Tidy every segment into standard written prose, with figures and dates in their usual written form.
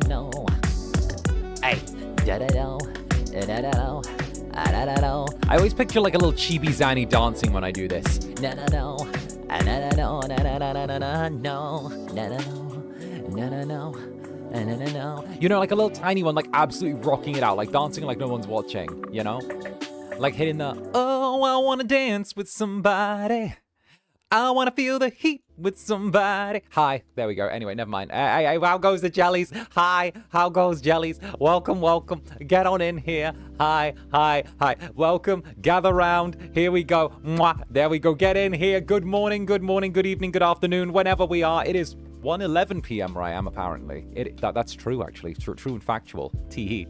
No. Hey, I always picture like a little chibi Zanny dancing when I do this. You know, like a little tiny one, like absolutely rocking it out, like dancing like no one's watching, you know? Like hitting the, oh, I wanna dance with somebody. I wanna feel the heat with somebody. Hi, there we go. Anyway, never mind. Hey, how goes the jellies? Hi, how goes jellies? Welcome, welcome. Get on in here. Hi. Welcome. Gather round. Here we go. Mwah. There we go. Get in here. Good morning, good evening, good afternoon, whenever we are. It is 1:11 p.m. where I am, apparently. That's true, actually. True and factual. Tee.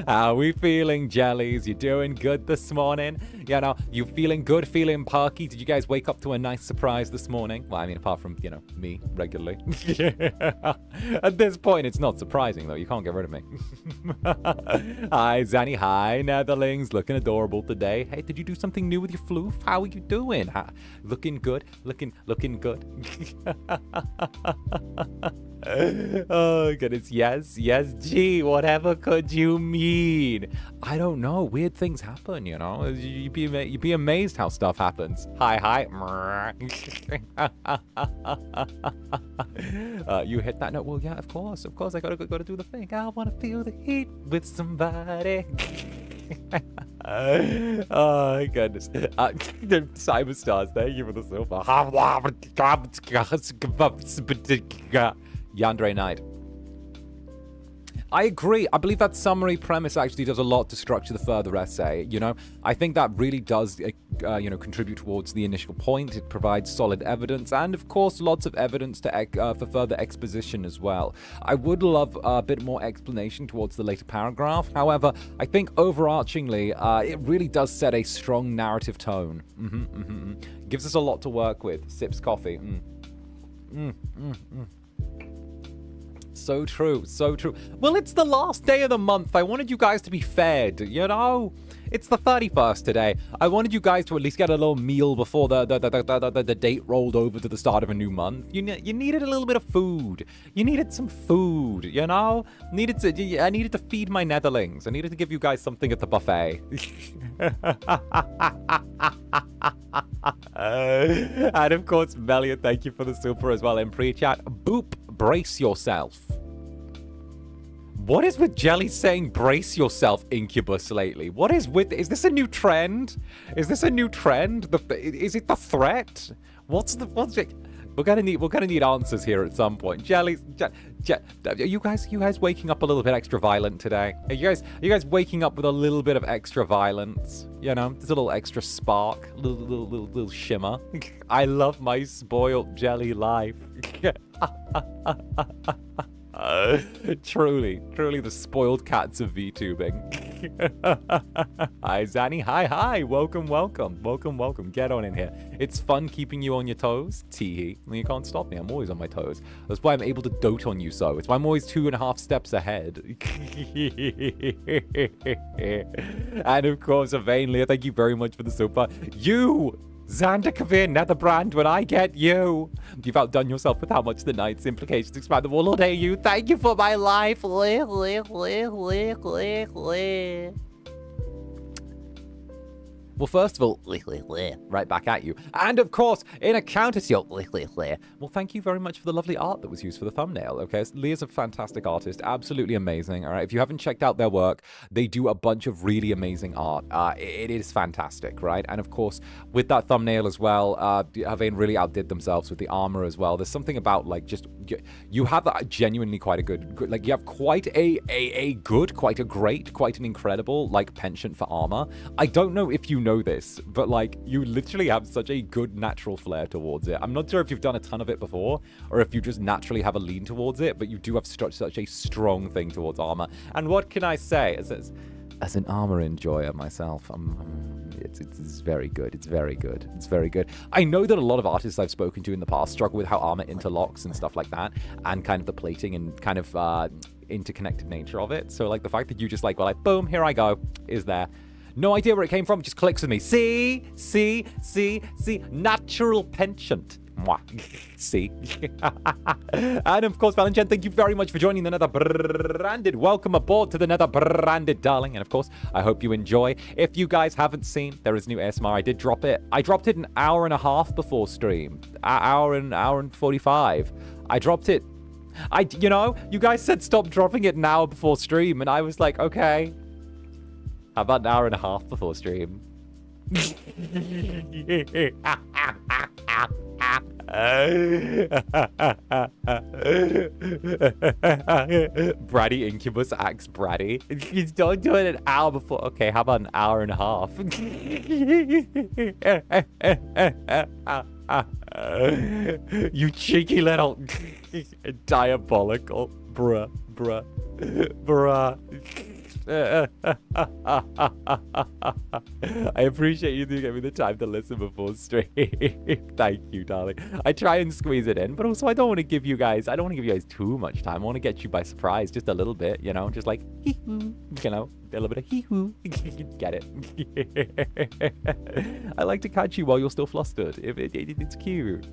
How we feeling, jellies? You doing good this morning? You know, you feeling good, feeling perky? Did you guys wake up to a nice surprise this morning? Well, I mean, apart from, you know, me, regularly. At this point, it's not surprising, though. You can't get rid of me. Hi, Zanny. Hi, Netherlings. Looking adorable today. Hey, did you do something new with your floof? How are you doing? Looking good? Looking good? Oh goodness, yes, gee, whatever could you mean? I don't know, weird things happen, you know. You'd be amazed how stuff happens. Hi. You hit that note? Well, yeah, of course, I gotta do the thing. I wanna feel the heat with somebody. Oh goodness. Cyber Stars, thank you for the silver. Yandere Knight. I agree. I believe that summary premise actually does a lot to structure the further essay. You know, I think that really does, contribute towards the initial point. It provides solid evidence, and of course, lots of evidence for further exposition as well. I would love a bit more explanation towards the later paragraph. However, I think overarchingly, it really does set a strong narrative tone. Gives us a lot to work with. Sips coffee. So true, so true. Well, it's the last day of the month. I wanted you guys to be fed, you know? It's the 31st today. I wanted you guys to at least get a little meal before the date rolled over to the start of a new month. You needed a little bit of food. You needed some food, you know? I needed to feed my netherlings. I needed to give you guys something at the buffet. And of course, Melia, thank you for the super as well in pre-chat. Boop, brace yourself. What is with Jelly saying brace yourself, Incubus, lately? What is this a new trend? Is this a new trend? Is it the threat? What's it? We're gonna need answers here at some point. Jelly, are you guys waking up a little bit extra violent today? Are you guys waking up with a little bit of extra violence? You know, there's a little extra spark, little shimmer. I love my spoiled Jelly life. Truly the spoiled cats of VTubing. Hi, Zanny. Hi. Welcome. Get on in here. It's fun keeping you on your toes. Teehee. You can't stop me. I'm always on my toes. That's why I'm able to dote on you so. It's why I'm always 2.5 steps ahead. And of course, Vainly, thank you very much for the super. You! 𝔂𝓸𝓾𝓻, Netherbrand, when I get you. You've outdone yourself with how much the night's implications expand the wall all day. You, thank you for my life. Well, first of all, right back at you. And of course, in a counter to your well, thank you very much for the lovely art that was used for the thumbnail, okay? Leah's a fantastic artist, absolutely amazing, all right? If you haven't checked out their work, they do a bunch of really amazing art. It is fantastic, right? And of course, with that thumbnail as well, Havane really outdid themselves with the armor as well. There's something about, like, just, you have genuinely quite a good, like, you have quite a good, quite a great, quite an incredible, like, penchant for armor. I don't know if you know this, but like you literally have such a good natural flair towards it. I'm not sure if you've done a ton of it before or if you just naturally have a lean towards it, but you do have such a strong thing towards armor. And what can I say as an armor enjoyer myself, it's very good. It's very good. I know that a lot of artists I've spoken to in the past struggle with how armor interlocks and stuff like that, and kind of the plating and kind of interconnected nature of it. So like the fact that you just like, well, like, boom, here I go, is there. No idea where it came from, just clicks with me. See? Natural penchant. Mwah. See? And of course, Valentin, thank you very much for joining the Netherbranded. Welcome aboard to the Netherbranded, darling. And of course, I hope you enjoy. If you guys haven't seen, there is new ASMR. I did drop it. I dropped it an hour and a half before stream. Hour and 45. I dropped it. You guys said stop dropping it an hour before stream, and I was like, okay. How about an hour and a half before stream? Braddy Incubus acts Braddy. He's don't do it an hour before. Okay, how about an hour and a half? You cheeky little diabolical bruh. I appreciate you giving me the time to listen before stream. Thank you, darling. I try and squeeze it in, but also I don't want to give you guys too much time. I want to get you by surprise just a little bit, just like hee-hoo, a little bit of hee-hoo. Get it? I like to catch you while you're still flustered. It's cute,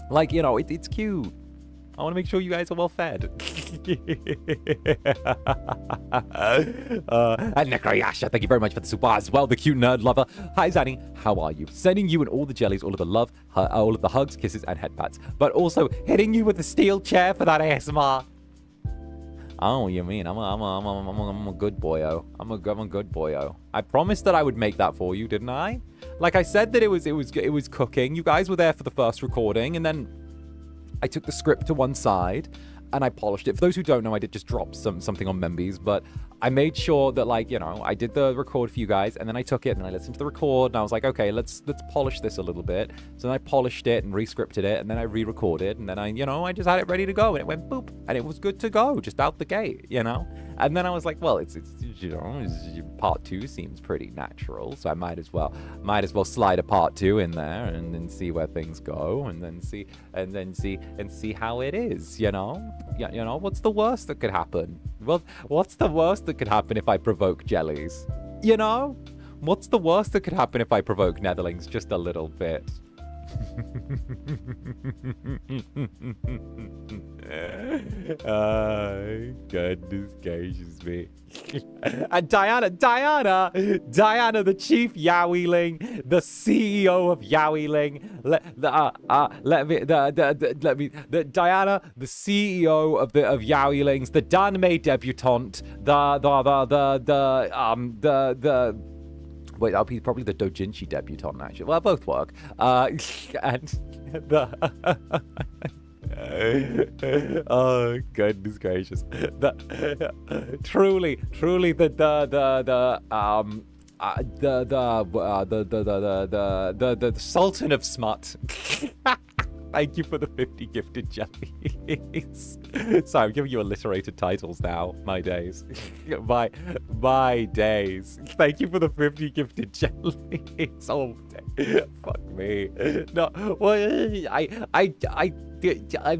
like, it's cute. I want to make sure you guys are well fed. And Necroyasha, thank you very much for the super as well, the cute nerd lover. Hi, Zanny, how are you? Sending you and all the jellies, all of the love, all of the hugs, kisses, and head pats. But also hitting you with a steel chair for that ASMR. Oh, you mean I'm a good boyo. I'm a good boyo. I promised that I would make that for you, didn't I? Like I said that it was cooking. You guys were there for the first recording, and then I took the script to one side, and I polished it. For those who don't know, I did just drop something on Membies, but I made sure that, like, you know, I did the record for you guys, and then I took it and I listened to the record, and I was like, okay, let's polish this a little bit. So then I polished it and re-scripted it, and then I re-recorded, and then I just had it ready to go, and it went boop, and it was good to go, just out the gate, you know? And then I was like, well, it's part 2 seems pretty natural, so I might as well slide a part 2 in there, and then see where things go, and then see how it is, you know? You know, what's the worst that could happen? Well, what's the worst that could happen if I provoke jellies? You know? What's the worst that could happen if I provoke netherlings just a little bit? Goodness gracious me. And Diana, the chief Yoweling, the CEO of Yoweling. Diana, the CEO of Yowelings, the Danme debutante, wait, that'll be probably the Dojinshi debutante, actually. Well, both work. And the... oh, goodness gracious. Truly, the Sultan of Smut. Thank you for the 50 gifted jellies. Sorry, I'm giving you alliterated titles now. My days. my days. Thank you for the 50 gifted jellies. Oh, fuck me. No, well, I'm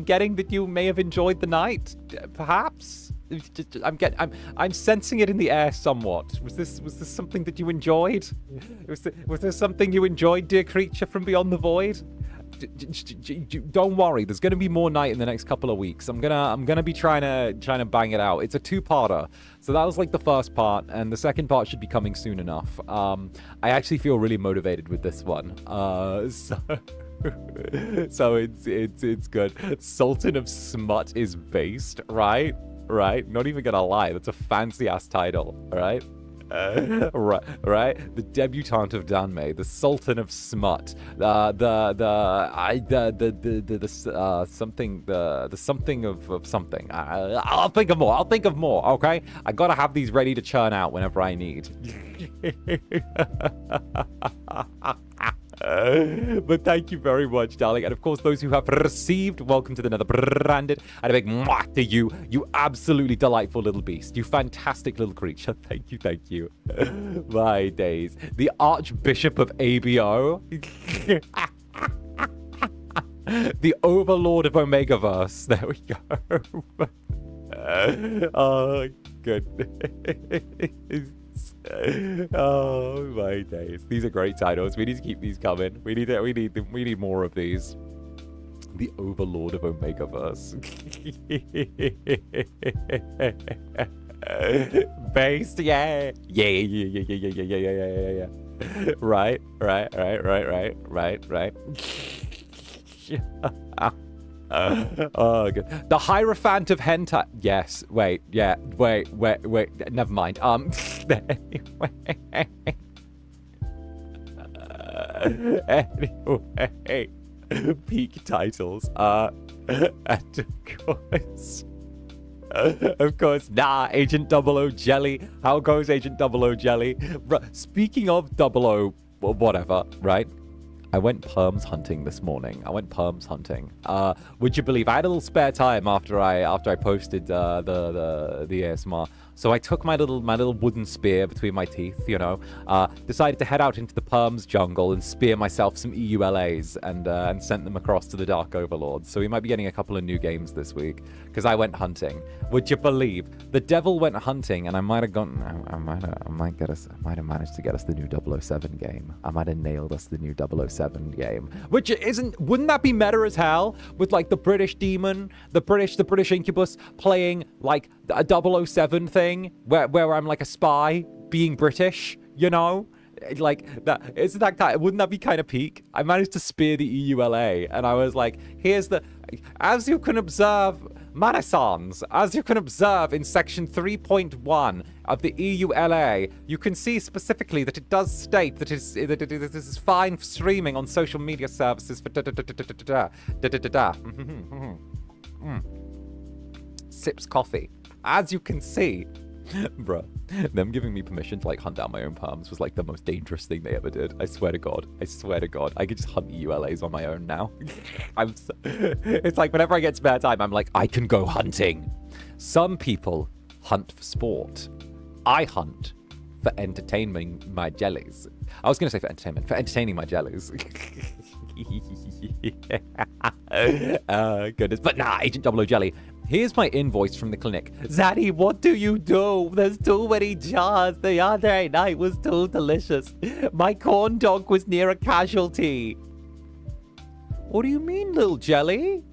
getting that you may have enjoyed the night, perhaps. I'm sensing it in the air somewhat. Was this something that you enjoyed? Was there something you enjoyed, dear creature from beyond the void? Don't worry, there's gonna be more night in the next couple of weeks. I'm gonna be trying to bang it out. It's a 2-parter, so that was like the first part, and the second part should be coming soon enough. I actually feel really motivated with this one. So it's good. Sultan of Smut is based, right? Not even gonna lie, that's a fancy ass title, right? Right. The debutante of Danme, the Sultan of Smut, the something of something. I'll think of more. Okay, I gotta have these ready to churn out whenever I need. But thank you very much, darling. And of course, those who have received, welcome to the Netherbrand. And a big mwah to you, you absolutely delightful little beast. You fantastic little creature. Thank you. My days. The Archbishop of ABO. The Overlord of Omegaverse. There we go. Oh, goodness. Oh my days, these are great titles. We need to keep these coming. We need more of these. The Overlord of Omegaverse. Based, yeah. Right. Oh, good. The Hierophant of Hentai. Yes. Wait. Never mind. Anyway. Peak titles. And of course, Agent 00 Jelly. How goes Agent 00 Jelly? Speaking of 00, well, whatever, right? I went perms hunting this morning. Would you believe I had a little spare time after I posted the ASMR? So I took my little wooden spear between my teeth, decided to head out into the perms jungle and spear myself some EULAs and sent them across to the Dark Overlords. So we might be getting a couple of new games this week because I went hunting. Would you believe the devil went hunting and I might have managed to get us the new 007 game. I might have nailed us the new 007 game, which wouldn't that be meta as hell with like the British demon, the British Incubus playing like a 007 thing where I'm like a spy being British, like that. Isn't that wouldn't that be kind of peak? I managed to spear the EULA and I was like, as you can observe, Manasans, as you can observe in section 3.1 of the EULA, you can see specifically that it does state that this is fine for streaming on social media services for sips coffee. As you can see, bruh, them giving me permission to like hunt down my own perms was like the most dangerous thing they ever did. I swear to God. I swear to God. I could just hunt ULAs on my own now. It's like whenever I get spare time, I'm like, I can go hunting. Some people hunt for sport. I hunt for entertaining my jellies. I was going to say for entertainment, for entertaining my jellies. Goodness. But nah, Agent 00 Jelly. Here's my invoice from the clinic. Zaddy, what do you do? There's too many jars. The other night was too delicious. My corn dog was near a casualty. What do you mean, little jelly?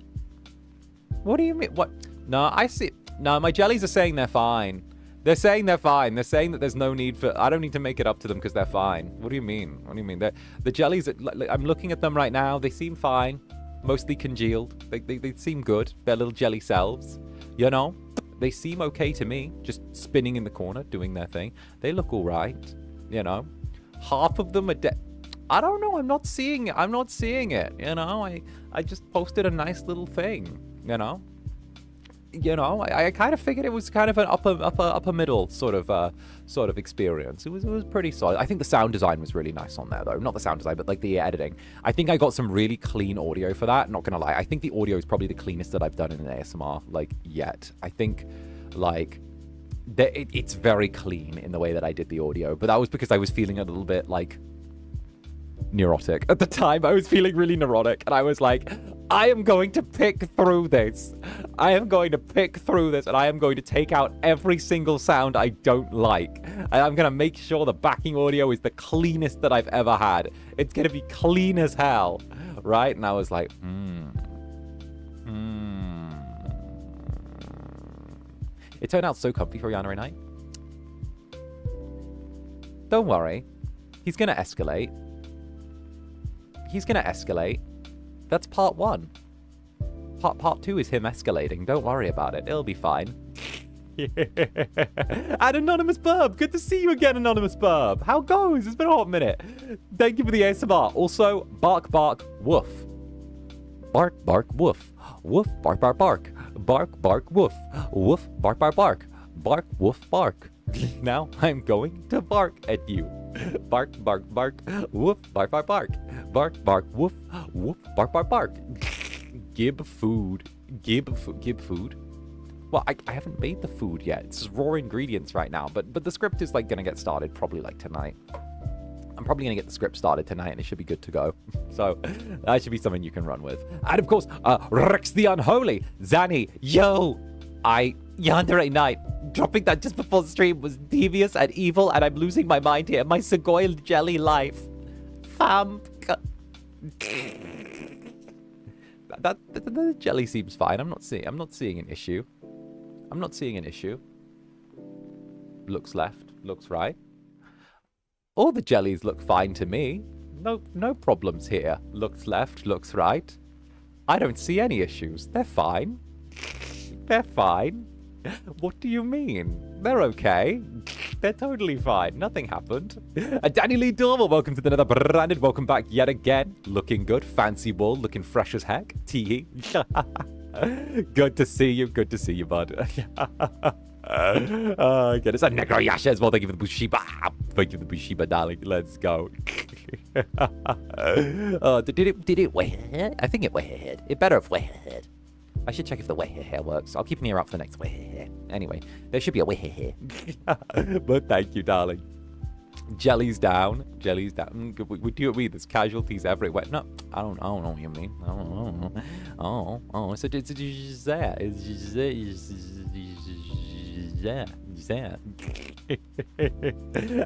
What do you mean? What? No, I see. No, my jellies are saying they're fine. They're saying they're fine. They're saying that there's no need for... I don't need to make it up to them because they're fine. What do you mean? What do you mean? The jellies... I'm looking at them right now. They seem fine. Mostly congealed. They seem good. They're little jelly selves. You know? They seem okay to me. Just spinning in the corner, doing their thing. They look all right. You know? Half of them are dead. I don't know. I'm not seeing it. You know? I just posted a nice little thing. You know? I kind of figured it was kind of an upper middle sort of experience. It was pretty solid. I think the sound design was really nice on there though. Not the sound design, but like the editing. I think I got some really clean audio for that. Not gonna lie. I think the audio is probably the cleanest that I've done in an ASMR like yet. I think like it's very clean in the way that I did the audio, but that was because I was feeling a little bit like neurotic at the time. I was feeling really neurotic and I was like, I am going to pick through this. I am going to pick through this and I am going to take out every single sound I don't like. And I'm going to make sure the backing audio is the cleanest that I've ever had. It's going to be clean as hell. Right? And I was like, It turned out so comfy for Yana and I. Don't worry. He's going to escalate. He's going to escalate. That's part one. Part two is him escalating. Don't worry about it. It'll be fine. And Anonymous Burb. Good to see you again, Anonymous Burb. How goes? It's been a hot minute. Thank you for the ASMR. Also, bark, bark, woof. Bark, bark, woof. Woof, bark, bark, bark. Bark, bark, woof. Woof, bark, bark, bark. Bark, woof, bark. Now I'm going to bark at you. Bark, bark, bark. Woof, bark, bark, bark. Bark, bark, woof. Woof, bark, bark, bark. Gib food. Gib food. Well, I haven't made the food yet. It's just raw ingredients right now. But the script is like going to get started probably like tonight. I'm probably going to get the script started tonight and it should be good to go. So that should be something you can run with. And of course, Rex the Unholy. Zanny, yo, Yandere Night. Dropping that just before the stream was devious and evil, and I'm losing my mind here. My Segoy jelly life. Fam. The jelly seems fine. I'm not seeing an issue. I'm not seeing an issue. Looks left, looks right. All the jellies look fine to me. No problems here. Looks left, looks right. I don't see any issues. They're fine. They're fine. What do you mean? They're okay. They're totally fine. Nothing happened. Danny Lee Dorval, welcome to the Netherbrand. Welcome back yet again. Looking good. Fancy ball. Looking fresh as heck. Tee. Good to see you. Good to see you, bud. Good. It's a Negro Yasha as well. Thank you for the Bushiba. Thank you for the Bushiba, darling. Let's go. Did it weigh? I think it weighed. It better have weighed. I should check if the way here works. I'll keep an ear out for the next way here. Anyway, there should be a way here. But thank you, darling. Jelly's down. Jelly's down. We do it with there's casualties everywhere. No, I don't know what you mean. I don't know. Oh, it's just there. It's just there.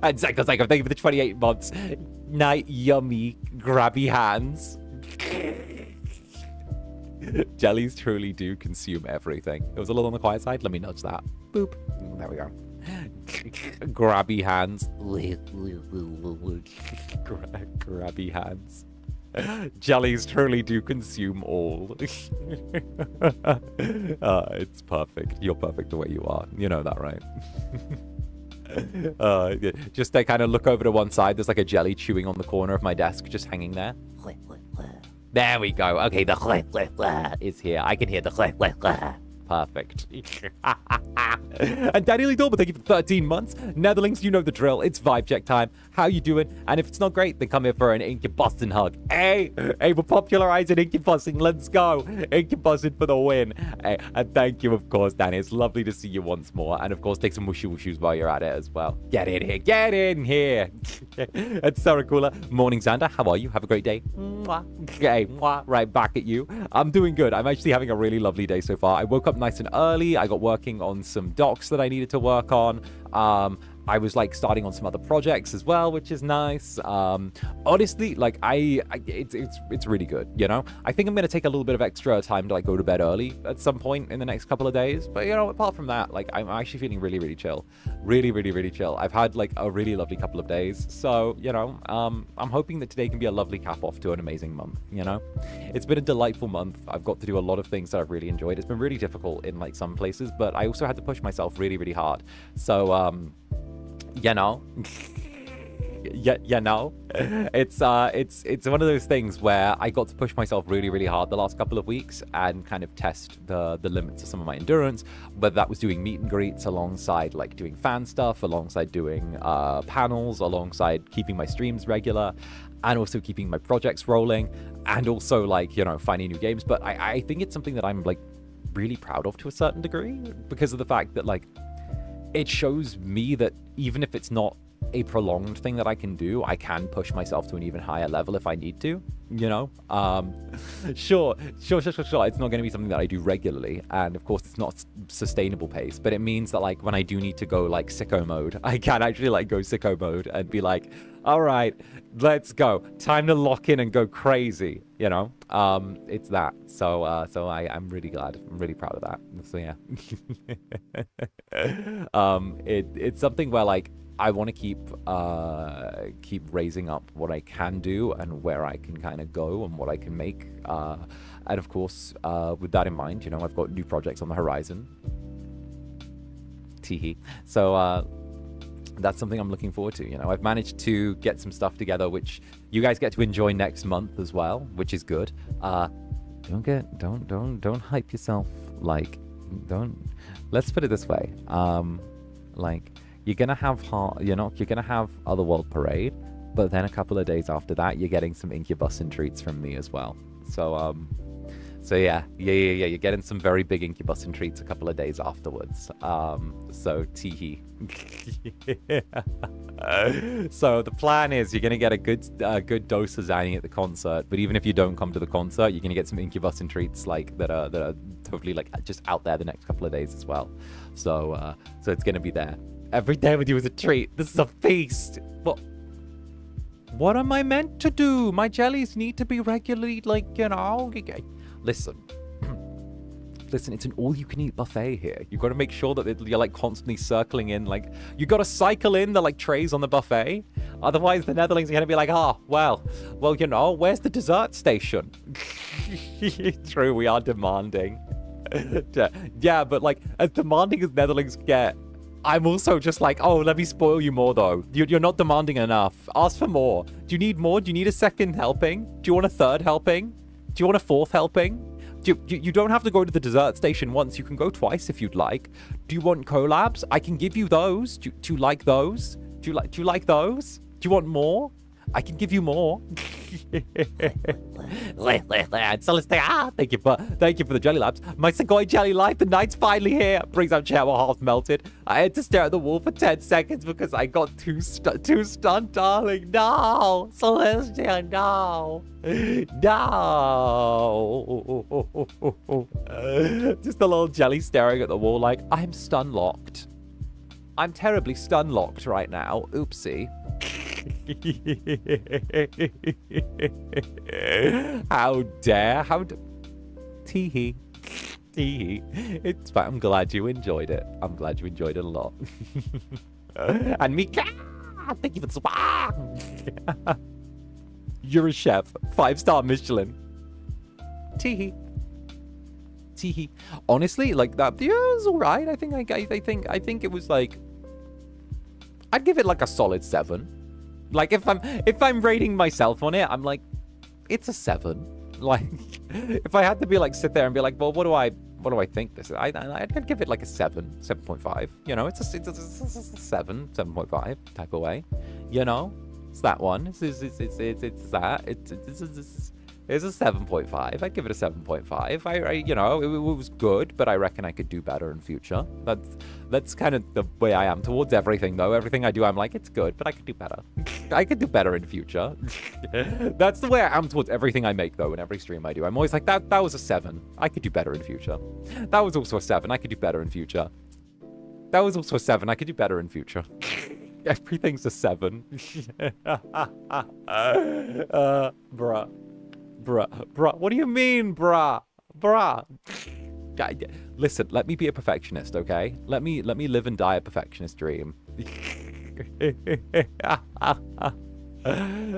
And Psycho, thank you for the 28 months. Night yummy grabby hands. Jellies truly do consume everything. It was a little on the quiet side. Let me nudge that. Boop. There we go. Grabby hands. Grabby hands. Jellies truly do consume all. It's perfect. You're perfect the way you are. You know that, right? Just I kind of look over to one side. There's like a jelly chewing on the corner of my desk, just hanging there. There we go. Okay, the is here. I can hear the perfect. And Danny Lee Dorber, thank you for 13 months. Netherlings, you know the drill. It's vibe check time. How you doing? And if it's not great, then come here for an Incubusing hug. Hey, we're popularizing Incubusing. Let's go. Incubusing for the win. Hey, and thank you, of course, Danny. It's lovely to see you once more. And of course, take some whooshy whooshoos while you're at it as well. Get in here. Get in here. It's 𝓂𝓸𝓾𝓻. Morning, Zander. How are you? Have a great day. Mwah. Okay, mwah. Right back at you. I'm doing good. I'm actually having a really lovely day so far. I woke up nice and early. I got working on some docs that I needed to work on. I was like starting on some other projects as well, which is nice. Honestly, like it's really good, you know. I think I'm gonna take a little bit of extra time to like go to bed early at some point in the next couple of days. But you know, apart from that, like I'm actually feeling really, really chill, really chill. I've had like a really lovely couple of days, so you know, I'm hoping that today can be a lovely cap off to an amazing month. You know, it's been a delightful month. I've got to do a lot of things that I've really enjoyed. It's been really difficult in like some places, but I also had to push myself really hard. So you know, it's one of those things where I got to push myself really hard the last couple of weeks and kind of test the limits of some of my endurance, whether that was doing meet and greets alongside like doing fan stuff, alongside doing panels, alongside keeping my streams regular, and also keeping my projects rolling, and also like, you know, finding new games. But I think it's something that I'm like really proud of to a certain degree, because of the fact that like it shows me that even if it's not a prolonged thing that I can do, I can push myself to an even higher level if I need to, you know. Sure, it's not going to be something that I do regularly, and of course it's not sustainable pace, but it means that like when I do need to go like sicko mode, I can actually like go sicko mode and be like, all right, let's go, time to lock in and go crazy, you know. It's that. So I'm really glad. I'm really proud of that. So yeah. It's something where like I want to keep raising up what I can do and where I can kind of go and what I can make. And of course, with that in mind, you know, I've got new projects on the horizon. Teehee. So that's something I'm looking forward to. You know, I've managed to get some stuff together, which you guys get to enjoy next month as well, which is good. Don't hype yourself. Like, let's put it this way. Like, you're gonna have you're gonna have Otherworld Parade, but then a couple of days after that, you're getting some Incubus treats from me as well. So yeah, you're getting some very big Incubus treats a couple of days afterwards. So teehee. So the plan is you're gonna get a good dose of Zanny at the concert, but even if you don't come to the concert, you're gonna get some Incubus treats like that are totally like just out there the next couple of days as well. So it's gonna be there. Every day with you is a treat. This is a feast. What am I meant to do? My jellies need to be regularly, like, you know. Listen, it's an all-you-can-eat buffet here. You've got to make sure that you're like constantly circling in. Like, you got to cycle in the like trays on the buffet. Otherwise, the Netherlings are gonna be like, well, you know, where's the dessert station? True, we are demanding. Yeah, but like as demanding as Netherlings get, I'm also just like, oh, let me spoil you more, though. You're not demanding enough. Ask for more. Do you need more? Do you need a second helping? Do you want a third helping? Do you want a fourth helping? You don't have to go to the dessert station once. You can go twice if you'd like. Do you want collabs? I can give you those. Do you like those? Do you like those? Do you want more? I can give you more. Thank you for the jelly labs. My Segoy jelly life, the night's finally here. Brings out chair while half melted. I had to stare at the wall for 10 seconds because I got too stunned, darling. No, Celestia, no. Just a little jelly staring at the wall like, I'm stun locked. I'm terribly stun locked right now. Oopsie. How dare? Teehee. It's fine. I'm glad you enjoyed it. I'm glad you enjoyed it a lot. And Mika, thank you for the swag. You're a chef. 5-star Michelin. Teehee. Honestly, like that, yeah, it was all right. I think it was like, I'd give it like a solid 7. Like if I'm rating myself on it, I'm like, it's a 7. Like if I had to be like sit there and be like, well, what what do I think this is? I'd give it like a 7, 7.5. You know, it's a 7, 7.5 type of way. You know, it's that one. It's that. It's a 7.5. I'd give it a 7.5. You know, it was good, but I reckon I could do better in future. That's kind of the way I am towards everything, though. Everything I do, I'm like, it's good, but I could do better. I could do better in future. That's the way I am towards everything I make, though, in every stream I do. I'm always like, that was a 7. I could do better in future. That was also a 7. I could do better in future. That was also a 7. I could do better in future. Everything's a 7. Bruh. What do you mean, bruh? Listen, let me be a perfectionist, okay? Let me live and die a perfectionist dream.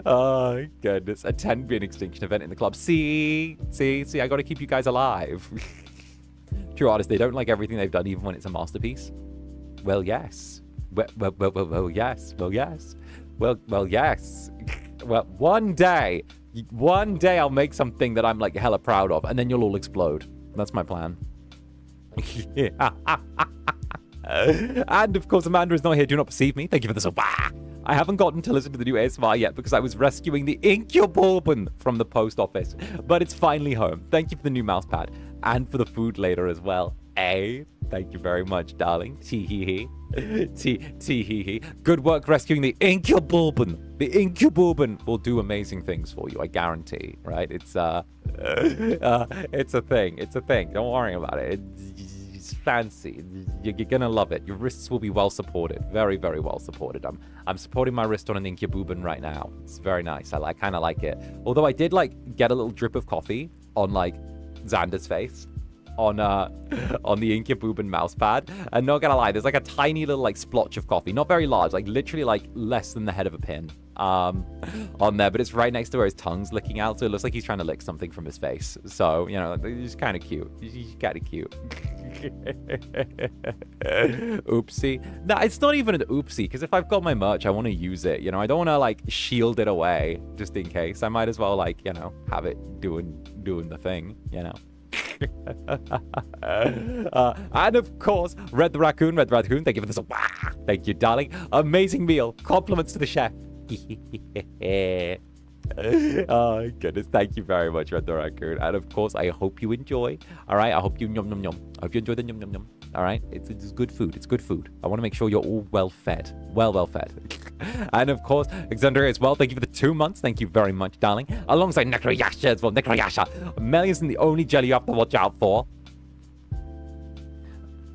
Oh, goodness. Attend an extinction event in the club. See, I gotta keep you guys alive. True artists, they don't like everything they've done, even when it's a masterpiece. Well, yes. Well, yes. Well, one day I'll make something that I'm like hella proud of, and then you'll all explode. That's my plan. And of course, Amanda is not here. Do not perceive me. Thank you for this. I haven't gotten to listen to the new ASMR yet because I was rescuing the Incubus from the post office, but it's finally home. Thank you for the new mouse pad and for the food later as well. Thank you very much, darling. Tee-hee-hee. Tee-hee-hee. Good work rescuing the Incubus. The Incubus will do amazing things for you, I guarantee, right? It's a thing. It's a thing. Don't worry about it. It's fancy. You're gonna love it. Your wrists will be well supported. Very, very well supported. I'm supporting my wrist on an Incubus right now. It's very nice. I kind of like it. Although I did like get a little drip of coffee on like Zander's face on the Incubus mouse pad, and not gonna lie, there's like a tiny little like splotch of coffee, not very large, like literally like less than the head of a pin on there, but it's right next to where his tongue's licking out, so it looks like he's trying to lick something from his face. So, you know, it's kind of cute. He's kind of cute. Oopsie. No, it's not even an oopsie, because if I've got my merch, I want to use it, you know. I don't want to like shield it away just in case. I might as well like, you know, have it doing the thing, you know. And of course, Red the Raccoon, thank you for this. Thank you, darling. Amazing meal. Compliments to the chef. Oh, goodness. Thank you very much, Red the Raccoon. And of course, I hope you enjoy. All right. I hope you yum, yum, yum. I hope you enjoy the yum, yum, yum. All right. It's good food. It's good food. I want to make sure you're all well fed. Well fed. And of course, Zander as well. Thank you for the 2 months. Thank you very much, darling. Alongside 𝓂𝓙 as well. 𝓂𝓙. Melly isn't the only jelly you have to watch out for.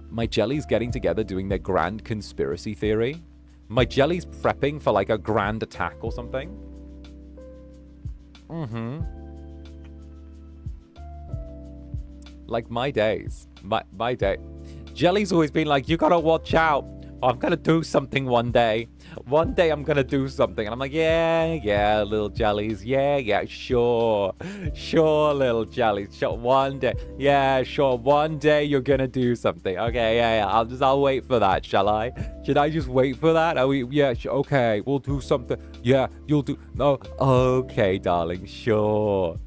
My jelly's getting together doing their grand conspiracy theory. My jelly's prepping for like a grand attack or something. Like my days. My day. Jelly's always been like, you gotta watch out. I'm gonna do something one day. One day I'm gonna do something. And I'm like, yeah, little jellies. Yeah, sure, little jellies. Sure, one day. Yeah, sure, one day you're gonna do something. Okay, yeah. I'll wait for that, shall I? Should I just wait for that? Okay, we'll do something. Yeah, you'll do. No, okay, darling. Sure.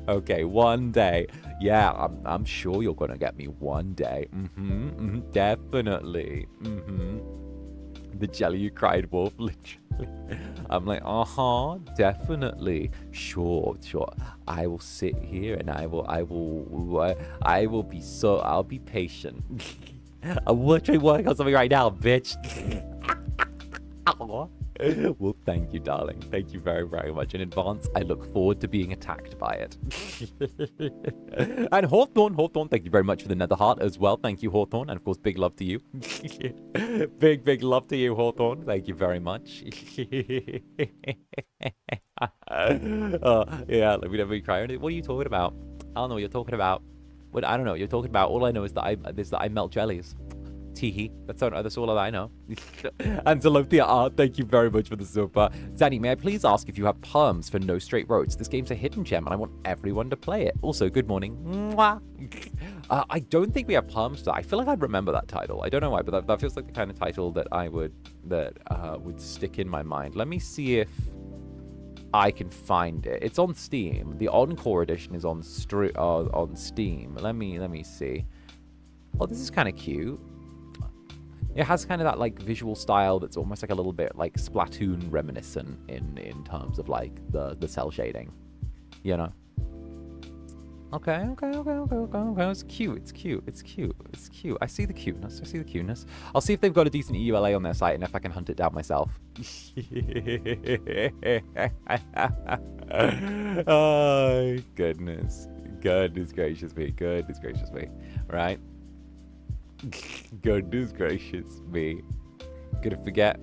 Okay, one day. Yeah, I'm sure you're gonna get me one day. Definitely. The jelly you cried wolf, literally. I'm like, definitely. Sure. I will sit here and I'll be patient. I'm literally working on something right now, bitch. Well, thank you, darling. Thank you very, very much in advance. I look forward to being attacked by it. And Hawthorne, thank you very much for the nether heart as well. Thank you, Hawthorne. And of course, big love to you. big love to you, Hawthorne. Thank you very much. Yeah, let me never cry. What are you talking about? I don't know what you're talking about. I don't know what you're talking about. All I know is that I melt jellies. Teehee. That's all that I know. And Zalothia, thank you very much for the super. Zanny, may I please ask if you have perms for No Straight Roads? This game's a hidden gem and I want everyone to play it. Also, good morning. Mwah. I don't think we have perms. I feel like I'd remember that title. I don't know why, but that feels like the kind of title that would stick in my mind. Let me see if I can find it. It's on Steam. The Encore edition is on Steam. Let me see. Oh, this is kind of cute. It has kind of that like visual style that's almost like a little bit like Splatoon reminiscent in terms of like the cell shading, you know. Okay. It's cute. It's cute. It's cute. It's cute. I see the cuteness. I see the cuteness. I'll see if they've got a decent EULA on their site and if I can hunt it down myself. Oh, goodness. Goodness gracious me. Goodness gracious me. Right? Goodness gracious me. Gonna forget.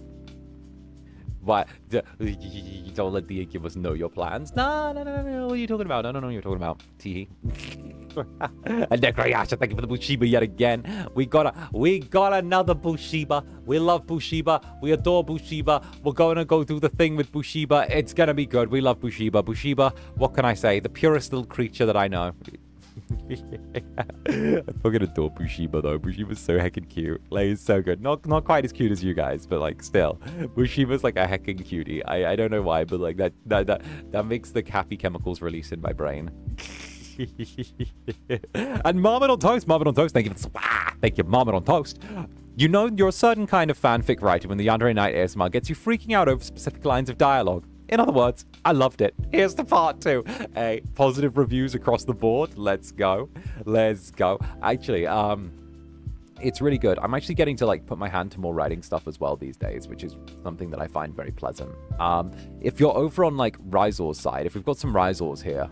Why? Don't let the Incubus know your plans. No. What are you talking about? No, what you're talking about. Tee. And Necroyasha, thank you for the Bushiba yet again. We got another Bushiba. We love Bushiba. We adore Bushiba. We're going to go do the thing with Bushiba. It's going to be good. We love Bushiba. Bushiba, what can I say? The purest little creature that I know. I fucking adore Bushiba though. Bushiba's so heckin' cute. Like, it's so good. Not quite as cute as you guys, but like still. Bushiba's like a heckin' cutie. I don't know why, but like that makes the happy chemicals release in my brain. And Marmot on Toast, thank you. Thank you, Marmot on Toast. You know you're a certain kind of fanfic writer when the Yandere Night ASMR gets you freaking out over specific lines of dialogue. In other words, I loved it. Here's the part 2. Hey, positive reviews across the board. Let's go. Actually, it's really good. I'm actually getting to like put my hand to more writing stuff as well these days, which is something that I find very pleasant. If you're over on like Ryzor's side, if we've got some Ryzors here,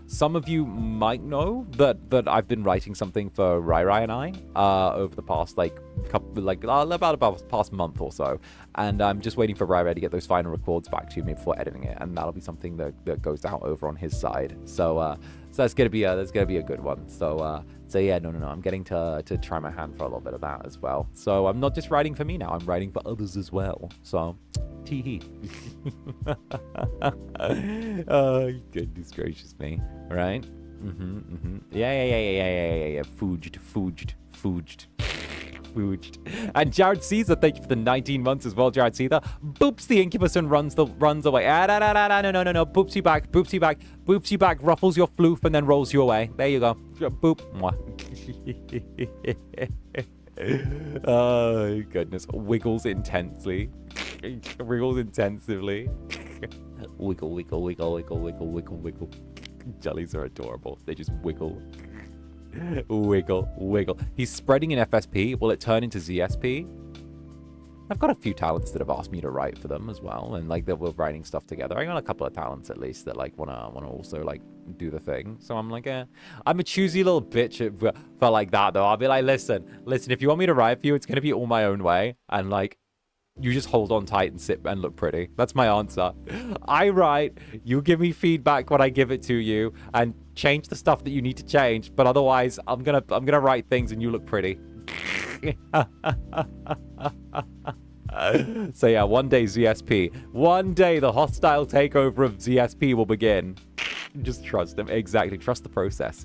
some of you might know that I've been writing something for Rai and I over the past like about past month or so, and I'm just waiting for Rai to get those final records back to me before editing it, and that'll be something that goes out over on his side. So that's gonna be a good one. So yeah, no, I'm getting to try my hand for a little bit of that as well. So I'm not just writing for me now, I'm writing for others as well. So tee. Oh, goodness gracious me. Right? Yeah. Fooged. And Jared Caesar, thank you for the 19 months as well, Jared Caesar. Boops the Incubus and runs away. No. Boops you back, ruffles your floof and then rolls you away. There you go. Boop. Oh, goodness. Wiggles intensively. Wiggle. Jellies are adorable. They just wiggle. Wiggle. He's spreading in FSP. Will it turn into ZSP? I've got a few talents that have asked me to write for them as well, and like that we're writing stuff together. I got a couple of talents at least that like wanna also like do the thing. So I'm like, I'm a choosy little bitch for like that though. I'll be like, listen. If you want me to write for you, it's gonna be all my own way, and like, you just hold on tight and sit and look pretty. That's my answer. I write, you give me feedback when I give it to you, and change the stuff that you need to change. But otherwise, I'm gonna write things and you look pretty. So yeah, one day ZSP. One day the hostile takeover of ZSP will begin. Just trust them. Exactly. Trust the process.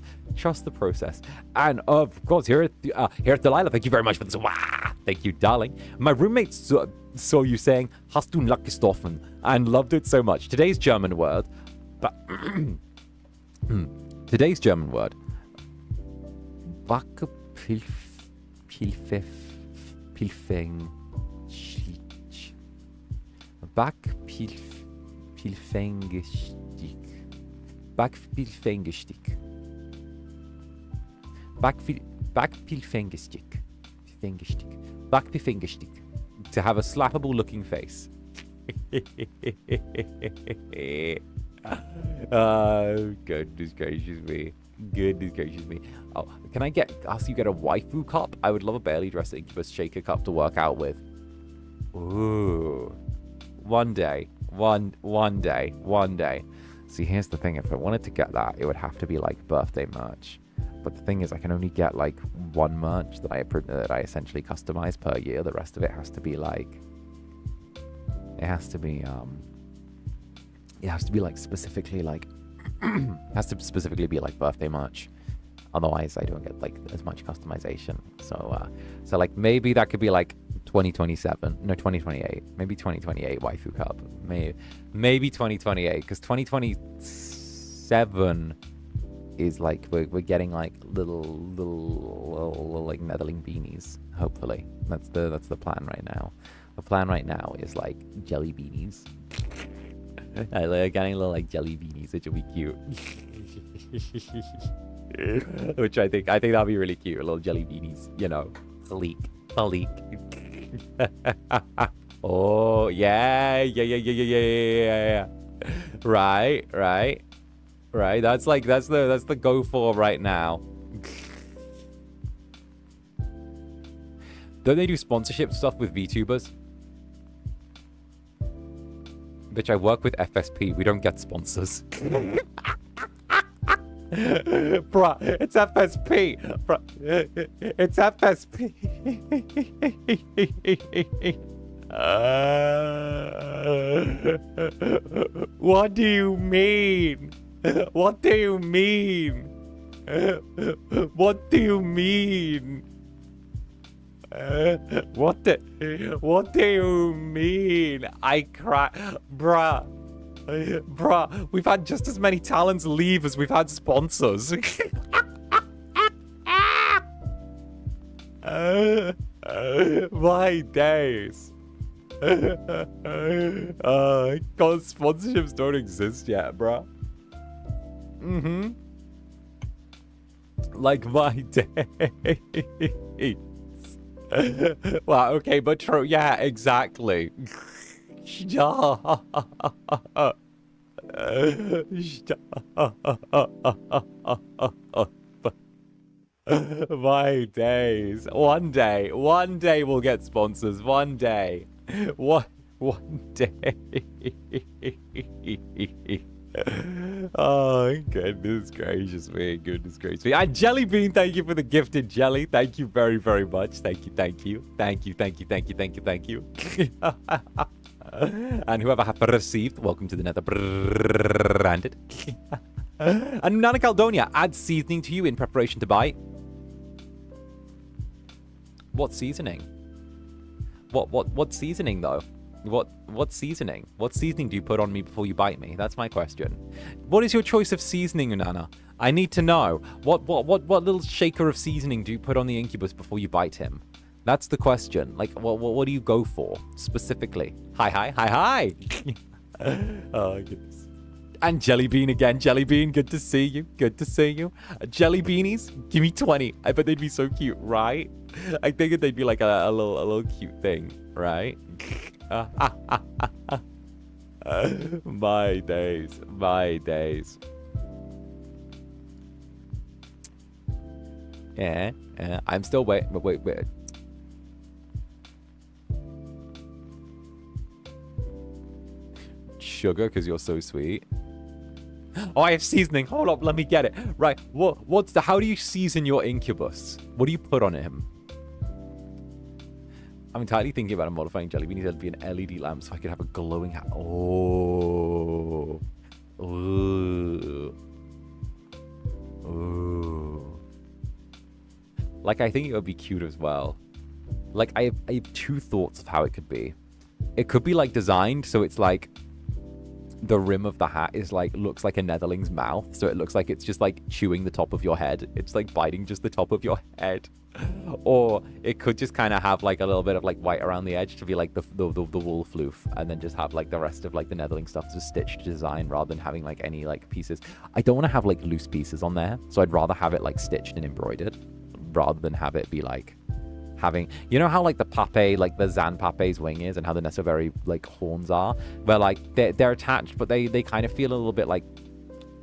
And of course, here at Delilah, thank you very much for this. Thank you, darling. My roommate saw you saying "Hast du gestoffen" and loved it so much. Today's German word. Backpilfengestik. To have a slappable looking face. Oh, goodness gracious me. Oh, can I ask you get a waifu cup? I would love a barely dressed Incubus shaker cup to work out with. Ooh. One day. See, here's the thing. If I wanted to get that, it would have to be like birthday merch. But the thing is, I can only get like one merch that I essentially customize per year. The rest of it has to be like, specifically like, has to specifically be like birthday merch. Otherwise, I don't get like as much customization. So like maybe that could be like 2027. No, 2028. Maybe 2028 waifu cup. Maybe 2028, because 2027 is like we're getting like little like Netherling beanies. Hopefully, that's the plan right now. The plan right now is like jelly beanies. Like getting little like jelly beanies, which will be cute. Which I think that'll be really cute. Little jelly beanies, you know, a leak. Oh yeah. Right. That's the go for right now. Don't they do sponsorship stuff with VTubers? Bitch, I work with FSP. We don't get sponsors. Bruh, it's FSP. Bruh, it's FSP. What do you mean? What do you mean? What do you mean? What do you mean? I cry, bruh, we've had just as many talents leave as we've had sponsors. My days. God, sponsorships don't exist yet, bruh. Like my days. Wow, okay, but true. Yeah, exactly. My days. One day we'll get sponsors. One day. One day. Oh, goodness gracious me. Goodness gracious me. And Jellybean, thank you for the gifted jelly. Thank you very, very much. Thank you. And whoever have received, welcome to the Netherbrand. And Nana Caldonia, add seasoning to you in preparation to bite. What seasoning? What seasoning though? What seasoning? What seasoning do you put on me before you bite me? That's my question. What is your choice of seasoning, Nana? I need to know. What little shaker of seasoning do you put on the Incubus before you bite him? That's the question. Like, what do you go for specifically? Hi. Oh goodness. And Jellybean again. Jellybean, good to see you. Jelly beanies, give me 20. I bet they'd be so cute, right? I think they'd be like a little cute thing, right? My days. Yeah. I'm still wait. Sugar, because you're so sweet. Oh, I have seasoning. Hold up, let me get it. Right. How do you season your Incubus? What do you put on him? I'm entirely thinking about modifying Jellybean. He said it'd be an LED lamp so I could have a glowing hat. Oh. Ooh. Like, I think it would be cute as well. Like, I have two thoughts of how it could be. It could be, like, designed so it's, like, the rim of the hat is, like, looks like a Netherling's mouth. So it looks like it's just, like, chewing the top of your head. It's, like, biting just the top of your head. Or it could just kind of have, like, a little bit of, like, white around the edge to be, like, the wool floof. And then just have, like, the rest of, like, the Netherling stuff just stitched design rather than having, like, any, like, pieces. I don't want to have, like, loose pieces on there. So I'd rather have it, like, stitched and embroidered rather than have it be, like, having, you know how like the pape, like the Zan pape's wing is and how the Necessary like horns are, where like they're attached but they kind of feel a little bit like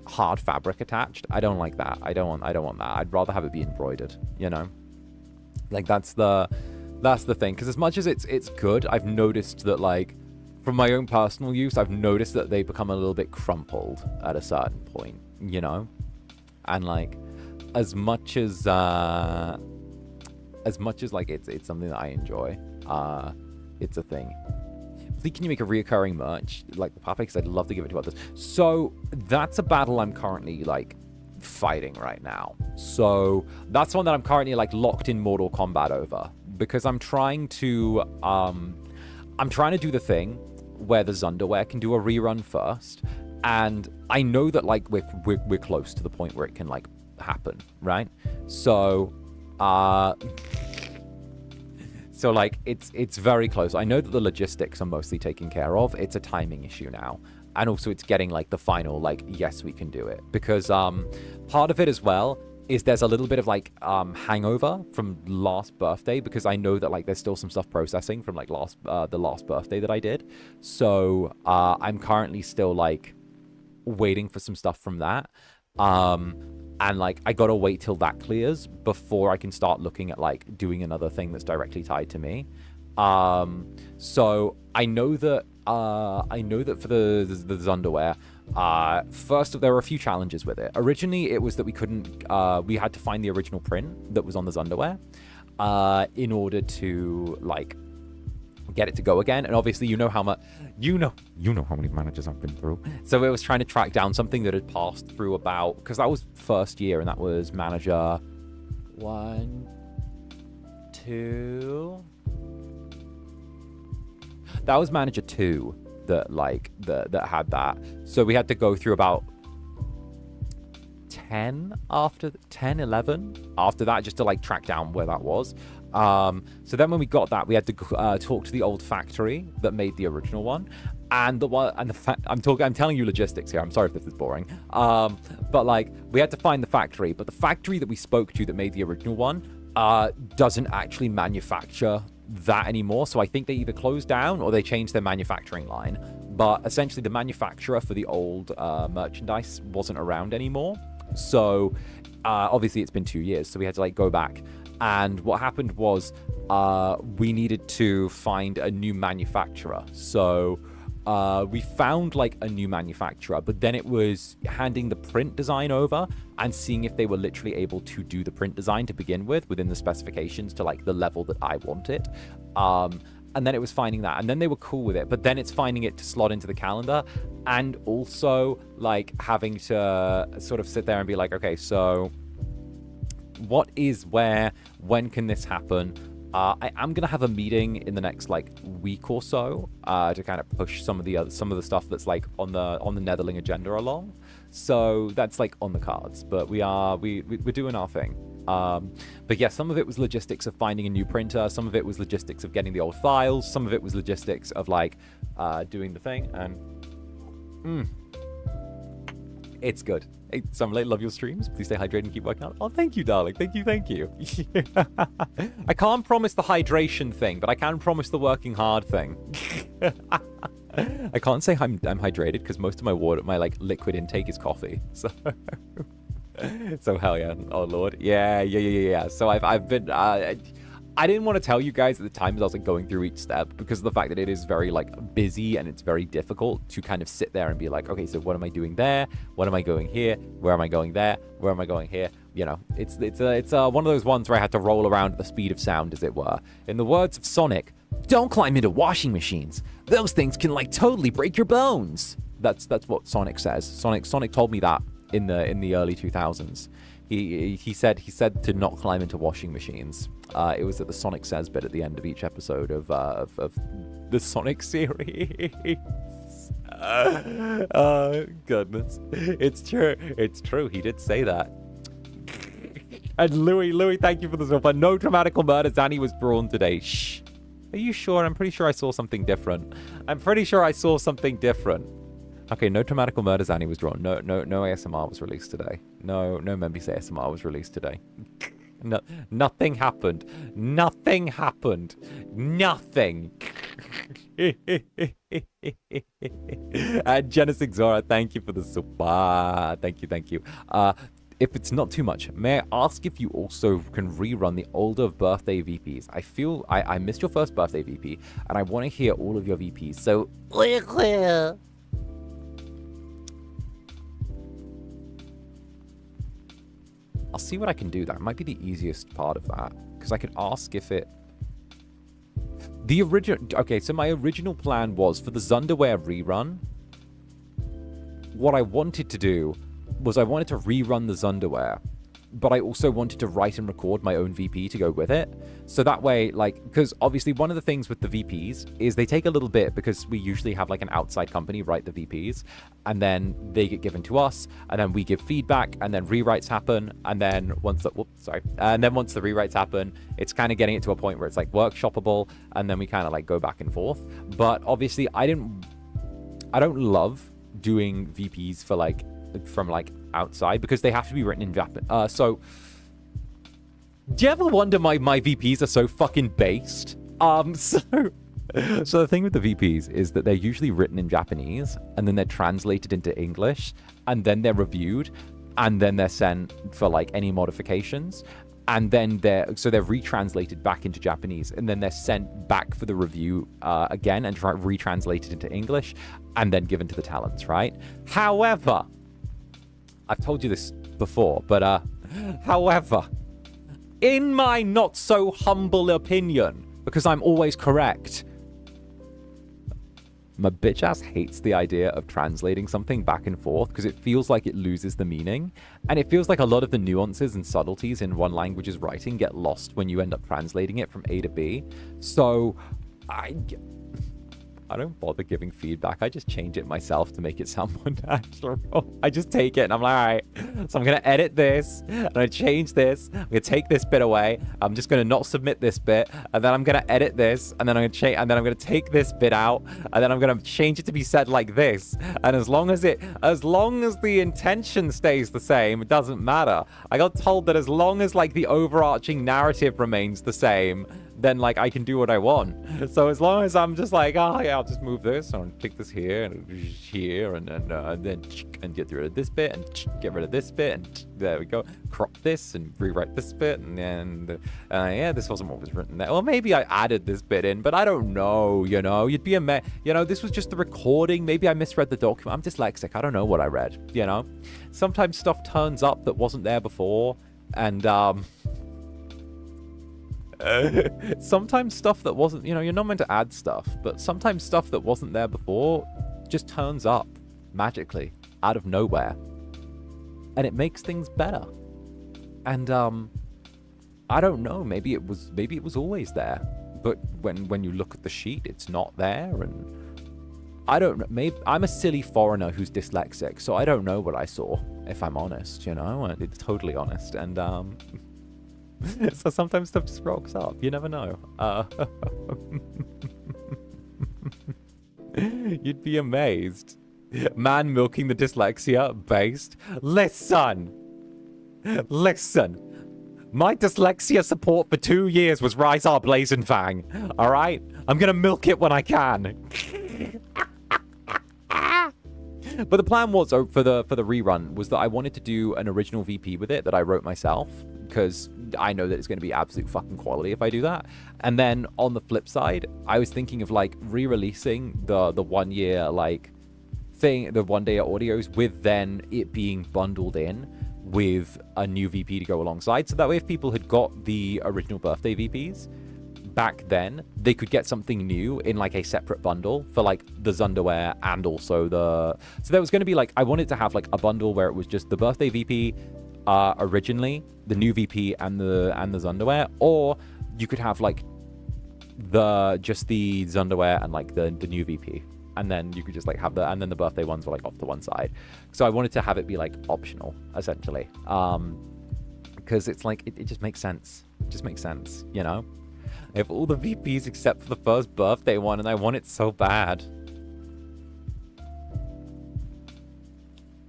hard fabric attached. I don't like that. I don't want that. I'd rather have it be embroidered, you know, like that's the thing. Because as much as it's good, I've noticed that, like, from my own personal use, I've noticed that they become a little bit crumpled at a certain point, you know. And like as much as like it's something that I enjoy, it's a thing. I think, can you make a reoccurring merch like the Pape? Because I'd love to give it to others. So that's a battle I'm currently like fighting right now. So that's one that I'm currently like locked in Mortal Kombat over. because I'm trying to do the thing where the Zander can do a rerun first, and I know that like we're close to the point where it can like happen, right? So so like it's very close. I know that the logistics are mostly taken care of. It's a timing issue now. And also it's getting like the final like yes we can do it, because part of it as well is there's a little bit of like hangover from last birthday, because I know that like there's still some stuff processing from like the last birthday that I did. So I'm currently still like waiting for some stuff from that. And like I gotta wait till that clears before I can start looking at like doing another thing that's directly tied to me. So I know that for the Zander, first there were a few challenges with it. Originally it was that we couldn't we had to find the original print that was on the Zander in order to like get it to go again. And obviously you know how much you know how many managers I've been through. So it was trying to track down something that had passed through about, because that was first year and that was manager 1, 2. That was manager 2 that like that had that. So we had to go through about 11 after that just to like track down where that was. So then when we got that, we had to talk to the old factory that made the original one, and I'm telling you logistics here. I'm sorry if this is boring. But like we had to find the factory, but the factory that we spoke to that made the original one doesn't actually manufacture that anymore. So I think they either closed down or they changed their manufacturing line. But essentially the manufacturer for the old merchandise wasn't around anymore. So obviously it's been 2 years, so we had to like go back. And what happened was we needed to find a new manufacturer. So we found like a new manufacturer, but then it was handing the print design over and seeing if they were literally able to do the print design to begin with within the specifications to like the level that I wanted. And then it was finding that, and then they were cool with it, but then it's finding it to slot into the calendar, and also like having to sort of sit there and be like, okay, so what is where, when can this happen? I am gonna have a meeting in the next like week or so to kind of push some of the stuff that's like on the 𝓂𝓸𝓾𝓻 agenda along. So that's like on the cards, but we're doing our thing. But yeah, some of it was logistics of finding a new printer, some of it was logistics of getting the old files, some of it was logistics of like doing the thing, and it's good. Hey, Summerlate, love your streams. Please stay hydrated and keep working out. Oh, thank you, darling. Thank you. I can't promise the hydration thing, but I can promise the working hard thing. I can't say I'm hydrated because most of my water, my like liquid intake is coffee. So, so hell yeah. Oh Lord. Yeah. So I've been. I didn't want to tell you guys at the time as I was like going through each step, because of the fact that it is very like busy and it's very difficult to kind of sit there and be like, okay, so what am I doing there? What am I going here? Where am I going there? Where am I going here? You know, it's one of those ones where I had to roll around at the speed of sound, as it were. In the words of Sonic, don't climb into washing machines. Those things can like totally break your bones. That's what Sonic says. Sonic told me that in the early 2000s. He said to not climb into washing machines. It was at the Sonic Says bit at the end of each episode of the Sonic series. Oh goodness, it's true. He did say that. And Louis, thank you for the super. No dramatical murder. Zanny was drawn today. Shh. Are you sure? I'm pretty sure I saw something different. Okay, no dramatical murder. Zanny was drawn. No ASMR was released today. No Membi's ASMR was released today. No, nothing happened. Nothing. And Genesis Zora, thank you for the super. Thank you. If it's not too much, may I ask if you also can rerun the older birthday VPs? I feel I missed your first birthday VP, and I want to hear all of your VPs. So, I'll see what I can do. That might be the easiest part of that, because I could ask if it... Okay, so my original plan was for the Zander rerun, what I wanted to do was I wanted to rerun the Zander but I also wanted to write and record my own VP to go with it. So that way, like, because obviously one of the things with the VPs is they take a little bit, because we usually have like an outside company write the VPs, and then they get given to us, and then we give feedback, and then rewrites happen, and then once the once the rewrites happen, it's kind of getting it to a point where it's like workshoppable, and then we kind of like go back and forth. But obviously I don't love doing VPs for like from like outside, because they have to be written in Japanese. So do you ever wonder my VPs are so fucking based? So the thing with the VPs is that they're usually written in Japanese, and then they're translated into English, and then they're reviewed, and then they're sent for like any modifications, and then they're retranslated back into Japanese, and then they're sent back for the review again, and retranslated into English, and then given to the talents, right? However, I've told you this before, but however, in my not so humble opinion, because I'm always correct, my bitch ass hates the idea of translating something back and forth, because it feels like it loses the meaning, and it feels like a lot of the nuances and subtleties in one language's writing get lost when you end up translating it from A to B. So I don't bother giving feedback. I just change it myself to make it sound more natural. I just take it and I'm like, all right, so I'm going to edit this. I'm going to change this. I'm going to take this bit away. I'm just going to not submit this bit. And then I'm going to edit this. And then I'm going to change. And then I'm going to take this bit out. And then I'm going to change it to be said like this. And as long as the intention stays the same, it doesn't matter. I got told that as long as like the overarching narrative remains the same, then like I can do what I want. So as long as I'm just like, oh yeah, I'll just move this and take this here and here, and then get rid of this bit and get rid of this bit, and there we go. Crop this and rewrite this bit, and then yeah, this wasn't what was written there. Well, maybe I added this bit in, but I don't know. You know, you'd be this was just the recording. Maybe I misread the document. I'm dyslexic. I don't know what I read. You know, sometimes stuff turns up that wasn't there before, and sometimes stuff that wasn't, you're not meant to add stuff, but sometimes stuff that wasn't there before just turns up magically out of nowhere, and it makes things better. And I don't know, maybe it was always there, but when you look at the sheet, it's not there. And I don't know, maybe I'm a silly foreigner who's dyslexic, so I don't know what I saw, if I'm honest. It's totally honest. And so sometimes stuff just rocks up. You never know. You'd be amazed. Man milking the dyslexia based. Listen. My dyslexia support for 2 years was Rise Our Blazing Fang. All right? I'm going to milk it when I can. But the plan was, for the rerun, was that I wanted to do an original VP with it that I wrote myself, because I know that it's going to be absolute fucking quality if I do that. And then on the flip side, I was thinking of like re-releasing the 1 year like thing, the 1 day audios, with then it being bundled in with a new VP to go alongside. So that way, if people had got the original birthday VPs back then, they could get something new in like a separate bundle for like the Zanderware, and also so there was going to be like, I wanted to have like a bundle where it was just the birthday VP originally, the new VP, and the Zanderware, or you could have like just the Zanderware and like the new VP, and then you could just like have and then the birthday ones were like off to one side. So I wanted to have it be like optional essentially, because it's like it just makes sense. It just makes sense, I have all the VPs except for the first birthday one, and I want it so bad.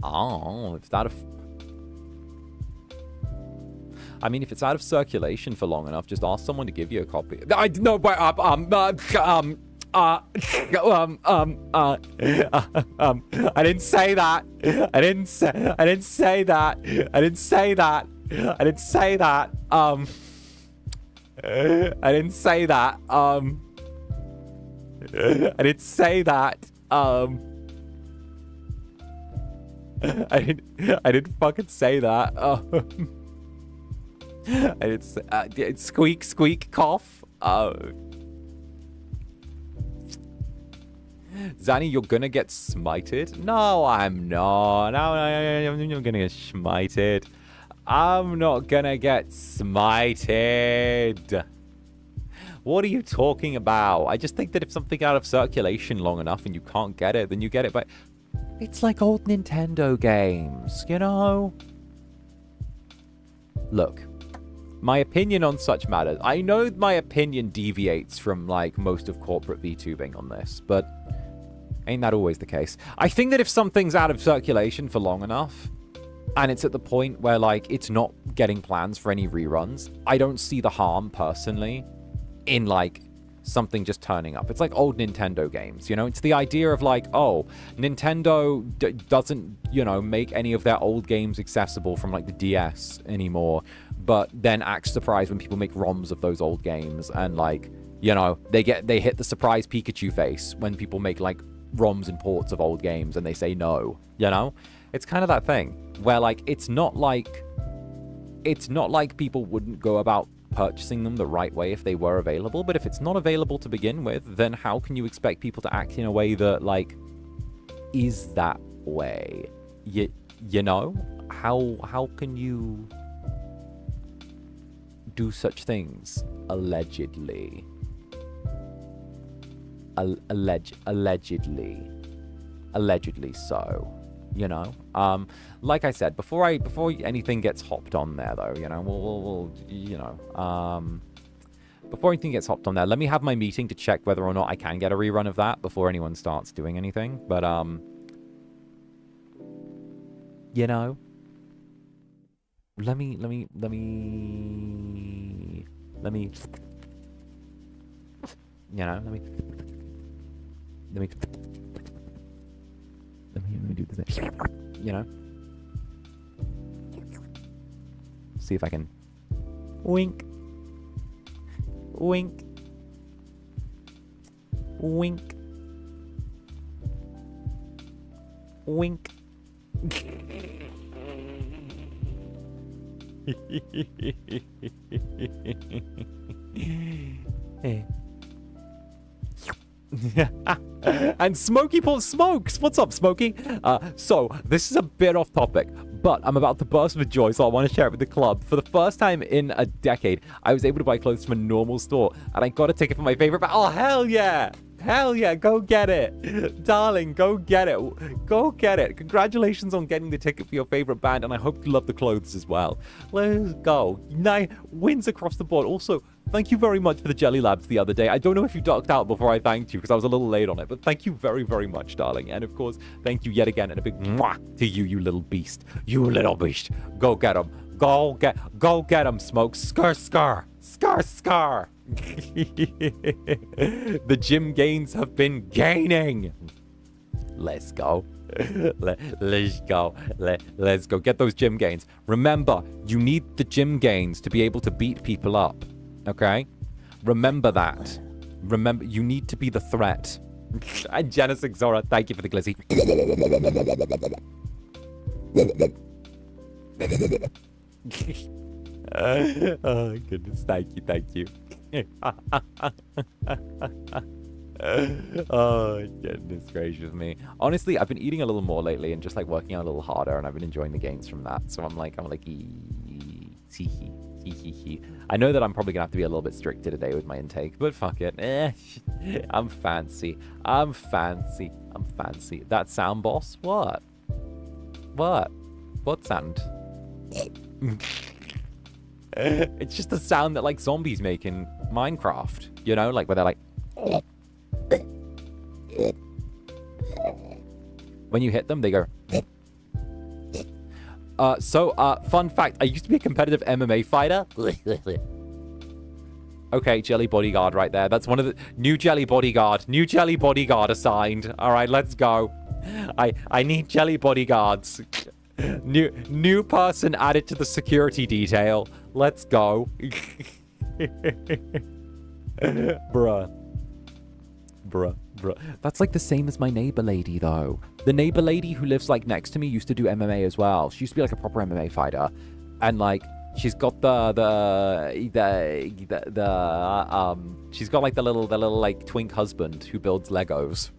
Oh, if it's out of circulation for long enough, just ask someone to give you a copy. I didn't say that. I didn't say that. I didn't fucking say that. I didn't say, squeak, squeak, cough. Zanny, you're gonna get smited? No, I'm not. No, I'm gonna get smited. I'm not gonna get smited. What are you talking about? I just think that if something's out of circulation long enough and you can't get it, then you get it by... It's like old Nintendo games, you know? Look, my opinion on such matters. I know my opinion deviates from, like, most of corporate VTubing on this, but ain't that always the case? I think that if something's out of circulation for long enough, and it's at the point where, like, it's not getting plans for any reruns, I don't see the harm, personally, in, like, something just turning up. It's like old Nintendo games, you know? It's the idea of, like, oh, Nintendo doesn't, you know, make any of their old games accessible from, like, the DS anymore, but then acts surprised when people make ROMs of those old games, and, like, you know, they hit the surprise Pikachu face when people make, like, ROMs and ports of old games, and they say no, you know? It's kind of that thing where, like, it's not like people wouldn't go about purchasing them the right way if they were available, but if it's not available to begin with, then how can you expect people to act in a way that, like, is that way? You know? How can you do such things? Allegedly. Allegedly so. You know, like I said, before anything gets hopped on there, though, you know, we'll you know, before anything gets hopped on there, let me have my meeting to check whether or not I can get a rerun of that before anyone starts doing anything. But, you know, let me, you know, let me do this, you know? See if I can wink, wink, wink, wink. Hey. And Smokey Paul Smokes. What's up, Smokey? So this is a bit off topic, but I'm about to burst with joy, so I want to share it with the club. For the first time in a decade, I was able to buy clothes from a normal store, and I got a ticket for my favorite band. Oh, hell yeah! Hell yeah, go get it. Darling, go get it. Go get it. Congratulations on getting the ticket for your favorite band, and I hope you love the clothes as well. Let's go. 9 wins across the board. Also, thank you very much for the Jelly Labs the other day. I don't know if you ducked out before I thanked you because I was a little late on it, but thank you very, very much, darling. And of course, thank you yet again, and a big mwah to you, you little beast. You little beast. Go get him. Go get him, Smoke. Skr, skr. Skr, skr. The gym gains have been gaining. Let's go. Let's go. Let's go. Get those gym gains. Remember, you need the gym gains to be able to beat people up. Okay? Remember that. Remember, you need to be the threat. And Genesis Zora, thank you for the glizzy. Oh, goodness. Thank you. Oh, goodness gracious me. Honestly, I've been eating a little more lately and just like working out a little harder, and I've been enjoying the gains from that. So I'm like, I know that I'm probably gonna have to be a little bit stricter today with my intake, but fuck it. I'm fancy. That sound, boss? What sound? It's just the sound that like zombies make in Minecraft, you know, like where they're like, when you hit them, they go. Fun fact, I used to be a competitive MMA fighter. Okay, Jelly Bodyguard right there. That's one of the new Jelly Bodyguard assigned. All right, let's go. I need Jelly Bodyguards. New person added to the security detail. Let's go. Bruh. That's like the same as my neighbor lady, though. The neighbor lady who lives like next to me used to do MMA as well. She used to be like a proper MMA fighter, and like she's got she's got like the little like twink husband who builds Legos.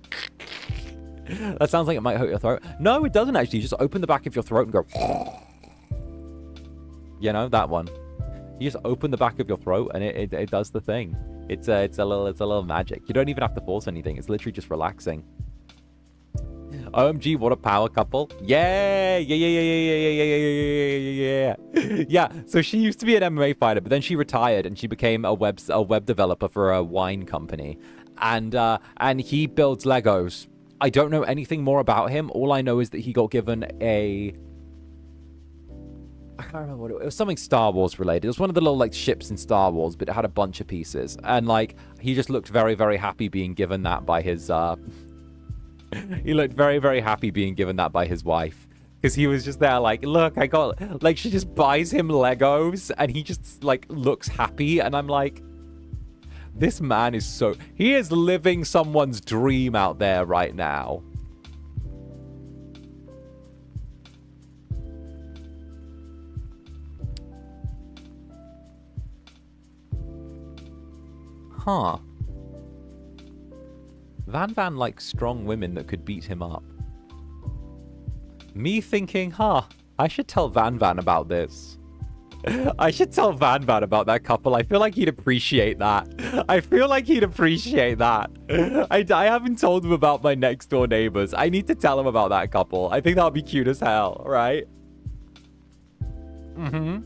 That sounds like it might hurt your throat. No, it doesn't actually. You just open the back of your throat and go. You know, that one. You just open the back of your throat and it does the thing. It's a little magic. You don't even have to force anything. It's literally just relaxing. OMG, what a power couple. Yeah, yeah, yeah, yeah, yeah, yeah, yeah, yeah, yeah, yeah. Yeah, so she used to be an MMA fighter, but then she retired and she became a web developer for a wine company. And he builds Legos. I don't know anything more about him. All I know is that he got given a... I can't remember what it was. Something Star Wars related. It was one of the little like ships in Star Wars, but it had a bunch of pieces. And like, he just looked very, very happy being given that by his, he looked very, very happy being given that by his wife. Because he was just there like, look, I got, like, she just buys him Legos and he just like looks happy. And I'm like, this man is so, he is living someone's dream out there right now. Huh. Van likes strong women that could beat him up. Me thinking, huh, I should tell Van about this. I should tell Van about that couple. I feel like he'd appreciate that. I feel like he'd appreciate that. I haven't told him about my next door neighbors. I need to tell him about that couple. I think that would be cute as hell, right? Mm-hmm.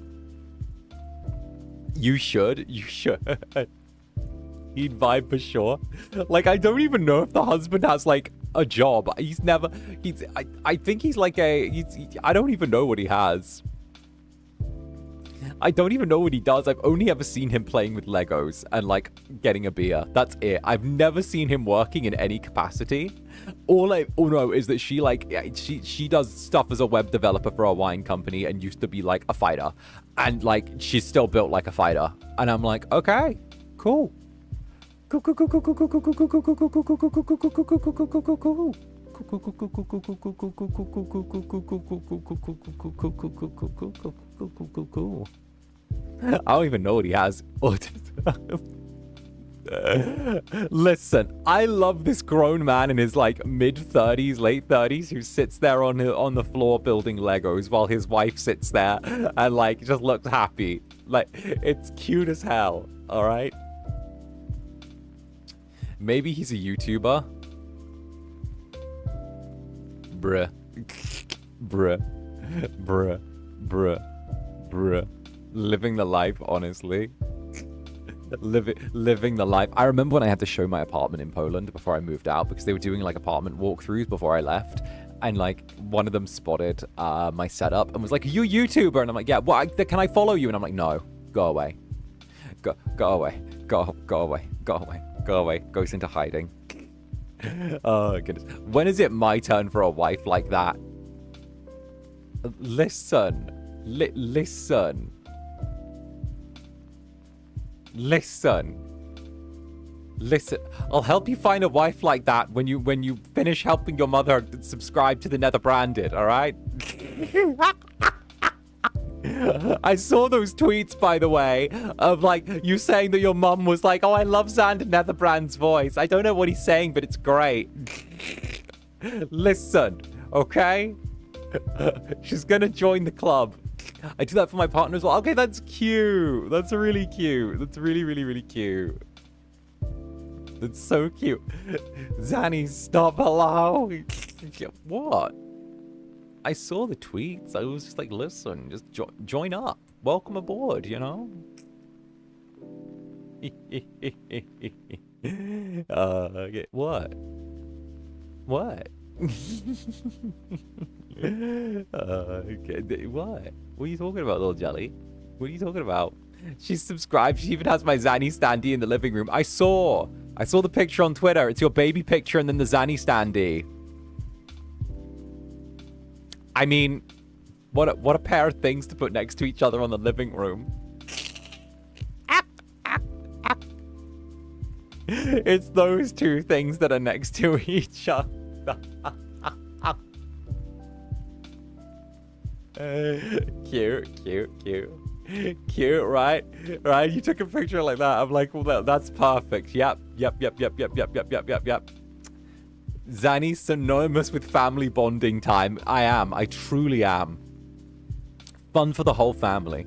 You should. You should. He'd vibe for sure. Like, I don't even know if the husband has, like, a job. He's never... I think he's like a... I don't even know what he has. I don't even know what he does. I've only ever seen him playing with Legos and, like, getting a beer. That's it. I've never seen him working in any capacity. All I know is that she, like... She does stuff as a web developer for a wine company and used to be, like, a fighter. And, like, she's still built like a fighter. And I'm like, okay, cool. I don't even know what he has. Listen, I love this grown man in his like mid-30s, late 30s who sits there on the floor building Legos while his wife sits there and like just looks happy. Like, it's cute as hell, all right? Maybe he's a YouTuber. Bruh. Bruh. Living the life, honestly. Living the life. I remember when I had to show my apartment in Poland before I moved out because they were doing like apartment walkthroughs before I left. And like one of them spotted my setup and was like, "Are you a YouTuber?" And I'm like, "Yeah, well, can I follow you?" And I'm like, "No, go away. Go away. Go away. Go away. Go away." Goes into hiding. Oh, goodness. When is it my turn for a wife like that? Listen. Listen. I'll help you find a wife like that when you finish helping your mother subscribe to the Netherbranded, all right? I saw those tweets, by the way, of like you saying that your mum was like, "Oh, I love Zander Netherbrand's voice." I don't know what he's saying, but it's great. Listen, okay? She's gonna join the club. I do that for my partner as well. Okay, that's cute. That's really cute. That's really, really, really cute. That's so cute. Zanny, stop. Hello. What? I saw the tweets. I was just like, listen, just join up. Welcome aboard, you know? Okay. What? What? Okay. What? What are you talking about, little jelly? What are you talking about? She's subscribed. She even has my Zanny standee in the living room. I saw the picture on Twitter. It's your baby picture and then the Zanny standee. I mean, what a pair of things to put next to each other on the living room. It's those two things that are next to each other. Cute, right? Right? You took a picture like that. I'm like, well, that's perfect. Yep. Zanny, synonymous with family bonding time. I truly am. Fun for the whole family.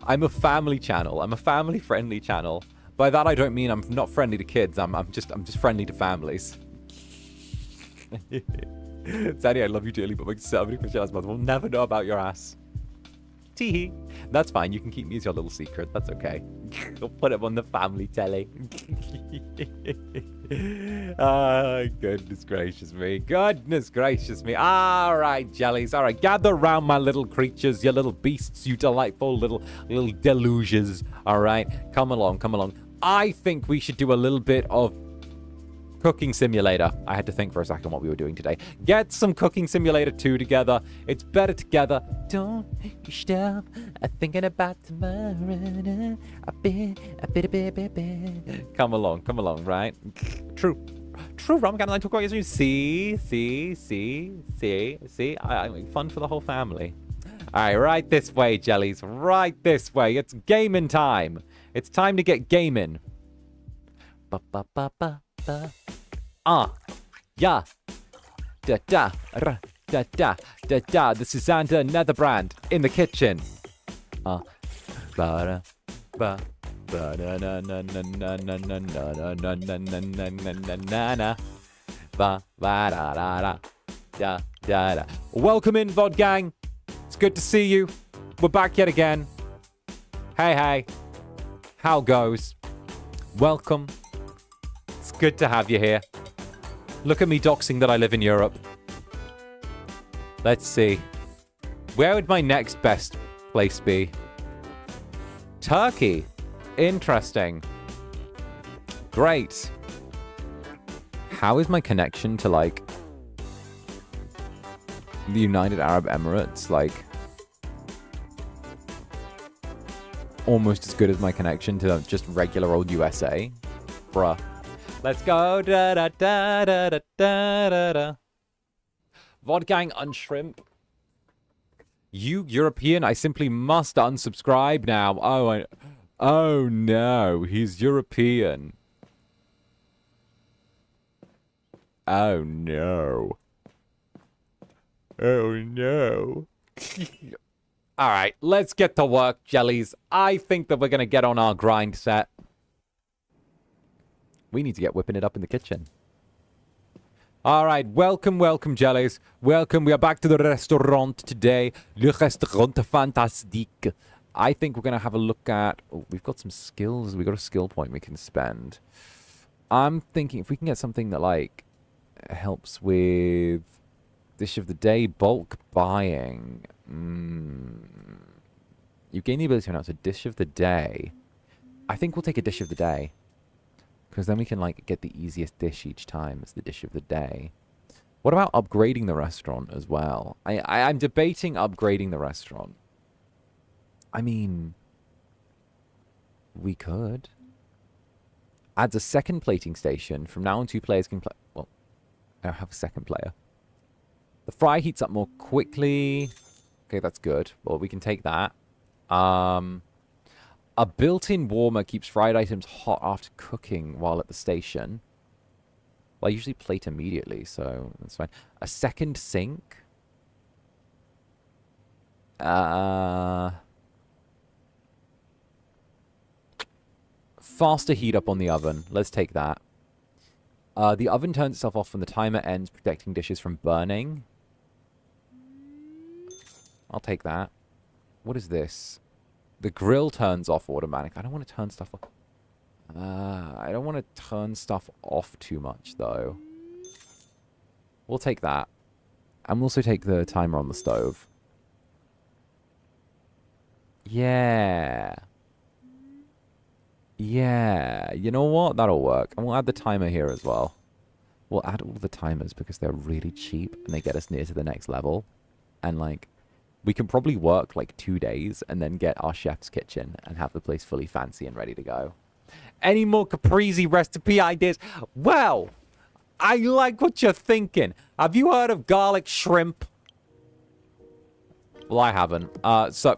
I'm a family channel. I'm a family-friendly channel. By that, I don't mean I'm not friendly to kids. I'm just friendly to families. Sadie, I love you dearly, but my conservative Christian mother will never know about your ass. Teehee. That's fine. You can keep me as your little secret. That's okay. I'll put it on the family telly. Oh, goodness gracious me. Goodness gracious me. All right, jellies. All right, gather round, my little creatures, you little beasts, you delightful little deluges. All right, come along, come along. I think we should do a little bit of Cooking Simulator. I had to think for a second what we were doing today. Get some Cooking Simulator 2 together. It's better together. Don't you stop thinking about tomorrow. Come along, right? True. Rum can I talk about you? See. I make fun for the whole family. All right, right this way, jellies. Right this way. It's gaming time. It's time to get gaming. Yeah. Da. This is Zander Netherbrand in the kitchen. Welcome in, VOD gang. It's good to see you. We're back yet again. Hey. How goes? Welcome. It's good to have you here. Look at me doxing that I live in Europe. Let's see. Where would my next best place be? Turkey. Interesting. Great. How is my connection to, like, the United Arab Emirates, like, almost as good as my connection to just regular old USA? Bruh. Let's go. VOD gang unshrimp. You European, I simply must unsubscribe now. Oh no, he's European. Oh no. All right, let's get to work, jellies. I think that we're going to get on our grind set. We need to get whipping it up in the kitchen. All right, welcome, jellies. Welcome. We are back to the restaurant today. 𝓂𝓸𝓾𝓻. I think we're going to have a look at... Oh, we've got some skills. We've got a skill point we can spend. I'm thinking if we can get something that, like, helps with dish of the day, bulk buying. You gain the ability to announce a dish of the day. I think we'll take a dish of the day. Because then we can, like, get the easiest dish each time as the dish of the day. What about upgrading the restaurant as well? I'm debating upgrading the restaurant. I mean, we could. Adds a second plating station. From now on, 2 players can play... Well, I don't have a second player. The fry heats up more quickly. Okay, that's good. Well, we can take that. A built-in warmer keeps fried items hot after cooking while at the station. Well, I usually plate immediately, so that's fine. A second sink. Faster heat up on the oven. Let's take that. The oven turns itself off when the timer ends, protecting dishes from burning. I'll take that. What is this? The grill turns off automatic. I don't want to turn stuff off. I don't want to turn stuff off too much, though. We'll take that. And we'll also take the timer on the stove. Yeah. Yeah. You know what? That'll work. And we'll add the timer here as well. We'll add all the timers because they're really cheap and they get us near to the next level. And, like, we can probably work, like, 2 days and then get our chef's kitchen and have the place fully fancy and ready to go. Any more caprese recipe ideas? Well, I like what you're thinking. Have you heard of garlic shrimp? Well, I haven't. So,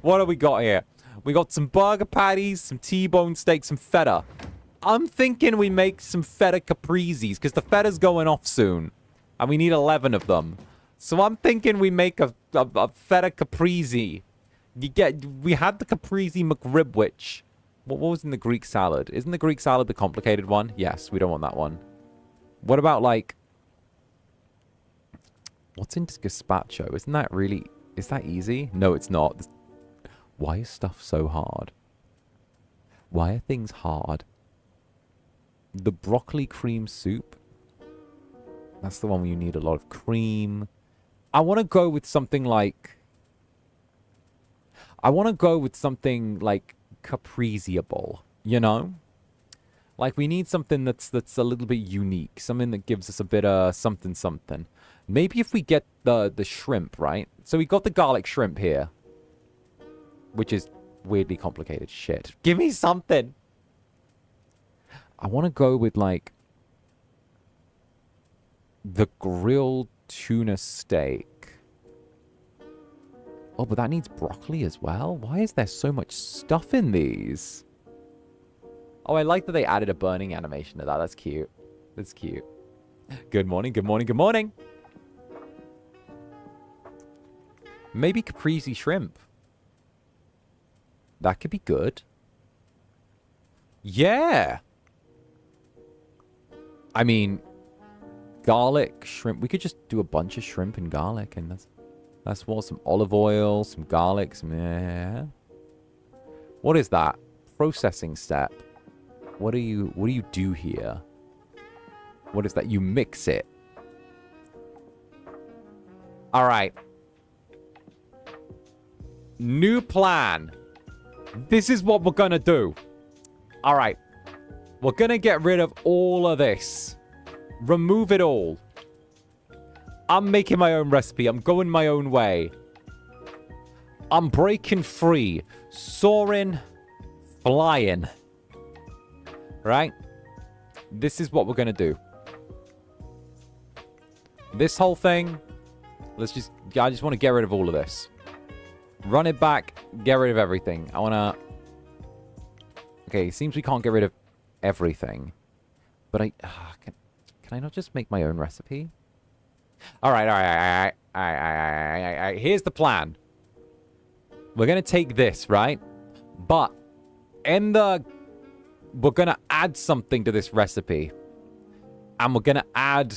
what have we got here? We got some burger patties, some T-bone steak, some feta. I'm thinking we make some feta capreses because the feta's going off soon. And we need 11 of them. So I'm thinking we make a feta caprese. We had the caprese McRibwich. What was in the Greek salad? Isn't the Greek salad the complicated one? Yes, we don't want that one. What about, like... What's in gazpacho? Isn't that really... Is that easy? No, it's not. Why is stuff so hard? Why are things hard? The broccoli cream soup. That's the one where you need a lot of cream. I want to go with something like... I want to go with something like caprese-able, you know? Like, we need something that's a little bit unique. Something that gives us a bit of something. Maybe if we get the shrimp, right? So we got the garlic shrimp here. Which is weirdly complicated shit. Give me something! I want to go with, like... the grilled tuna steak. Oh, but that needs broccoli as well? Why is there so much stuff in these? Oh, I like that they added a burning animation to that. That's cute. That's cute. Good morning, good morning, good morning! Maybe caprese shrimp. That could be good. Yeah! I mean, garlic shrimp. We could just do a bunch of shrimp and garlic, and that's what, some olive oil, some garlic, some... Yeah. What is that? Processing step. What do you do here? What is that? You mix it. Alright. New plan. This is what we're gonna do. Alright. We're gonna get rid of all of this. Remove it all. I'm making my own recipe. I'm going my own way. I'm breaking free. Soaring. Flying. Right? This is what we're going to do. This whole thing. I just want to get rid of all of this. Run it back. Get rid of everything. I want to... Okay, it seems we can't get rid of everything. But can I not just make my own recipe? Alright. Here's the plan. We're going to take this, right? But we're going to add something to this recipe. And we're going to add...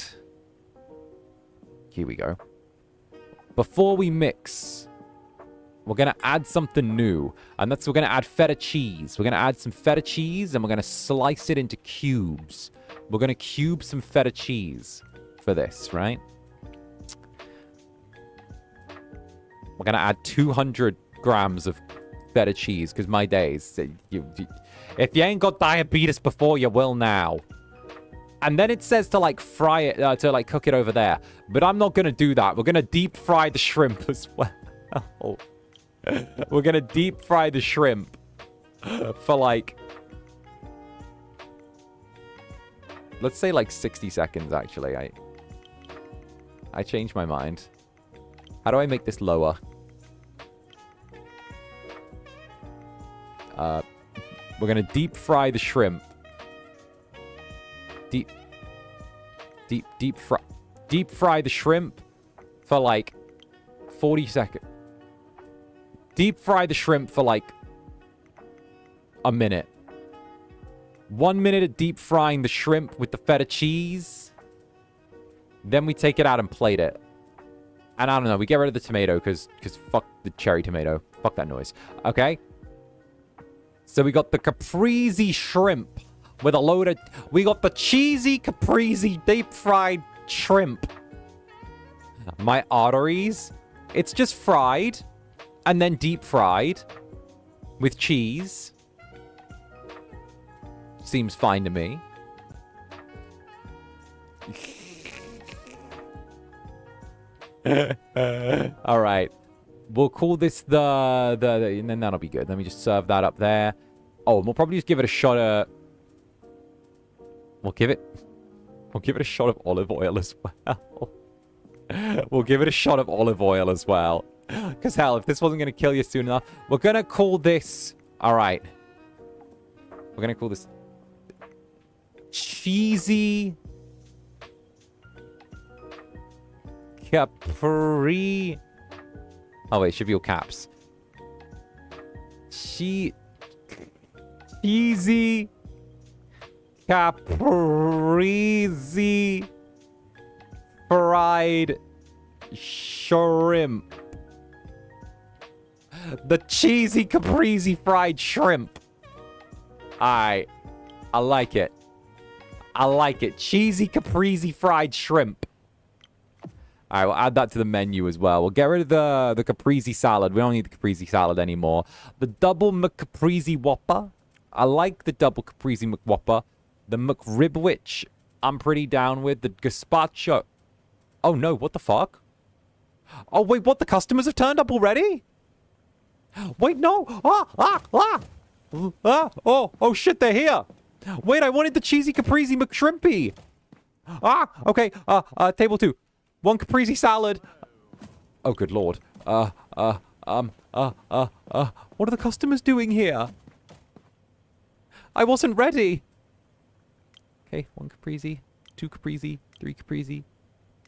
Here we go. Before we mix, we're going to add something new. And we're going to add feta cheese. We're going to add some feta cheese and we're going to slice it into cubes. We're going to cube some feta cheese for this, right? We're going to add 200 grams of feta cheese, because my days, if you ain't got diabetes before, you will now. And then it says to, like, fry it, to, like, cook it over there. But I'm not going to do that. We're going to deep fry the shrimp as well. We're going to deep fry the shrimp for, like... Let's say, like, 60 seconds, actually. I changed my mind. How do I make this lower? We're going to deep fry the shrimp. Deep fry the shrimp for like 40 seconds. Deep fry the shrimp for like a minute. 1 minute of deep frying the shrimp with the feta cheese. Then we take it out and plate it. And I don't know, we get rid of the tomato because fuck the cherry tomato. Fuck that noise. Okay? So we got the caprese shrimp with a load of... We got the cheesy caprese deep-fried shrimp. My arteries. It's just fried and then deep-fried with cheese. Seems fine to me. All right. We'll call this the and then that'll be good. Let me just serve that up there. Oh, and we'll probably just give it a shot of... We'll give it a shot of olive oil as well. We'll give it a shot of olive oil as well. Because hell, if this wasn't going to kill you soon enough... We're going to call this... All right. We're going to call this... Cheesy... Capri... Oh, wait, should be all caps. Cheesy caprese fried shrimp. The cheesy caprese fried shrimp. I like it. I like it. Cheesy caprese fried shrimp. All right, we'll add that to the menu as well. We'll get rid of the caprese salad. We don't need the caprese salad anymore. The double McCaprese Whopper. I like the double caprese McWhopper. The McRibwich, I'm pretty down with. The gazpacho. Oh, no. What the fuck? Oh, wait. What? The customers have turned up already? Wait, no. Oh, shit. They're here. Wait, I wanted the cheesy caprese McShrimpy. Okay. Table 2. 1 caprese salad. Oh, good lord. What are the customers doing here? I wasn't ready. Okay, 1 caprese, 2 caprese, 3 caprese,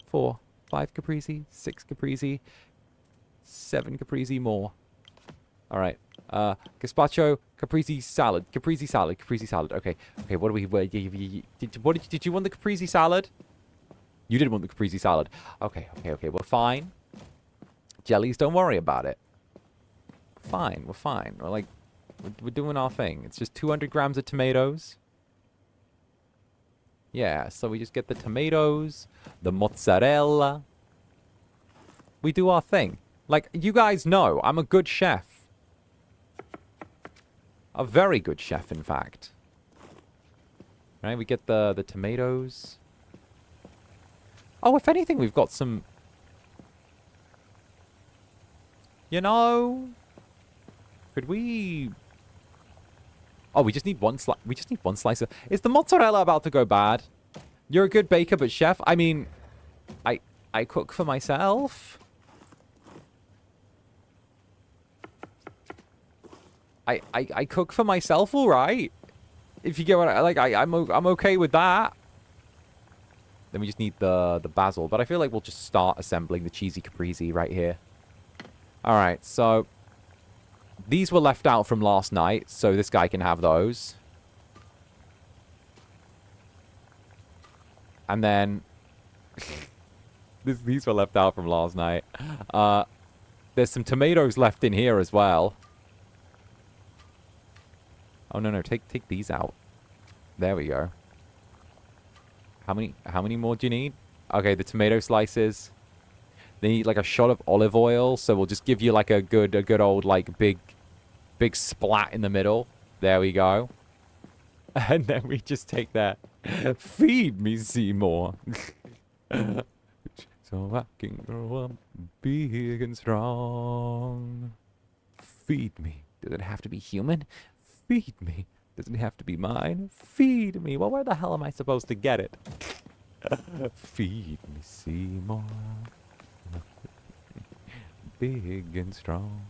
4, 5 caprese, 6 caprese, 7 caprese more. All right. Gazpacho, caprese salad, caprese salad, caprese salad. Okay. Okay, what do we... Did you want the caprese salad? You did want the caprese salad. Okay. We're fine. Jellies, don't worry about it. Fine. We're fine. We're doing our thing. It's just 200 grams of tomatoes. Yeah, so we just get the tomatoes, the mozzarella. We do our thing. Like, you guys know, I'm a good chef. A very good chef, in fact. Right, we get the tomatoes. Oh, if anything, we've got some... You know... Could we... Oh, we just need one slice. We just need one slice of... Is the mozzarella about to go bad? You're a good baker, but chef? I mean... I cook for myself. I cook for myself, all right. If you get what I... Like, I'm okay with that. Then we just need the basil. But I feel like we'll just start assembling the cheesy caprese right here. All right, so... These were left out from last night, so this guy can have those. And then... these were left out from last night. There's some tomatoes left in here as well. Oh, no. Take these out. There we go. How many more do you need? Okay, the tomato slices. They need like a shot of olive oil, so we'll just give you like a good old like big splat in the middle. There we go. And then we just take that. Feed me, Seymour. So I can grow up big and strong. Feed me. Does it have to be human? Feed me. Does it have to be mine? Feed me. Well, where the hell am I supposed to get it? Feed me, Seymour. Big and strong.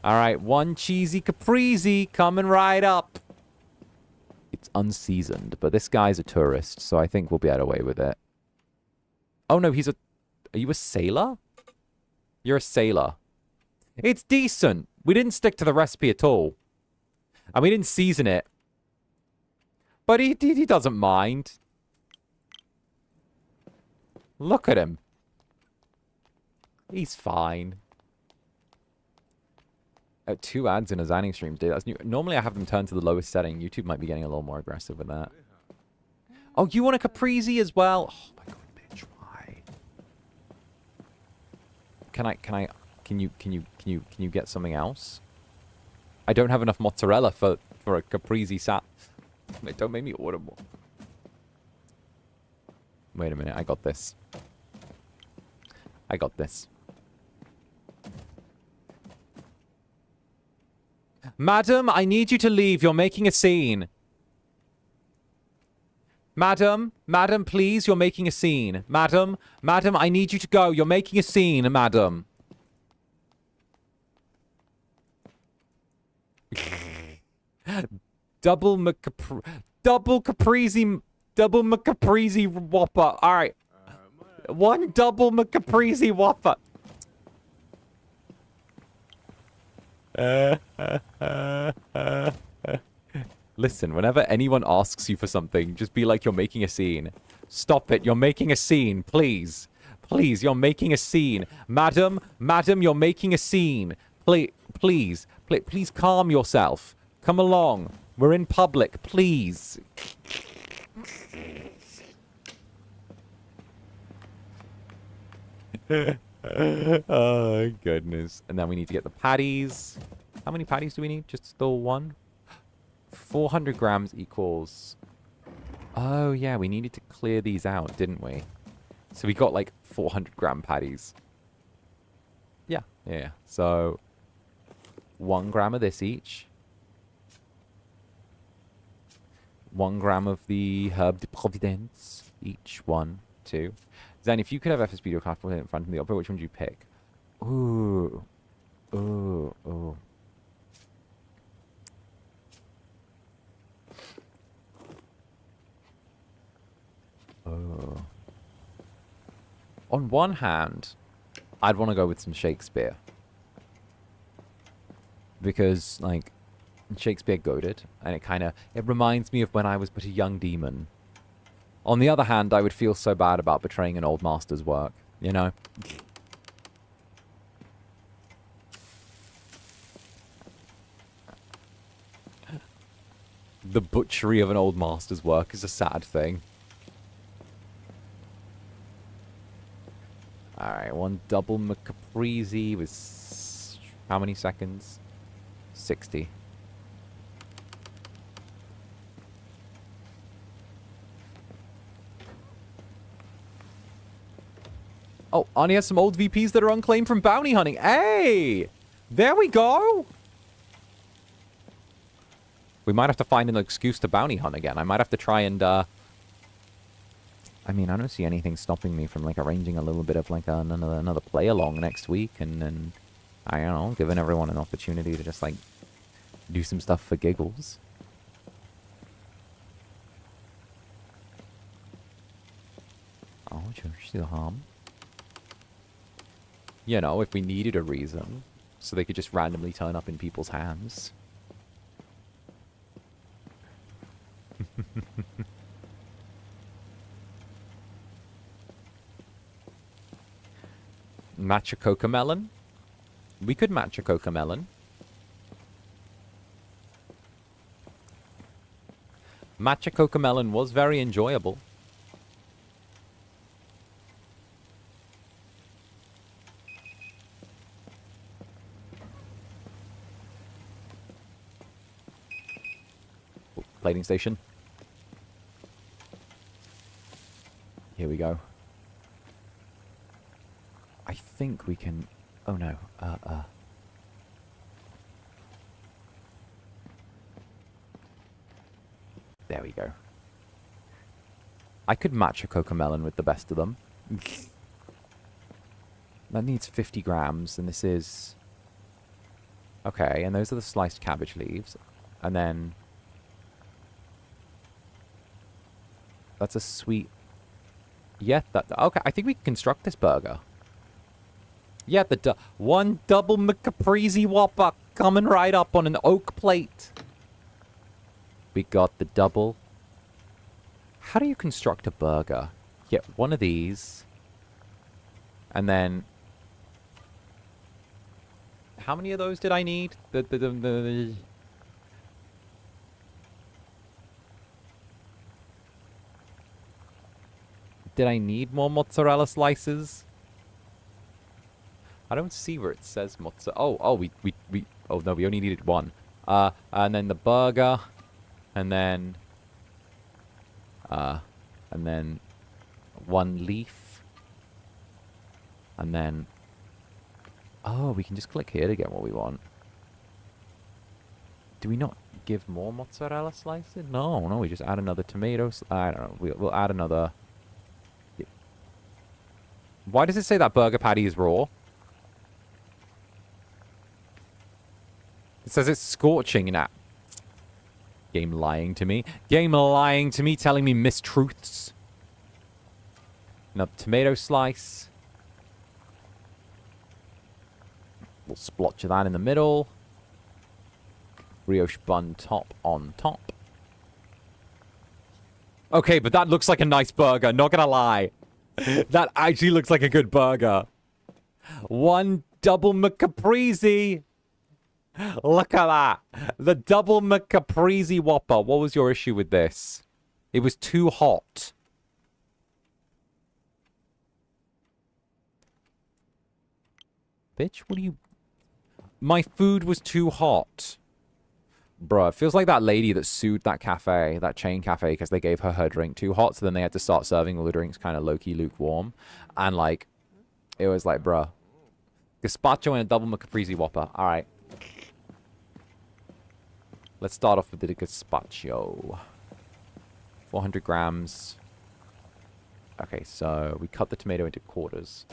All right, 1 cheesy caprese coming right up. It's unseasoned, but this guy's a tourist, so I think we'll be able to away with it. Oh, no, he's a... Are you a sailor? You're a sailor. It's decent. We didn't stick to the recipe at all. And we didn't season it. But he doesn't mind. Look at him. He's fine. 2 ads in a Zanning stream today. That's new. Normally I have them turned to the lowest setting. YouTube might be getting a little more aggressive with that. Oh, you want a caprese as well? Oh my god, bitch, why? Can you get something else? I don't have enough mozzarella for a caprese sat. Don't make me order more. Wait a minute, I got this. I got this. Madam, I need you to leave. You're making a scene. Madam, please, you're making a scene. Madam, I need you to go. You're making a scene, madam. Double McCaprese Whopper. All right. 1 double McCaprese Whopper. Listen, whenever anyone asks you for something, just be like, you're making a scene. Stop it, you're making a scene, please. Please, you're making a scene. Madam, you're making a scene. Please, please calm yourself. Come along. We're in public, please. Oh, goodness. And then we need to get the patties. How many patties do we need? Just the one? 400 grams equals... Oh, yeah, we needed to clear these out, didn't we? So we got, like, 400 gram patties. Yeah. So, 1 gram of this each. 1 gram of the 𝓱𝓸𝓾𝓻 each. 1, 2. Then, if you could have FSB or Craft in front of the opera, which one would you pick? Ooh. Ooh. Ooh. Oh. On one hand, I'd want to go with some Shakespeare. Because, like, Shakespeare goaded, and it reminds me of when I was but a young demon. On the other hand, I would feel so bad about betraying an old master's work, you know? The butchery of an old master's work is a sad thing. Alright, 1 double McCaprese with how many seconds? 60. Oh, Ani has some old VPs that are unclaimed from bounty hunting. Hey! There we go! We might have to find an excuse to bounty hunt again. I might have to try and, I mean, I don't see anything stopping me from, like, arranging a little bit of, like, another play-along next week. And then, I don't know, giving everyone an opportunity to just, like, do some stuff for giggles. Oh, just the harm. You know, if we needed a reason, so they could just randomly turn up in people's hands. Match a 𝓂𝓻. We could match a 𝓂𝓻. Match a 𝓂𝓻 was very enjoyable. Plating station. Here we go. I think we can... Oh no. There we go. I could match a 𝓂𝓻 with the best of them. That needs 50 grams, and this is... Okay, and those are the sliced cabbage leaves. And then... That's a sweet... Yeah, okay, I think we can construct this burger. Yeah, the 1 double McCaprese Whopper coming right up on an oak plate. We got the double. How do you construct a burger? Yeah, 1 of these. And then... How many of those did I need? Did I need more mozzarella slices? I don't see where it says mozzarella. Oh, oh no, we only needed 1. And then the burger, and then 1 leaf, and then, oh, we can just click here to get what we want. Do we not give more mozzarella slices? No, we just add another tomato. I don't know. We'll add another. Why does it say that burger patty is raw? It says it's scorching now. Game lying to me. Game lying to me, telling me mistruths. Another tomato slice. We'll splotch that in the middle. Brioche bun top on top. Okay, but that looks like a nice burger, not gonna lie. That actually looks like a good burger. One double McCaprese. Look at that. The double McCaprese Whopper. What was your issue with this? It was too hot. Bitch, what are you... My food was too hot. Bruh, it feels like that lady that sued that cafe, that chain cafe, because they gave her drink too hot, so then they had to start serving all the drinks kind of low-key lukewarm. And, like, it was like, bruh. Gazpacho and a double McCaprese Whopper. Alright. Let's start off with the gazpacho. 400 grams. Okay, so we cut the tomato into quarters.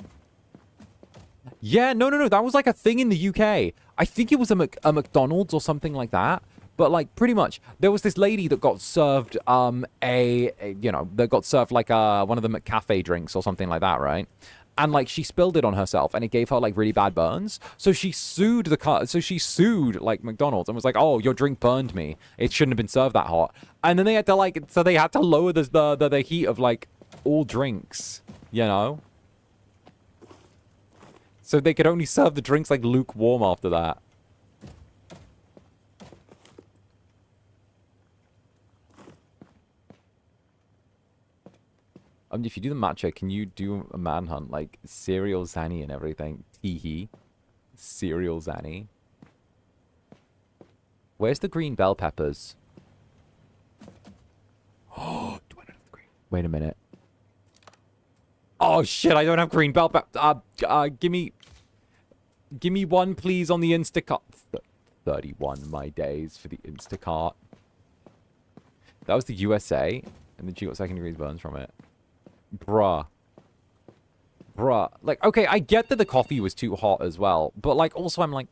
Yeah, no. That was like a thing in the UK. I think it was a McDonald's or something like that. But like pretty much, there was this lady that got served that got served like one of the McCafe drinks or something like that, right? And like she spilled it on herself, and it gave her like really bad burns. So she sued like McDonald's and was like, "Oh, your drink burned me. It shouldn't have been served that hot." And then they had to lower the heat of like all drinks, you know. So they could only serve the drinks like lukewarm after that. If you do the matcha, can you do a manhunt like cereal Zanny and everything? Teehee. Cereal Zanny. Where's the green bell peppers? Oh, do I not have green? Wait a minute. Oh shit, I don't have green bell peppers. Give me one please on the Instacart. 31 my days for the Instacart. That was the USA, and then she got second degree burns from it. Bruh. Like, okay, I get that the coffee was too hot as well. But, like, also I'm like...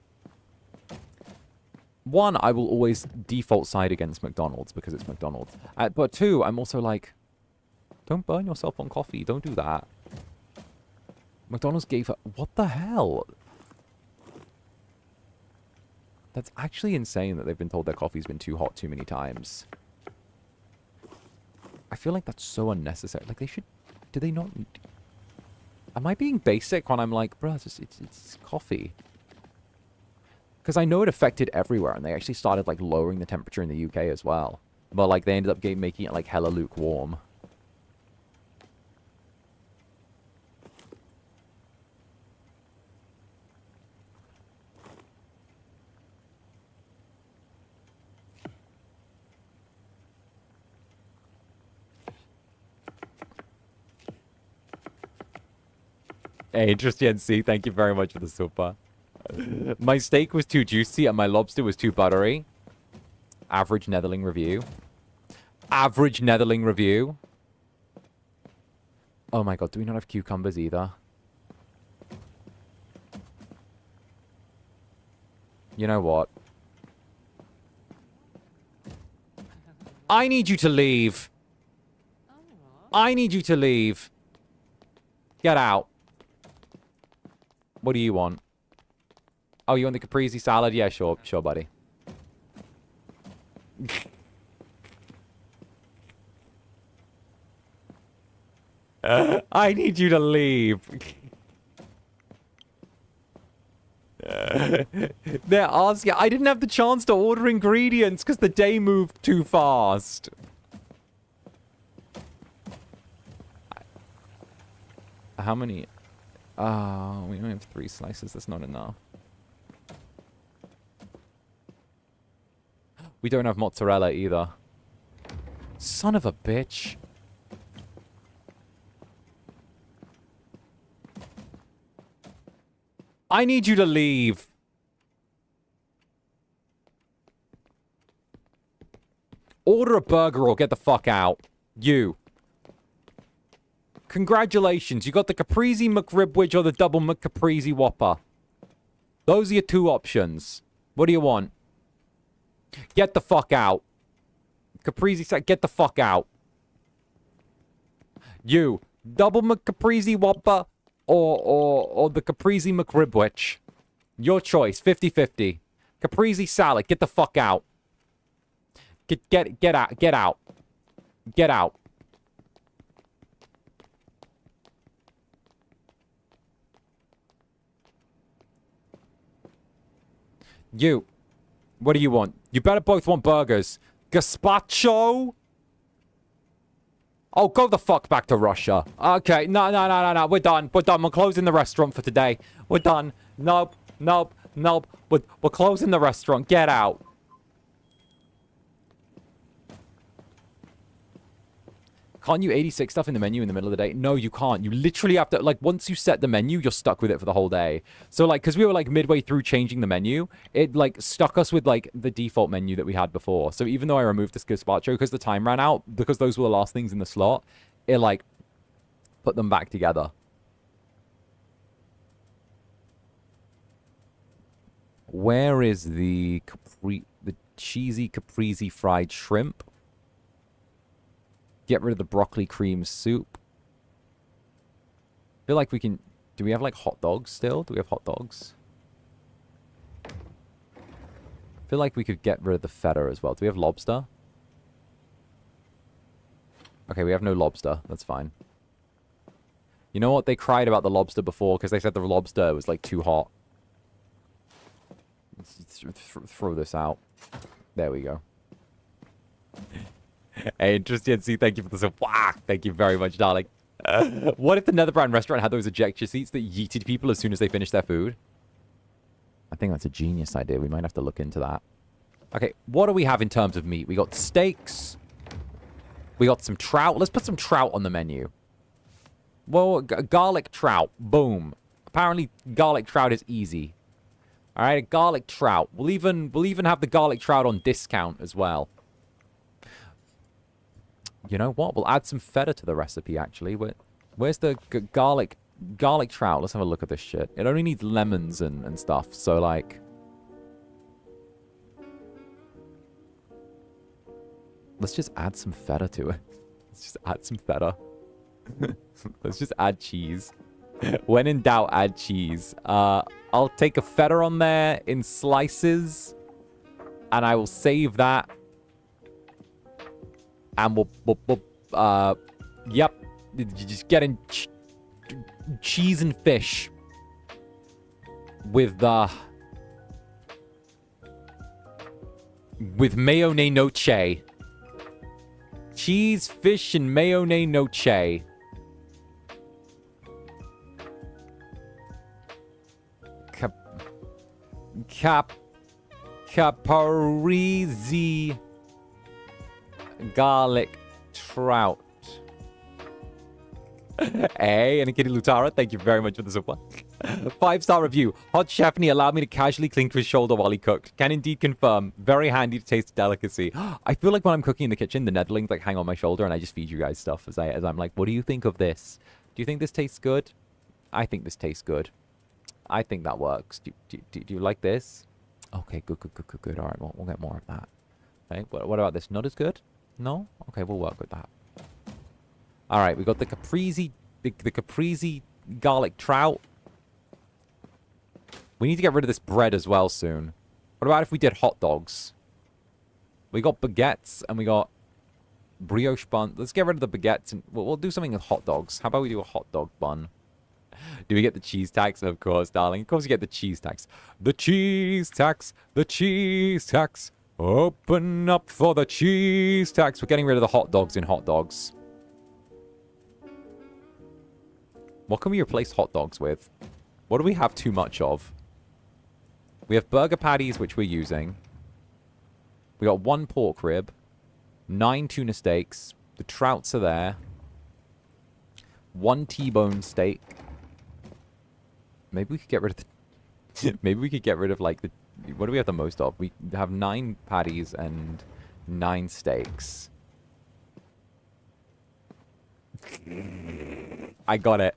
One, I will always default side against McDonald's because it's McDonald's. But two, I'm also like... Don't burn yourself on coffee. Don't do that. McDonald's gave her... What the hell? That's actually insane that they've been told their coffee's been too hot too many times. I feel like that's so unnecessary. Like, they should... Do they not... Am I being basic when I'm like, bruh, it's coffee? Because I know it affected everywhere, and they actually started, like, lowering the temperature in the UK as well. But, like, they ended up making it, like, hella lukewarm. Hey, Tristan C, thank you very much for the super. My steak was too juicy and my lobster was too buttery. Average Netherling review. Average Netherling review. Oh my god, do we not have cucumbers either? You know what? I need you to leave. I need you to leave. Get out. What do you want? Oh, you want the caprese salad? Yeah, sure, buddy. I need you to leave. They're asking. I didn't have the chance to order ingredients because the day moved too fast. How many? Oh, we only have 3 slices. That's not enough. We don't have mozzarella either. Son of a bitch. I need you to leave. Order a burger or get the fuck out. You. Congratulations, you got the Caprese McRibwich or the double McCaprese Whopper. Those are your 2 options. What do you want? Get the fuck out. Caprese, get the fuck out. You, double McCaprese Whopper or the Caprese McRibwich. Your choice, 50-50. Caprese salad. Get the fuck out. Get out. Get out. Get out. You. What do you want? You better both want burgers. Gazpacho? Oh, go the fuck back to Russia. Okay, no. We're done. We're done. We're closing the restaurant for today. We're done. Nope. We're closing the restaurant. Get out. Can't you 86 stuff in the menu in the middle of the day? No, you can't. You literally have to, like, once you set the menu, you're stuck with it for the whole day. So, like, because we were, like, midway through changing the menu, it, like, stuck us with, like, the default menu that we had before. So even though I removed this gazpacho because the time ran out, because those were the last things in the slot, it, like, put them back together. Where is the cheesy caprese fried shrimp? Get rid of the broccoli cream soup. I feel like we can... Do we have, like, hot dogs still? Do we have hot dogs? I feel like we could get rid of the feta as well. Do we have lobster? Okay, we have no lobster. That's fine. You know what? They cried about the lobster before because they said the lobster was, like, too hot. Let's throw this out. There we go. Hey, Interested C, thank you for the support. Thank you very much, darling. What if the Netherbrand restaurant had those ejector seats that yeeted people as soon as they finished their food? I think that's a genius idea. We might have to look into that. Okay, what do we have in terms of meat? We got steaks. We got some trout. Let's put some trout on the menu. Well, garlic trout. Boom. Apparently, garlic trout is easy. All right, garlic trout. We'll even have the garlic trout on discount as well. You know what? We'll add some feta to the recipe, actually. Where's the garlic trout? Let's have a look at this shit. It only needs lemons and stuff. So, like... Let's just add some feta to it. Let's just add some feta. Let's just add cheese. When in doubt, add cheese. I'll take a feta on there in slices. And I will save that. And we'll yep. Just getting cheese and fish. With mayonnaise noce. Cheese, fish, and mayonnaise noce. Caprese garlic trout. Hey, and Kitty Lutara, thank you very much for the support. 5-star review. Hot Chefney allowed me to casually cling to his shoulder while he cooked. Can indeed confirm. Very handy to taste delicacy. I feel like when I'm cooking in the kitchen, the Netherlings like hang on my shoulder and I just feed you guys stuff as I'm like, what do you think of this? Do you think this tastes good? I think this tastes good. I think that works. Do you like this? Okay, good. All right, we'll get more of that. Okay, what about this? Not as good? No? Okay, we'll work with that. All right, we got the caprese, the caprese garlic trout. We need to get rid of this bread as well soon. What about if we did hot dogs? We got baguettes and we got brioche bun. Let's get rid of the baguettes and we'll do something with hot dogs. How about we do a hot dog bun? Do we get the cheese tax? Of course, darling. Of course you get the cheese tax. The cheese tax. The cheese tax. Open up for the cheese tax. We're getting rid of the hot dogs in hot dogs. What can we replace hot dogs with? What do we have too much of? We have burger patties, which we're using. We got 1 pork rib. 9 tuna steaks. The trouts are there. 1 T-bone steak. Maybe we could get rid of the... Maybe we could get rid of, like, the... What do we have the most of? We have 9 patties and 9 steaks. I got it.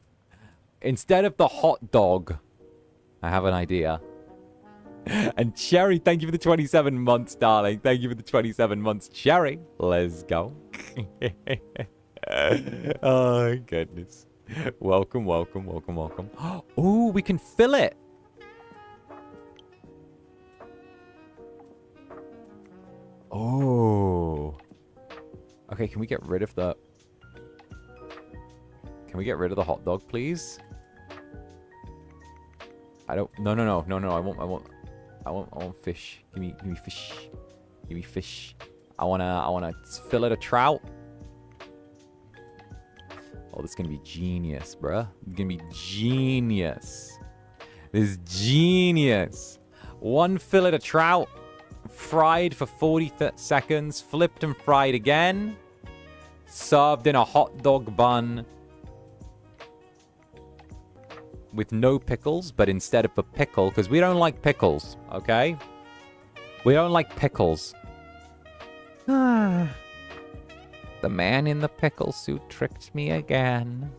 Instead of the hot dog, I have an idea. And Cherry, thank you for the 27 months, darling. Thank you for the 27 months. Cherry, let's go. Oh, goodness. Welcome. Ooh, we can fill it. Okay, can we get rid of the... Can we get rid of the hot dog, please? I don't... No, I want fish. Give me fish. Give me fish. I wanna fillet a trout. Oh, this is gonna be genius, bruh. It's gonna be genius. This is genius. One fillet of trout, fried for 40 seconds, flipped and fried again, served in a hot dog bun with no pickles, but instead of a pickle, because we don't like pickles, okay? We don't like pickles. The man in the pickle suit tricked me again.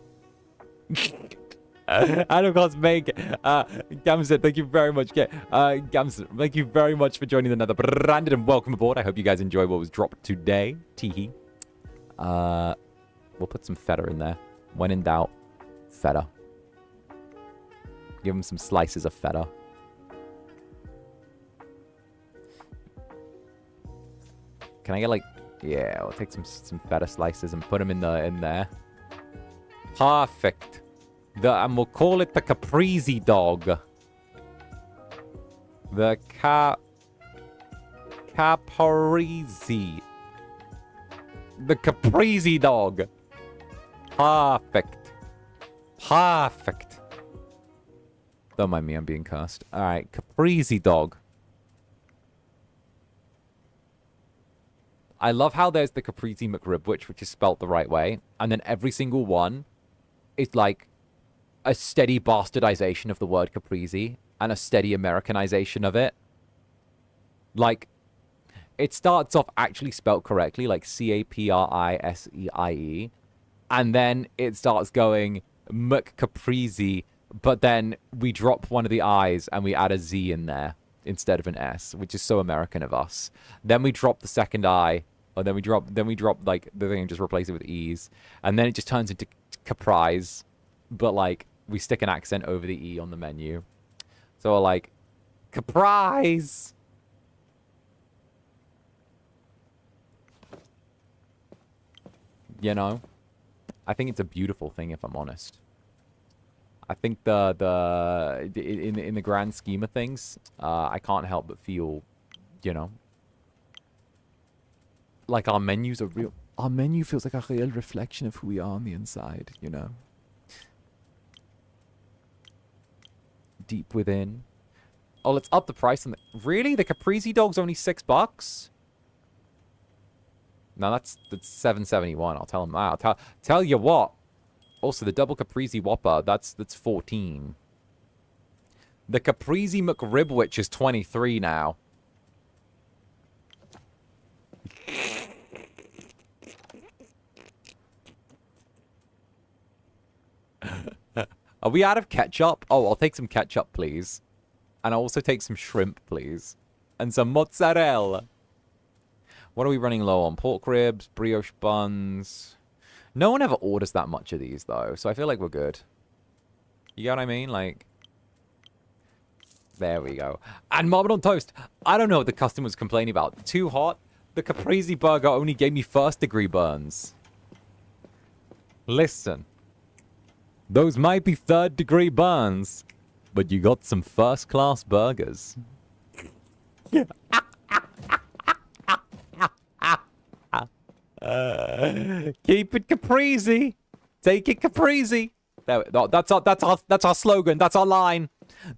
And of course, Meg, Gamson, thank you very much. Gamson, thank you very much for joining the Netherbrand and welcome aboard. I hope you guys enjoy what was dropped today. Teehee. We'll put some feta in there. When in doubt, feta. Give him some slices of feta. Can I get like... Yeah, we'll take some feta slices and put them in there. Perfect. And we'll call it the Caprese dog. The Caprese. The Caprese dog. Perfect. Perfect. Don't mind me, I'm being cursed. Alright, Caprese dog. I love how there's the Caprese McRib, which is spelt the right way. And then every single one is like a steady bastardization of the word Caprese and a steady Americanization of it. Like, it starts off actually spelt correctly, like Capriseie, and then it starts going McCaprese, but then we drop one of the I's and we add a Z in there instead of an S, which is so American of us. Then we drop the second I, or then we drop like the thing and just replace it with E's, and then it just turns into Caprice, but like we stick an accent over the E on the menu. So we're like, Caprice! You know? I think it's a beautiful thing, if I'm honest. I think in the grand scheme of things, I can't help but feel, you know, like our menus are real. Our menu feels like a real reflection of who we are on the inside, you know? Deep within. Oh, let's up the price on the... Really? The Caprese dog's only $6? No, that's $7.71. I'll tell him that. I'll tell you what. Also, the double Caprese Whopper, that's $14. The Caprese McRibwich is $23 now. Are we out of ketchup? Oh, I'll take some ketchup, please. And I'll also take some shrimp, please. And some mozzarella. What are we running low on? Pork ribs, brioche buns. No one ever orders that much of these, though. So I feel like we're good. You get what I mean? Like... There we go. And marbled on toast. I don't know what the customer's complaining about. Too hot? The Caprese burger only gave me first-degree burns. Listen. Those might be third-degree burns, but you got some first-class burgers. Keep it Caprese. Take it Caprese. That's our slogan. That's our line.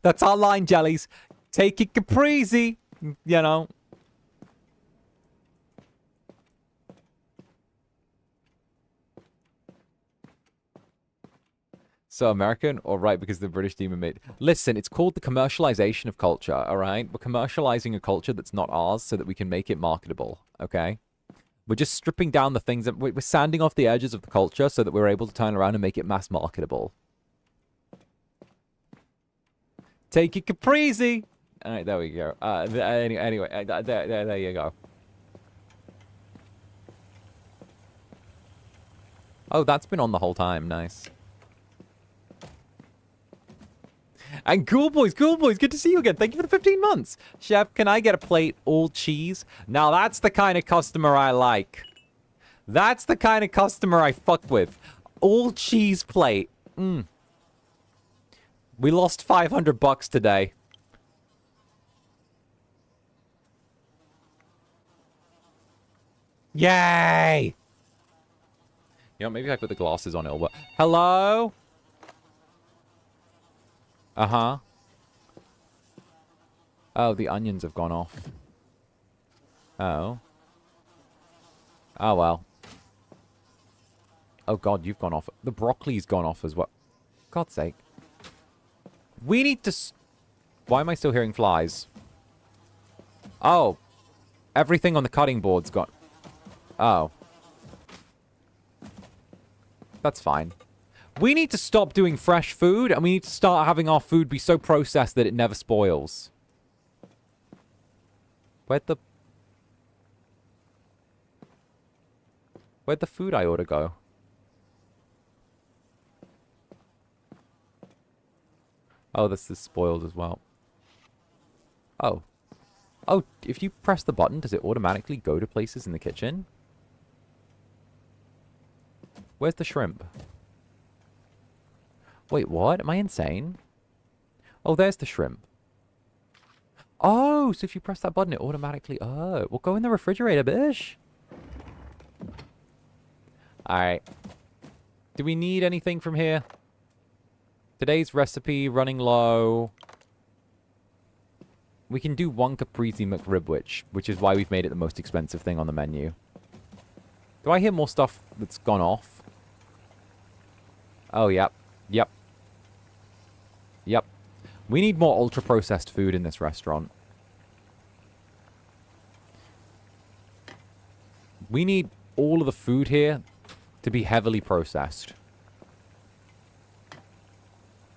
That's our line, jellies. Take it Caprese. You know. So American, or right, because the British demon made... Listen, it's called the commercialization of culture, all right? We're commercializing a culture that's not ours so that we can make it marketable, okay? We're just stripping down the things that... We're sanding off the edges of the culture so that we're able to turn around and make it mass marketable. Take it Caprese! All right, there we go. Anyway, there you go. Oh, that's been on the whole time. Nice. And cool boys, good to see you again. Thank you for the 15 months. Chef, can I get a plate all cheese? Now that's the kind of customer I like. That's the kind of customer I fuck with. All cheese plate. We lost $500 today. Yay! You know, maybe I put the glasses on, it'll work. Hello? Uh-huh. Oh, the onions have gone off. Oh. Oh, well. Oh, God, you've gone off. The broccoli's gone off as well. God's sake. We need to... Why am I still hearing flies? Oh. Everything on the cutting board's gone. Oh. That's fine. We need to stop doing fresh food, and we need to start having our food be so processed that it never spoils. Where'd the food I order go? Oh, this is spoiled as well. Oh. Oh, if you press the button, does it automatically go to places in the kitchen? Where's the shrimp? Wait, what? Am I insane? Oh, there's the shrimp. Oh, so if you press that button, it automatically... Oh, we'll go in the refrigerator, bish. Alright. Do we need anything from here? Today's recipe, running low. We can do one caprese McRib, which is why we've made it the most expensive thing on the menu. Do I hear more stuff that's gone off? Oh, yep. Yep. Yep. We need more ultra-processed food in this restaurant. We need all of the food here to be heavily processed.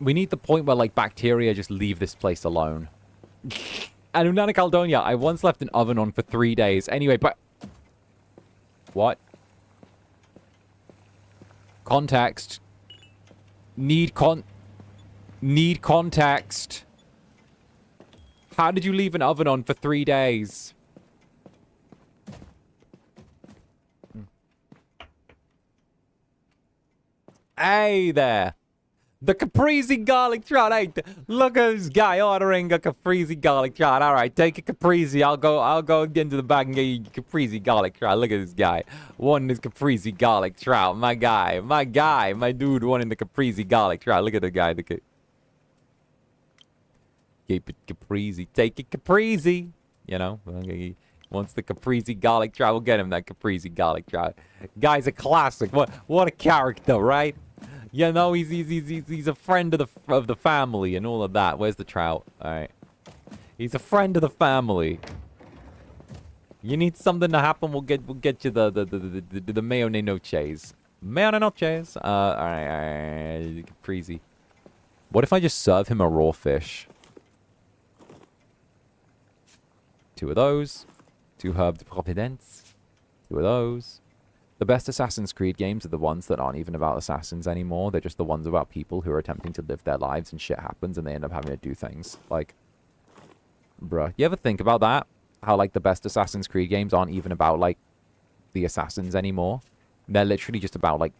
We need the point where, like, bacteria just leave this place alone. And 𝓂𝓸𝓾𝓻, I once left an oven on for 3 days. Anyway, but... What? Context. Need context. How did you leave an oven on for 3 days? Hey there. The caprese garlic trout. Hey, look at this guy ordering a caprese garlic trout. All right, take a caprese. I'll go into the bag and get you caprese garlic trout. Look at this guy. Wanting this caprese garlic trout. My guy, my dude wanting the caprese garlic trout. Look at the guy. Keep it caprese. Take it caprese. You know, he wants the caprese garlic trout. We'll get him that caprese garlic trout. Guy's a classic. What a character, right? You know, he's a friend of the family and all of that. Where's the trout? All right. He's a friend of the family. You need something to happen, we'll get you the mayonnaise noches. Mayonnaise noches. All right. Caprese. What if I just serve him a raw fish? 2 of those. 2 𝓱𝓸𝓾𝓻. 2 of those. The best Assassin's Creed games are the ones that aren't even about assassins anymore. They're just the ones about people who are attempting to live their lives and shit happens and they end up having to do things. Like, bruh. You ever think about that? How, like, the best Assassin's Creed games aren't even about, like, the assassins anymore. They're literally just about, like,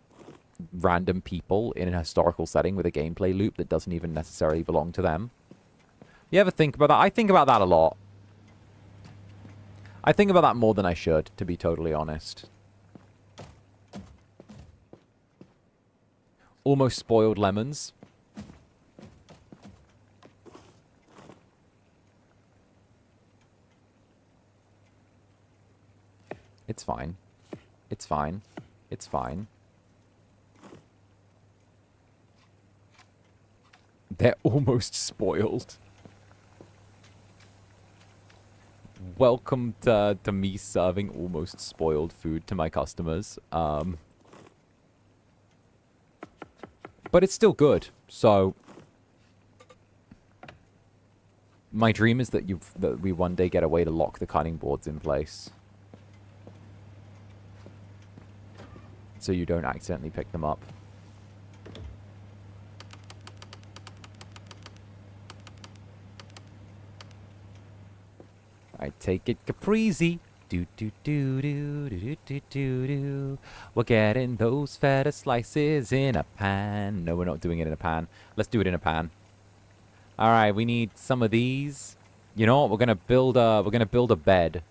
random people in a historical setting with a gameplay loop that doesn't even necessarily belong to them. You ever think about that? I think about that a lot. I think about that more than I should, to be totally honest. Almost spoiled lemons. It's fine. It's fine. It's fine. They're almost spoiled. Welcome to me serving almost spoiled food to my customers. But it's still good, so... My dream is that we one day get a way to lock the cutting boards in place. So you don't accidentally pick them up. I take it caprese. Do do do do do do do do. We're getting those feta slices in a pan. No, we're not doing it in a pan. Let's do it in a pan. All right, we need some of these. You know what? We're gonna build a bed.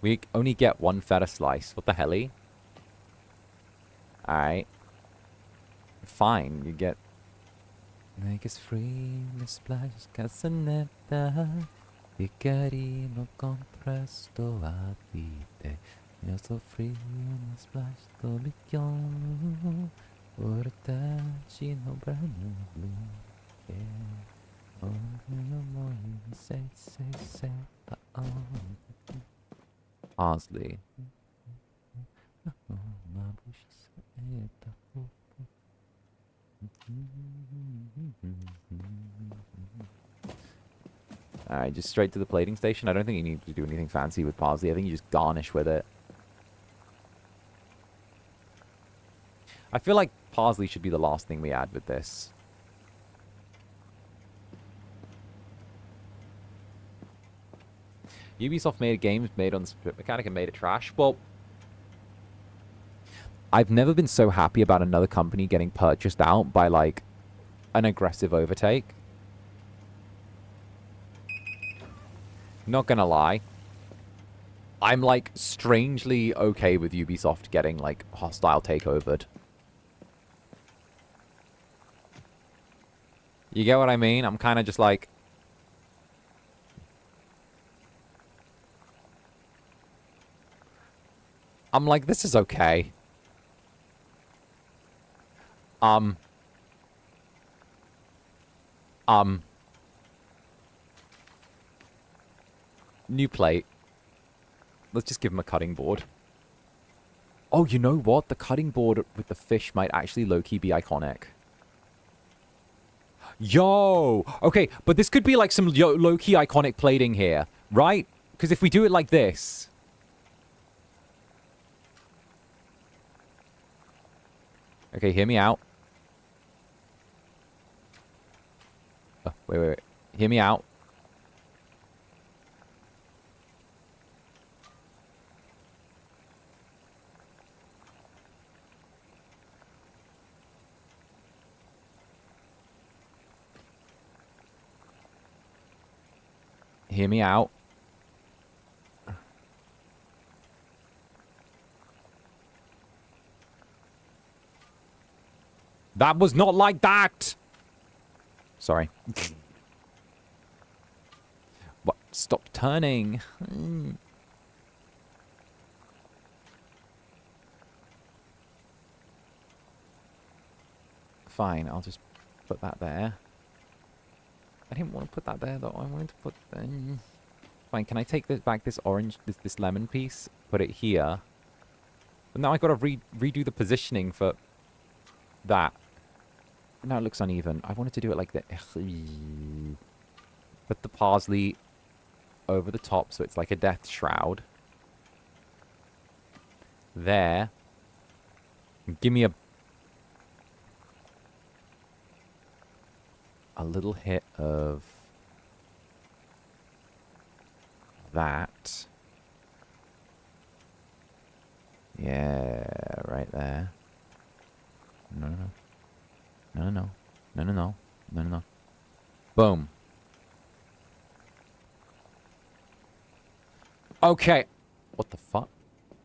We only get one feta slice. What the helly? All right. Fine, you get. Make us free, me splash, 𝓂𝓸𝓾𝓻. 𝓂𝓸𝓾𝓻 𝓂𝓸𝓼𝓽. Io soffri, me splash, 𝓂𝓸𝓾𝓻. 𝓂𝓸𝓾𝓻 blu. Yeah. Oh, no more, say, Parsley. Alright, just straight to the plating station. I don't think you need to do anything fancy with parsley. I think you just garnish with it. I feel like parsley should be the last thing we add with this. Ubisoft made games made on the split mechanic and made it trash. Well, I've never been so happy about another company getting purchased out by, like, an aggressive overtake. Not gonna lie. I'm, like, strangely okay with Ubisoft getting, like, hostile takeovered. You get what I mean? I'm kind of just like... I'm like, this is okay. New plate. Let's just give him a cutting board. Oh, you know what? The cutting board with the fish might actually low-key be iconic. Yo! Okay, but this could be like some low-key iconic plating here, right? Because if we do it like this... Okay, hear me out. Oh, wait. Hear me out. Hear me out. That was not like that! Sorry. What? Stop turning. Fine, I'll just put that there. I didn't want to put that there, though. I wanted to put... Fine, can I take this back, this orange, this lemon piece, put it here? But now I've got to redo the positioning for that. Now it looks uneven. I wanted to do it like that. Put the parsley over the top so it's like a death shroud. There. Give me a little hit of that. Yeah, right there. No. Boom. Okay. What the fuck?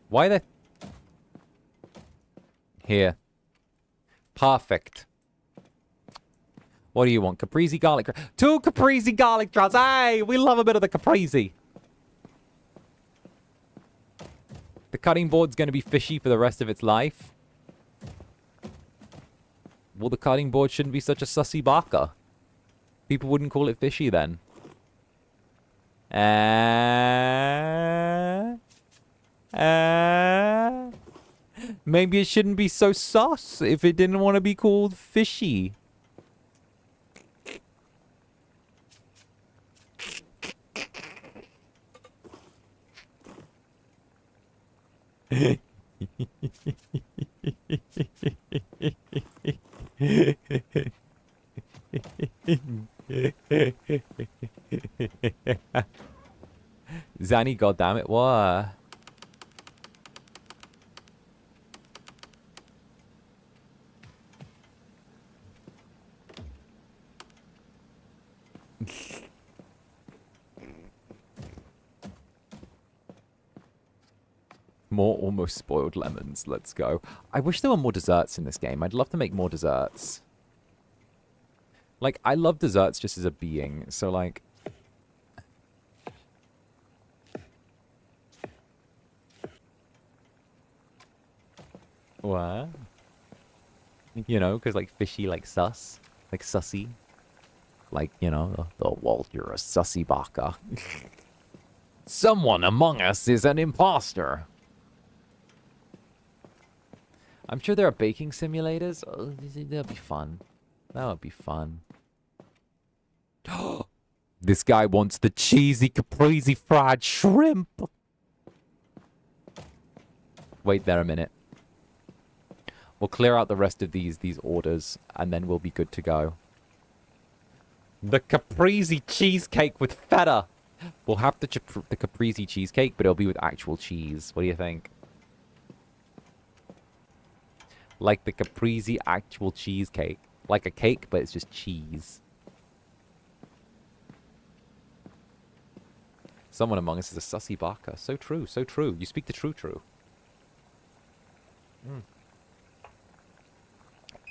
Why the... Here. Perfect. What do you want? Caprese garlic... 2 caprese garlic drops. Hey, we love a bit of the caprese. The cutting board's going to be fishy for the rest of its life. Well, the cutting board shouldn't be such a sussy baka. People wouldn't call it fishy then. Maybe it shouldn't be so sus if it didn't want to be called fishy. Zanny, goddammit, what? More almost spoiled lemons. Let's go. I wish there were more desserts in this game. I'd love to make more desserts. Like, I love desserts just as a being. So, like... What? You know, because, like, fishy, like, sus. Like, sussy. Like, you know, the Walt, you're a sussy baka. Someone among us is an imposter. I'm sure there are baking simulators. Oh, that'd be fun. That would be fun. This guy wants the cheesy caprese fried shrimp. Wait there a minute. We'll clear out the rest of these orders, and then we'll be good to go. The caprese cheesecake with feta. We'll have the caprese cheesecake, but it'll be with actual cheese. What do you think? Like the caprese actual cheesecake. Like a cake, but it's just cheese. Someone among us is a sussy baka. So true, so true. You speak the true. Mm.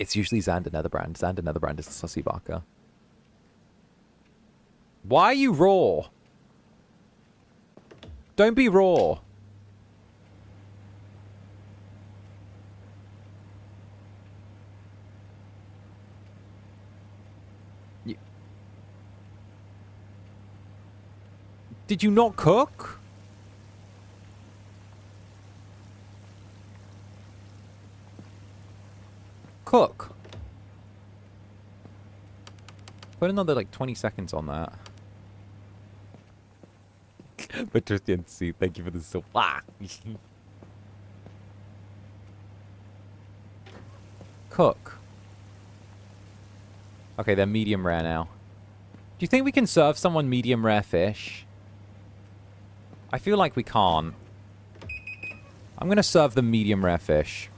It's usually Zander Netherbrand. Zander Netherbrand is a sussy baka. Why are you raw? Don't be raw. Did you not cook? Cook. Put another like 20 seconds on that. But Tristan C, thank you for the so. Cook. Okay, they're medium rare now. Do you think we can serve someone medium rare fish? I feel like we can't. I'm gonna serve them medium rare fish.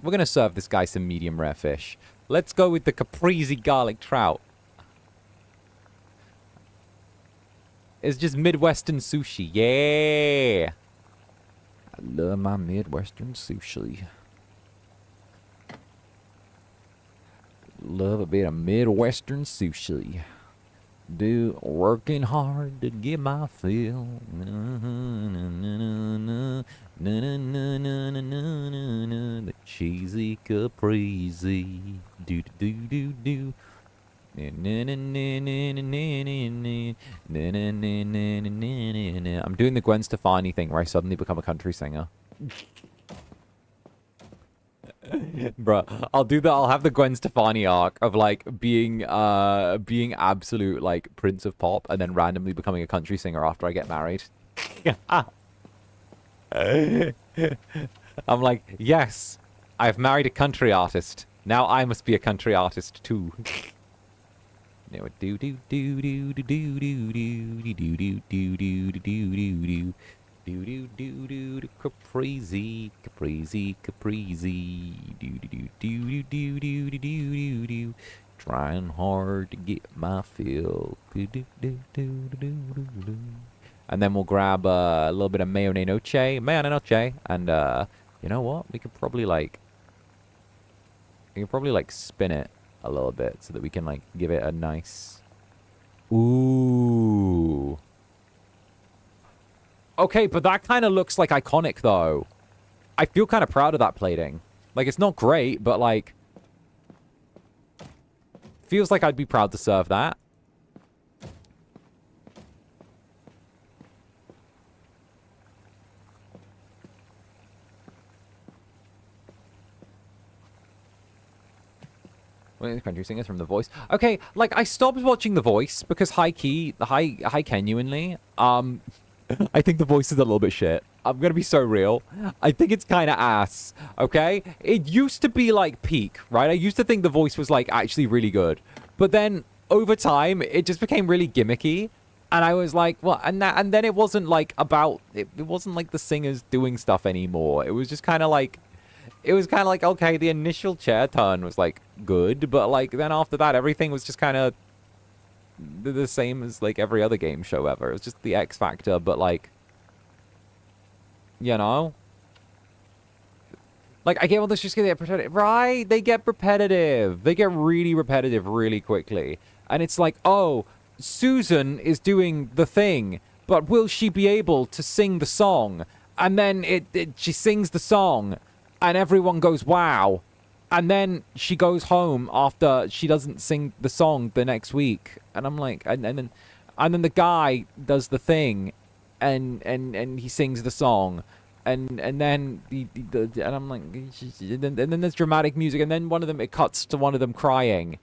We're gonna serve this guy some medium rare fish. Let's go with the caprese garlic trout. It's just Midwestern sushi. Yeah! I love my Midwestern sushi. Love a bit of Midwestern sushi. Working hard to get my fill. The cheesy caprese. Do do do do. I'm doing the Gwen Stefani thing where I suddenly become a country singer. Bruh, I'll do that. I'll have the Gwen Stefani arc of like being absolute like Prince of Pop and then randomly becoming a country singer after I get married. I'm like, yes, I've married a country artist. Now I must be a country artist too. Do do do do do do do do do do do do do do do do do do caprese do do do do do do do do trying hard to get my fill. And then we'll grab a little bit of mayonnaise, and you know what? We could probably like spin it a little bit so that we can like give it a nice. Ooh. Okay, but that kind of looks like iconic, though. I feel kind of proud of that plating. Like, it's not great, but, like... Feels like I'd be proud to serve that. One of the country singers from The Voice. Okay, like, I stopped watching The Voice because high genuinely, I think The Voice is a little bit shit. I'm gonna be so real. I think it's kind of ass, okay? It used to be like peak, right? I used to think the voice was like actually really good. But then over time, it just became really gimmicky. And I was like, well, and then it wasn't like about, it wasn't like the singers doing stuff anymore. It was just kind of like, okay, the initial chair turn was like good. But like then after that, everything was just kind of the same as like every other game show ever. It was just the X Factor, but like, you know? Like, I get all this just get repetitive. Right? They get repetitive. They get really repetitive really quickly. And it's like, oh, Susan is doing the thing, but will she be able to sing the song? And then she sings the song, and everyone goes, wow. And then she goes home after she doesn't sing the song the next week. And I'm like, and then the guy does the thing, and he sings the song, and then and I'm like, and then there's dramatic music, and then it cuts to one of them crying,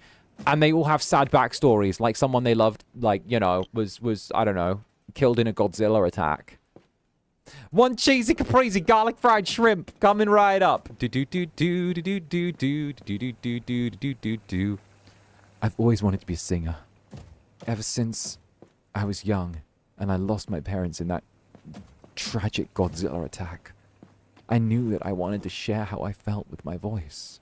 and they all have sad backstories, like someone they loved, like, you know, was I don't know, killed in a Godzilla attack. One cheesy caprese garlic fried shrimp coming right up. Do do do do do do do do do do do do do do do. I've always wanted to be a singer, ever since I was young, and I lost my parents in that tragic Godzilla attack. I knew that I wanted to share how I felt with my voice.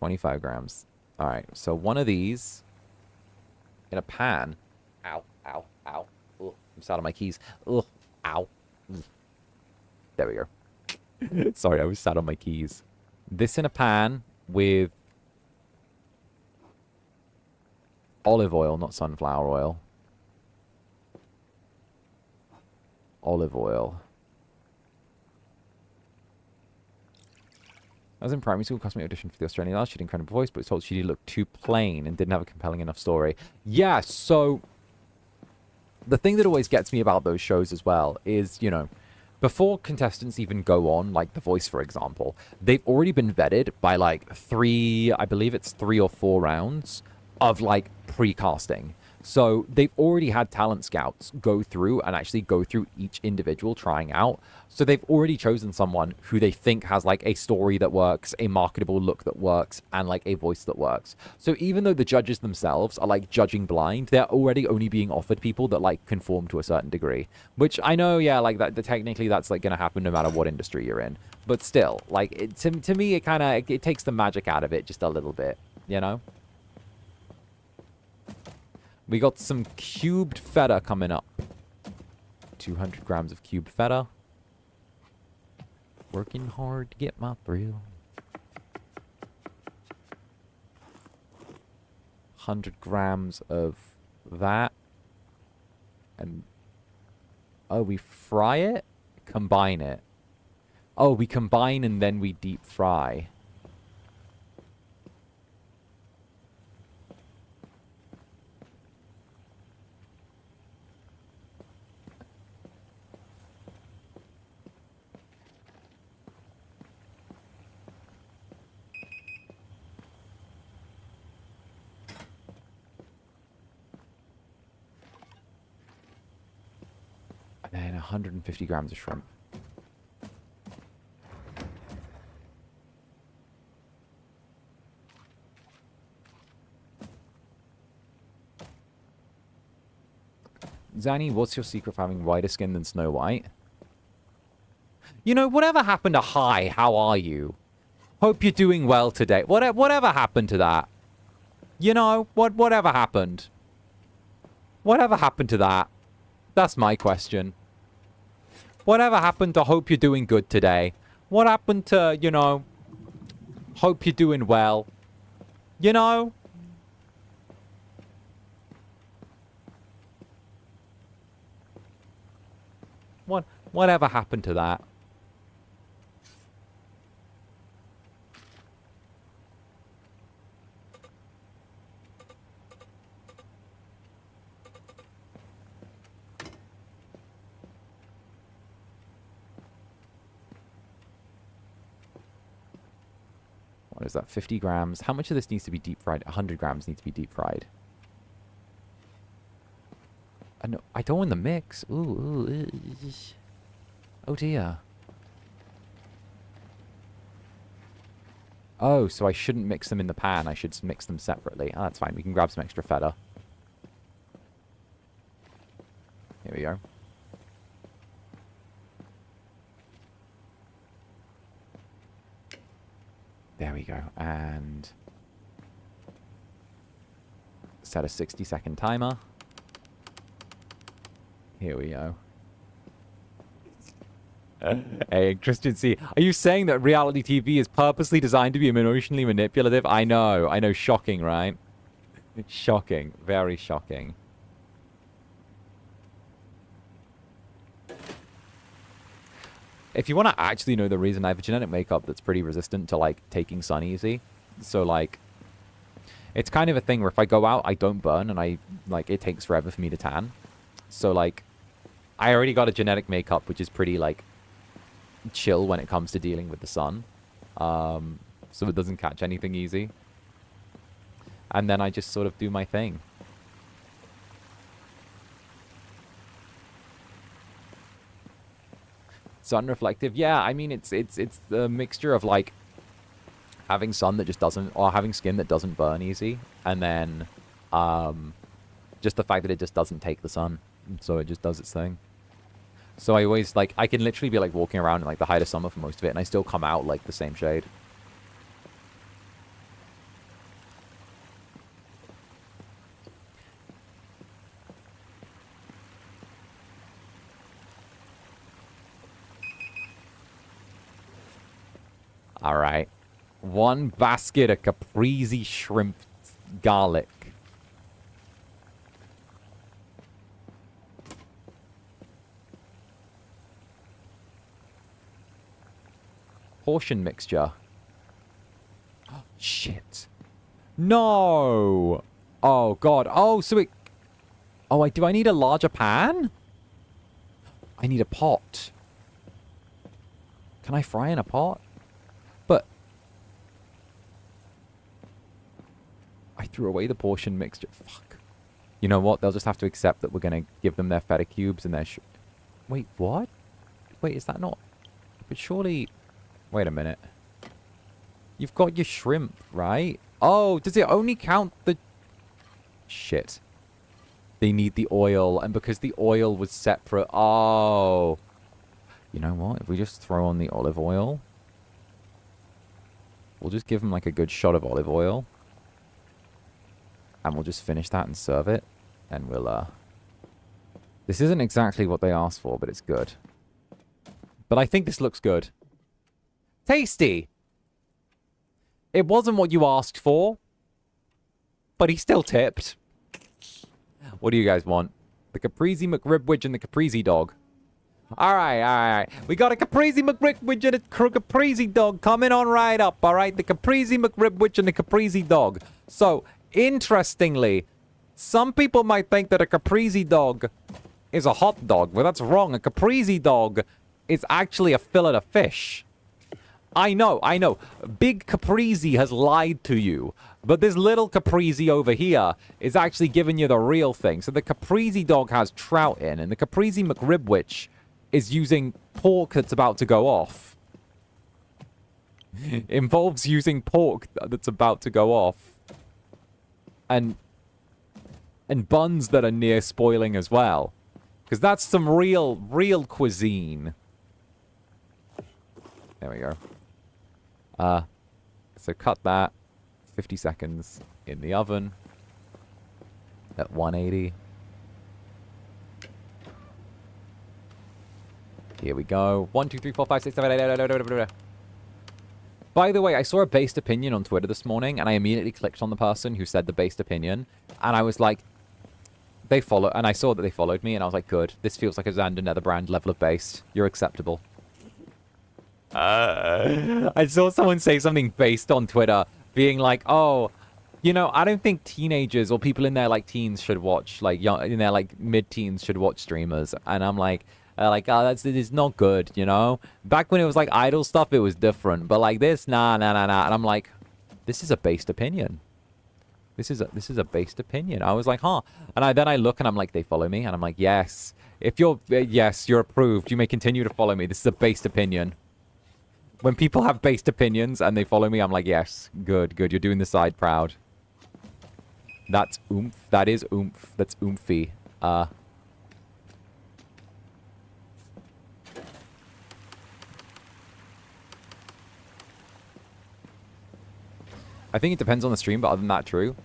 $25 grams. All right, so one of these in a pan. Ow, ow, ow. Ugh, I'm sat on my keys. Ugh, ow. There we go. Sorry, I was sat on my keys. This in a pan with olive oil, not sunflower oil. Olive oil. I was in primary school, cosmic audition for the Australian Arts. She had an incredible voice, but was told she looked too plain and didn't have a compelling enough story. Yeah, so the thing that always gets me about those shows as well is, you know, before contestants even go on, like The Voice, for example, they've already been vetted by like I believe it's 3 or 4 rounds of like pre-casting. So they've already had talent scouts go through each individual trying out. So they've already chosen someone who they think has like a story that works, a marketable look that works, and like a voice that works. So even though the judges themselves are like judging blind, they're already only being offered people that like conform to a certain degree. Which I know, yeah, like that technically that's like gonna happen no matter what industry you're in. But still, like to me, it takes the magic out of it just a little bit, you know? We got some cubed feta coming up. 200 grams of cubed feta. Working hard to get my thrill. 100 grams of that. And oh, we fry it? Combine it. Oh, we combine and then we deep fry. And 150 grams of shrimp. Zanny, what's your secret for having whiter skin than Snow White? You know, whatever happened to hi, how are you? Hope you're doing well today. Whatever happened to that? You know, whatever happened? Whatever happened to that? That's my question. Whatever happened to hope you're doing good today? What happened to, you know, hope you're doing well? You know? Whatever happened to that? What is that? 50 grams. How much of this needs to be deep fried? 100 grams needs to be deep fried. don't want the mix. Ooh. Oh dear. Oh, so I shouldn't mix them in the pan. I should mix them separately. Oh, that's fine. We can grab some extra feta. Here we go. There we go. And set a 60-second timer. Here we go. Hey, Christian C, are you saying that reality TV is purposely designed to be emotionally manipulative? I know. Shocking, right? Shocking. Very shocking. If you want to actually know the reason, I have a genetic makeup that's pretty resistant to, like, taking sun easy. So, like, it's kind of a thing where if I go out, I don't burn, and it takes forever for me to tan. So, like, I already got a genetic makeup, which is pretty, like, chill when it comes to dealing with the sun. So it doesn't catch anything easy. And then I just sort of do my thing. Sun reflective, yeah, I mean, it's the mixture of, like, having sun that just doesn't, or having skin that doesn't burn easy, and then, just the fact that it just doesn't take the sun, so it just does its thing. So I always, like, I can literally be, like, walking around in, like, the height of summer for most of it, and I still come out, like, the same shade. All right. 1 basket of caprese shrimp garlic. Portion mixture. Shit. No. Oh, God. Oh, so it... Oh, do I need a larger pan? I need a pot. Can I fry in a pot? But... I threw away the portion mixture. Fuck. You know what? They'll just have to accept that we're going to give them their feta cubes and their... Wait, what? Wait, is that not... But surely... Wait a minute. You've got your shrimp, right? Oh, does it only count the... Shit. They need the oil, and because the oil was separate... Oh. You know what? If we just throw on the olive oil... We'll just give them, like, a good shot of olive oil. And we'll just finish that and serve it. And we'll, This isn't exactly what they asked for, but it's good. But I think this looks good. Tasty! It wasn't what you asked for. But he still tipped. What do you guys want? The Caprese McRibwidge and the Caprese dog. Alright. We got a Caprese McRibwidge and a Caprese dog coming on right up, alright? The Caprese McRibwidge and the Caprese dog. So, interestingly, some people might think that a Caprese dog is a hot dog. Well, that's wrong. A Caprese dog is actually a fillet of fish. I know. Big Caprese has lied to you. But this little Caprese over here is actually giving you the real thing. So the Caprese dog has trout in, and the Caprese McRibwich is using pork that's about to go off. Involves using pork that's about to go off. And buns that are near spoiling as well. Because that's some real cuisine. There we go. So cut that. 50 seconds in the oven. At 180. Here we go. 1, 2, 3, 4, 5, 6, 7, 8. By the way, I saw a based opinion on Twitter this morning, and I immediately clicked on the person who said the based opinion, and I was like, they follow, and I saw that they followed me, and I was like, good. This feels like a Zander Netherbrand level of based. You're acceptable. I saw someone say something based on Twitter, being like, oh, you know, I don't think teenagers or people in their, like, teens should watch, like, young, in their, like, mid-teens should watch streamers. And I'm like, oh, it's not good, you know? Back when it was, like, idol stuff, it was different. But, like, this, nah. And I'm like, this is a based opinion. This is a based opinion. I was like, huh. And then I look and I'm like, they follow me, and I'm like, yes. If you're yes, you're approved. You may continue to follow me. This is a based opinion. When people have based opinions and they follow me, I'm like, yes, good, good. You're doing the side proud. That's oomph. That is oomph. That's oomphy. I think it depends on the stream, but other than that, true.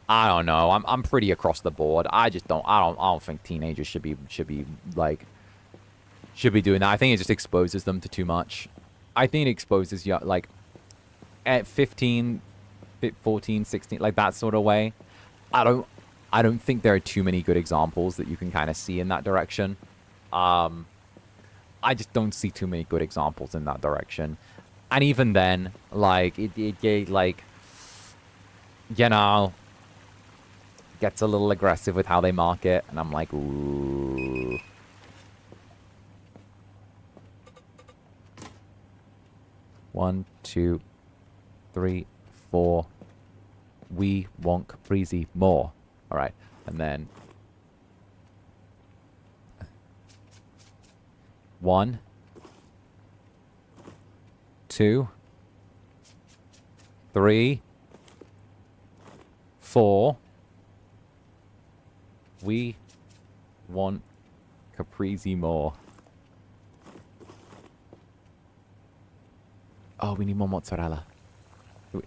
I don't know. I'm pretty across the board. I don't think teenagers should be doing that. I think it just exposes them to too much. I think it exposes you like at 15, 14, 16, like that sort of way. I don't think there are too many good examples that you can kind of see in that direction. I just don't see too many good examples in that direction. And even then, like it like, you know, gets a little aggressive with how they market, and I'm like, ooh. One, two, three, four. We want Caprese more. All right, and then 1, 2, 3, 4. We want Caprese more. Oh, we need more mozzarella.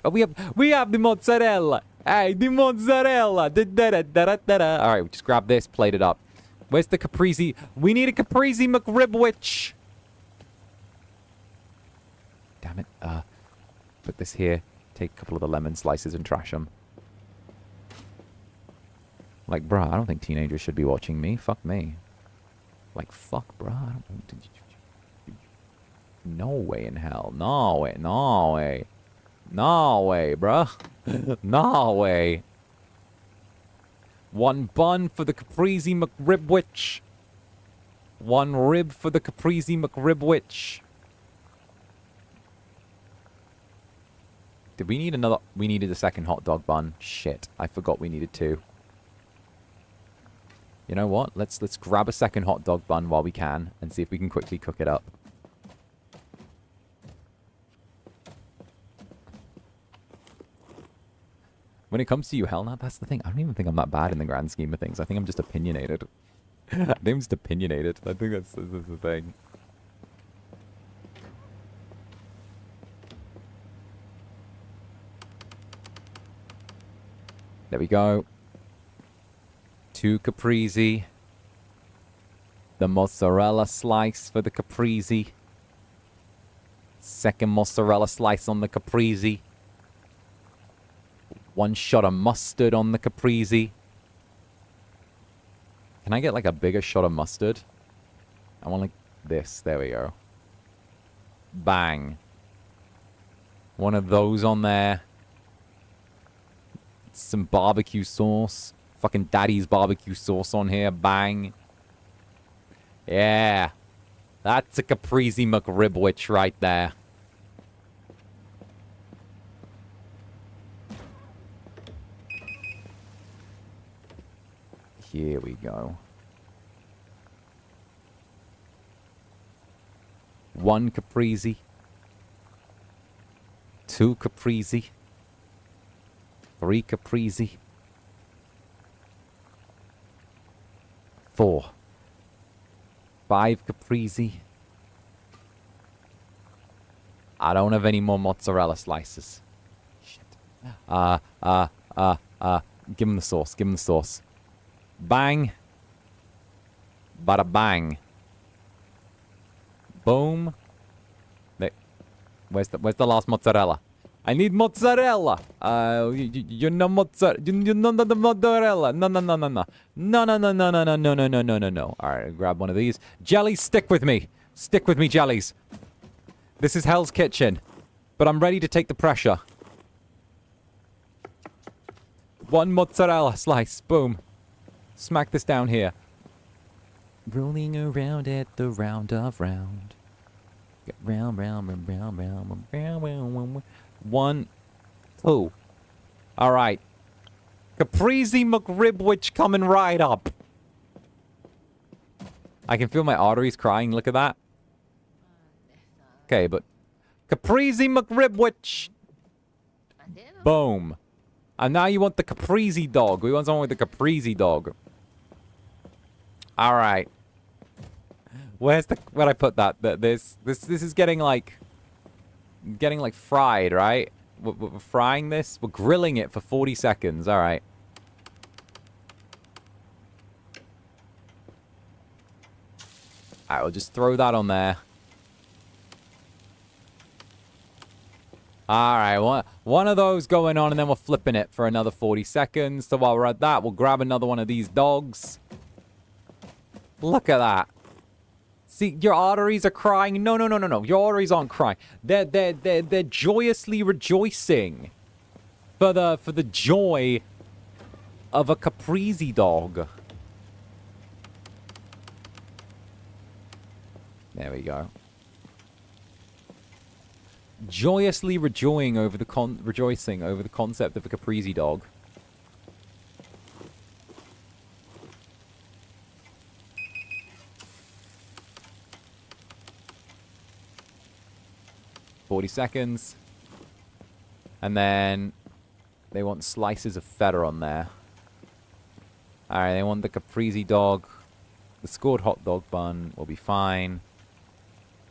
Oh, we have the mozzarella. Hey, the mozzarella. All right, we just grab this, plate it up. Where's the Caprese? We need a Caprese McRibwich. Damn it. Put this here. Take a couple of the lemon slices and trash them. Like, bruh, I don't think teenagers should be watching me. Fuck me. Like, fuck, bruh. I don't... No way in hell. No way. No way. No way, bruh. No way. 1 bun for the Caprese McRibwich. 1 rib for the Caprese McRibwich. Did we need another? We needed a second hot dog bun. Shit. I forgot we needed 2. You know what? Let's grab a second hot dog bun while we can and see if we can quickly cook it up. When it comes to you, Hellnut, that's the thing. I don't even think I'm that bad in the grand scheme of things. I think I'm just opinionated. I think I'm just opinionated. I think that's the thing. There we go. 2 Caprese. The mozzarella slice for the Caprese. Second mozzarella slice on the Caprese. 1 shot of mustard on the Caprese. Can I get like a bigger shot of mustard? I want like this. There we go. Bang. 1 of those on there. Some barbecue sauce. Fucking daddy's barbecue sauce on here. Bang. Yeah. That's a Caprese McRibwich right there. Here we go. 1 Caprese. 2 Caprese. 3 Caprese. 4. 5 Caprese. I don't have any more mozzarella slices. Shit. Give him the sauce. Give him the sauce. Bang. Bada bang. Boom. Where's the last mozzarella? I need mozzarella. You know mozzarella. You know the mozzarella. No. No. All right, grab one of these. Jellies, stick with me. Stick with me, jellies. This is Hell's Kitchen, but I'm ready to take the pressure. 1 mozzarella slice. Boom. Smack this down here. Rolling around at the round of round. Round. 1, 2. All right. 𝓂𝓸𝓾𝓻 coming right up. I can feel my arteries crying. Look at that. Okay, but 𝓂𝓸𝓾𝓻. Boom. And now you want the caprese dog. We want someone with the caprese dog. All right. Where'd I put that? This is getting like fried, right? We're frying this. We're grilling it for 40 seconds. All right. All right, we'll just throw that on there. All right, one of those going on, and then we're flipping it for another 40 seconds. So while we're at that, we'll grab another one of these dogs. Look at that. See, your arteries are crying. No. Your arteries aren't crying. They're joyously rejoicing for the joy of a caprese dog. There we go. Joyously rejoicing over the concept of a caprese dog. $40 seconds. And then they want slices of feta on there. Alright, they want the caprese dog. The scored hot dog bun will be fine.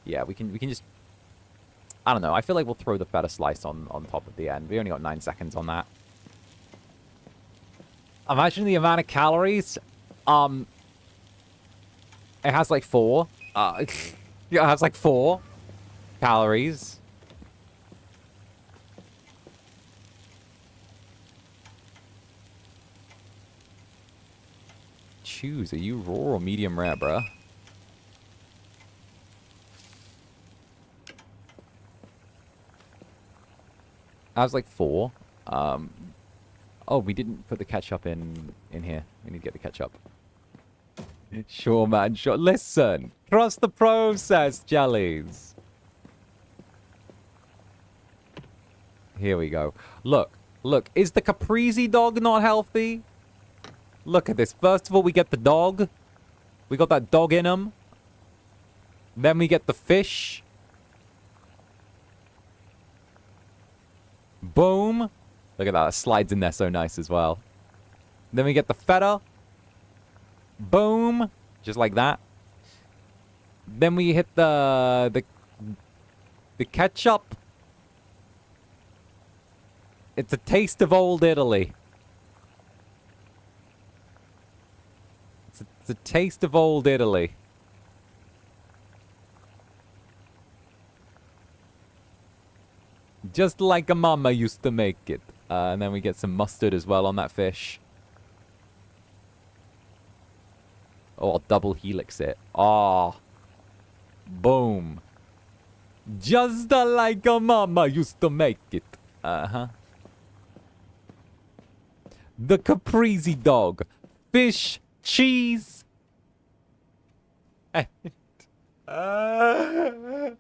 Yeah, we can just... I don't know. I feel like we'll throw the feta slice on top at the end. We only got 9 seconds on that. Imagine the amount of calories. It has like 4. Yeah, it has like 4 calories. Choose. Are you raw or medium rare, bruh? I was like 4. Oh, we didn't put the ketchup in here. We need to get the ketchup. Sure, man. Sure. Listen. Trust the process, jellies. Here we go. Look. Look. Is the caprese dog not healthy? Look at this. First of all, we get the dog. We got that dog in him. Then we get the fish. Boom. Look at that. It slides in there so nice as well. Then we get the feta. Boom. Just like that. Then we hit the ketchup. It's a taste of old Italy. It's a taste of old Italy. Just like a mama used to make it. And then we get some mustard as well on that fish. Oh, I'll double helix it. Oh. Boom. Just like a mama used to make it. Uh-huh. The caprese dog. Fish. Cheese. Oh,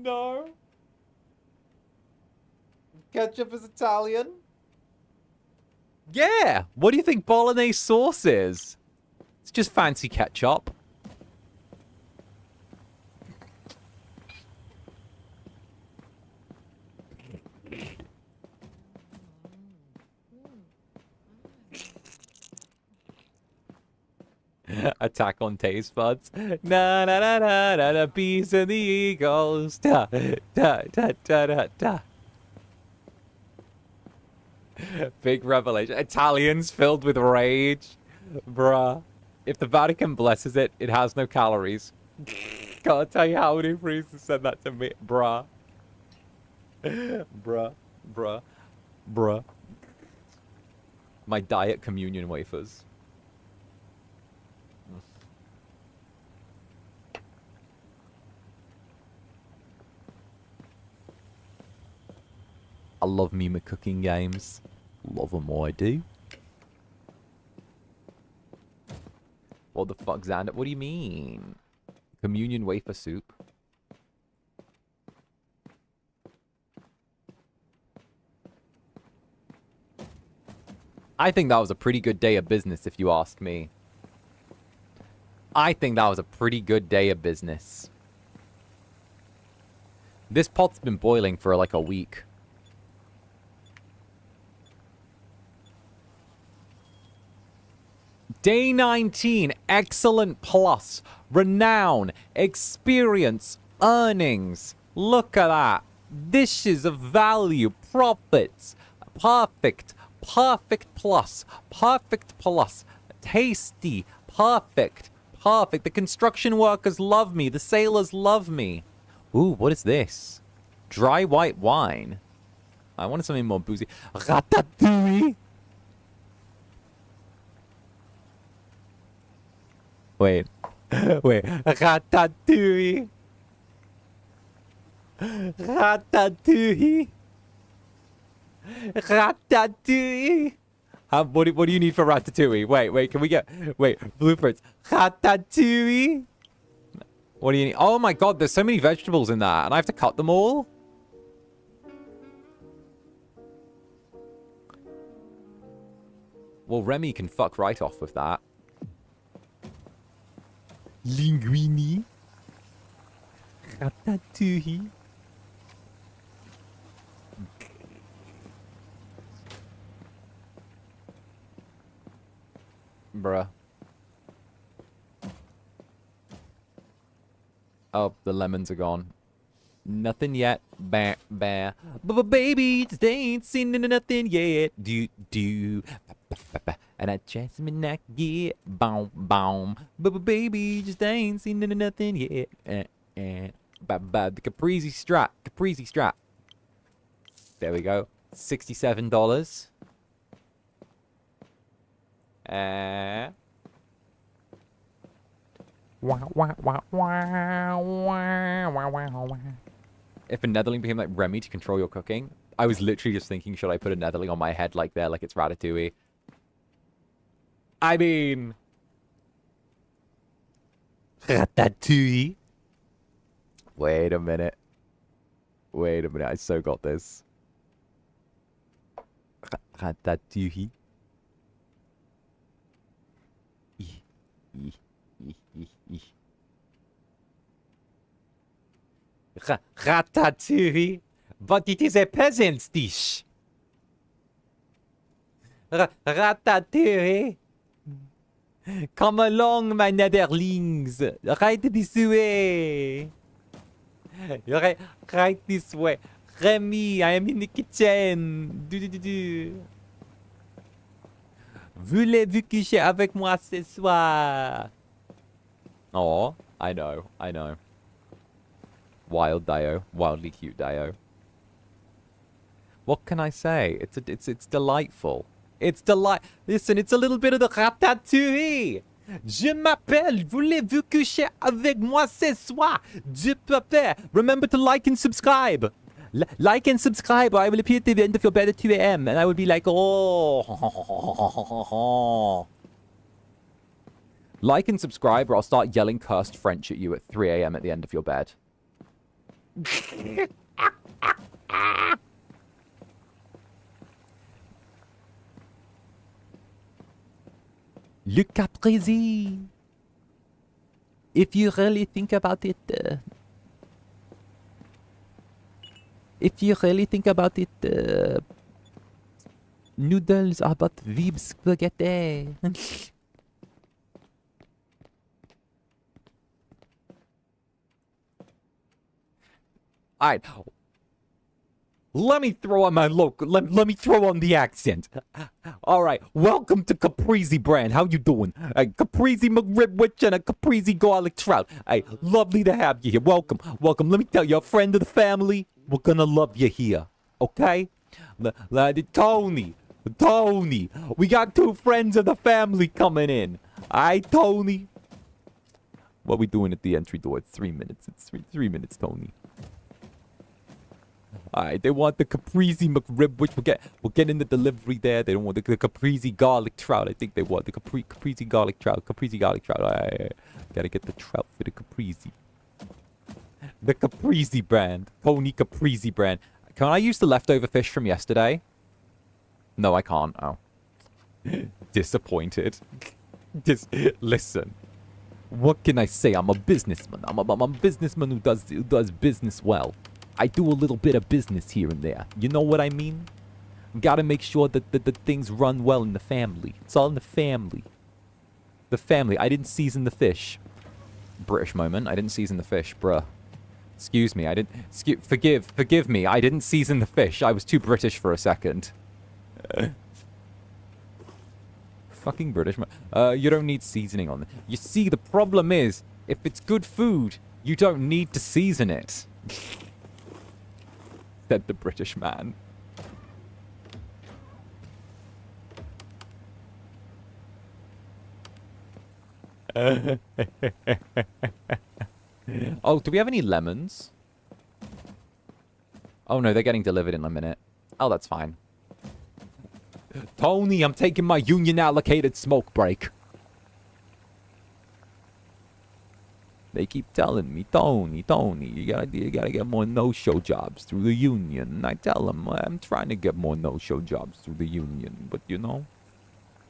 no. Ketchup is Italian? Yeah! What do you think bolognese sauce is? It's just fancy ketchup. Attack on taste buds. Na na na na na na. Bees and the eagles. Da da da da da da. Big revelation. Italians filled with rage. Bruh. If the Vatican blesses it, it has no calories. Can't tell you how many priests said that to me. Bruh. Bruh. Bruh. Bruh. My diet communion wafers. I love me my cooking games. Love them, I do. What the fuck, Zander? What do you mean? Communion wafer soup? I think that was a pretty good day of business, if you ask me. I think that was a pretty good day of business. This pot's been boiling for like a week. Day 19, excellent plus, renown, experience, earnings. Look at that. Dishes of value, profits, perfect, perfect plus, tasty, perfect, perfect. The construction workers love me, the sailors love me. Ooh, what is this? Dry white wine. I wanted something more boozy. Ratatouille. Wait. Wait. Ratatouille. Ratatouille. Ratatouille. What do you need for ratatouille? Wait, can we get... Wait, blueprints. Ratatouille. What do you need? Oh my god, there's so many vegetables in that, and I have to cut them all? Well, Remy can fuck right off with that. Linguini. Ratatouille. Bruh. Oh, the lemons are gone. Nothing yet. Bah, bah. But baby, just ain't seen nothing yet. Do. And I just may not get. Boom, boom. But baby, just ain't seen nothing yet. The Caprese Strat. There we go. $67. If a Netherling became like Remy to control your cooking, I was literally just thinking, should I put a Netherling on my head like there, like it's Ratatouille? I mean... Ratatouille? Wait a minute, I so got this. Ratatouille. Ratatouille, but it is a peasant's dish. Ratatouille. Come along, my Netherlings. Right this way. Right this way. Remy, I am in the kitchen. Voulez-vous coucher avec moi ce soir? Oh, I know. Wild Dio. Wildly cute Dio. What can I say? It's delightful. Listen, it's a little bit of the ratatouille. Je m'appelle. Voulez-vous coucher avec moi ce soir? Je peux. Remember to like and subscribe. Like and subscribe, or I will appear at the end of your bed at 2 a.m. and I will be like, oh. Like and subscribe, or I'll start yelling cursed French at you at 3 a.m. at the end of your bed. Le Caprese. If you really think about it, noodles are but Vib spaghetti. Alright. Let me throw on my local. Let me throw on the accent. Alright. Welcome to Caprese Brand. How you doing? Caprese McRibwich and a Caprese garlic trout. Hey, lovely to have you here. Welcome. Let me tell you, a friend of the family. We're gonna love you here. Okay? Tony. We got 2 friends of the family coming in. Alright, Tony. What are we doing at the entry door? It's 3 minutes. It's 3 minutes, Tony. Alright, they want the Caprese McRib, which we'll get in the delivery there. They don't want the Caprese garlic trout. I think they want the Caprese garlic trout. Alright, gotta get the trout for the Caprese. The Caprese brand. Tony Caprese brand. Can I use the leftover fish from yesterday? No, I can't. Oh. Disappointed. Listen. What can I say? I'm a businessman. I'm a businessman who does business well. I do a little bit of business here and there. You know what I mean? Gotta make sure that the things run well in the family. It's all in the family. The family. I didn't season the fish. British moment. I didn't season the fish, bruh. Excuse me. I didn't... Forgive me. I didn't season the fish. I was too British for a second. Fucking British man. You don't need seasoning on it. You see, the problem is, if it's good food, you don't need to season it. Said the British man. Oh, do we have any lemons? Oh no, they're getting delivered in a minute. Oh, that's fine. Tony, I'm taking my union allocated smoke break. They keep telling me, Tony, you gotta get more no-show jobs through the union. And I tell them, I'm trying to get more no-show jobs through the union, but you know,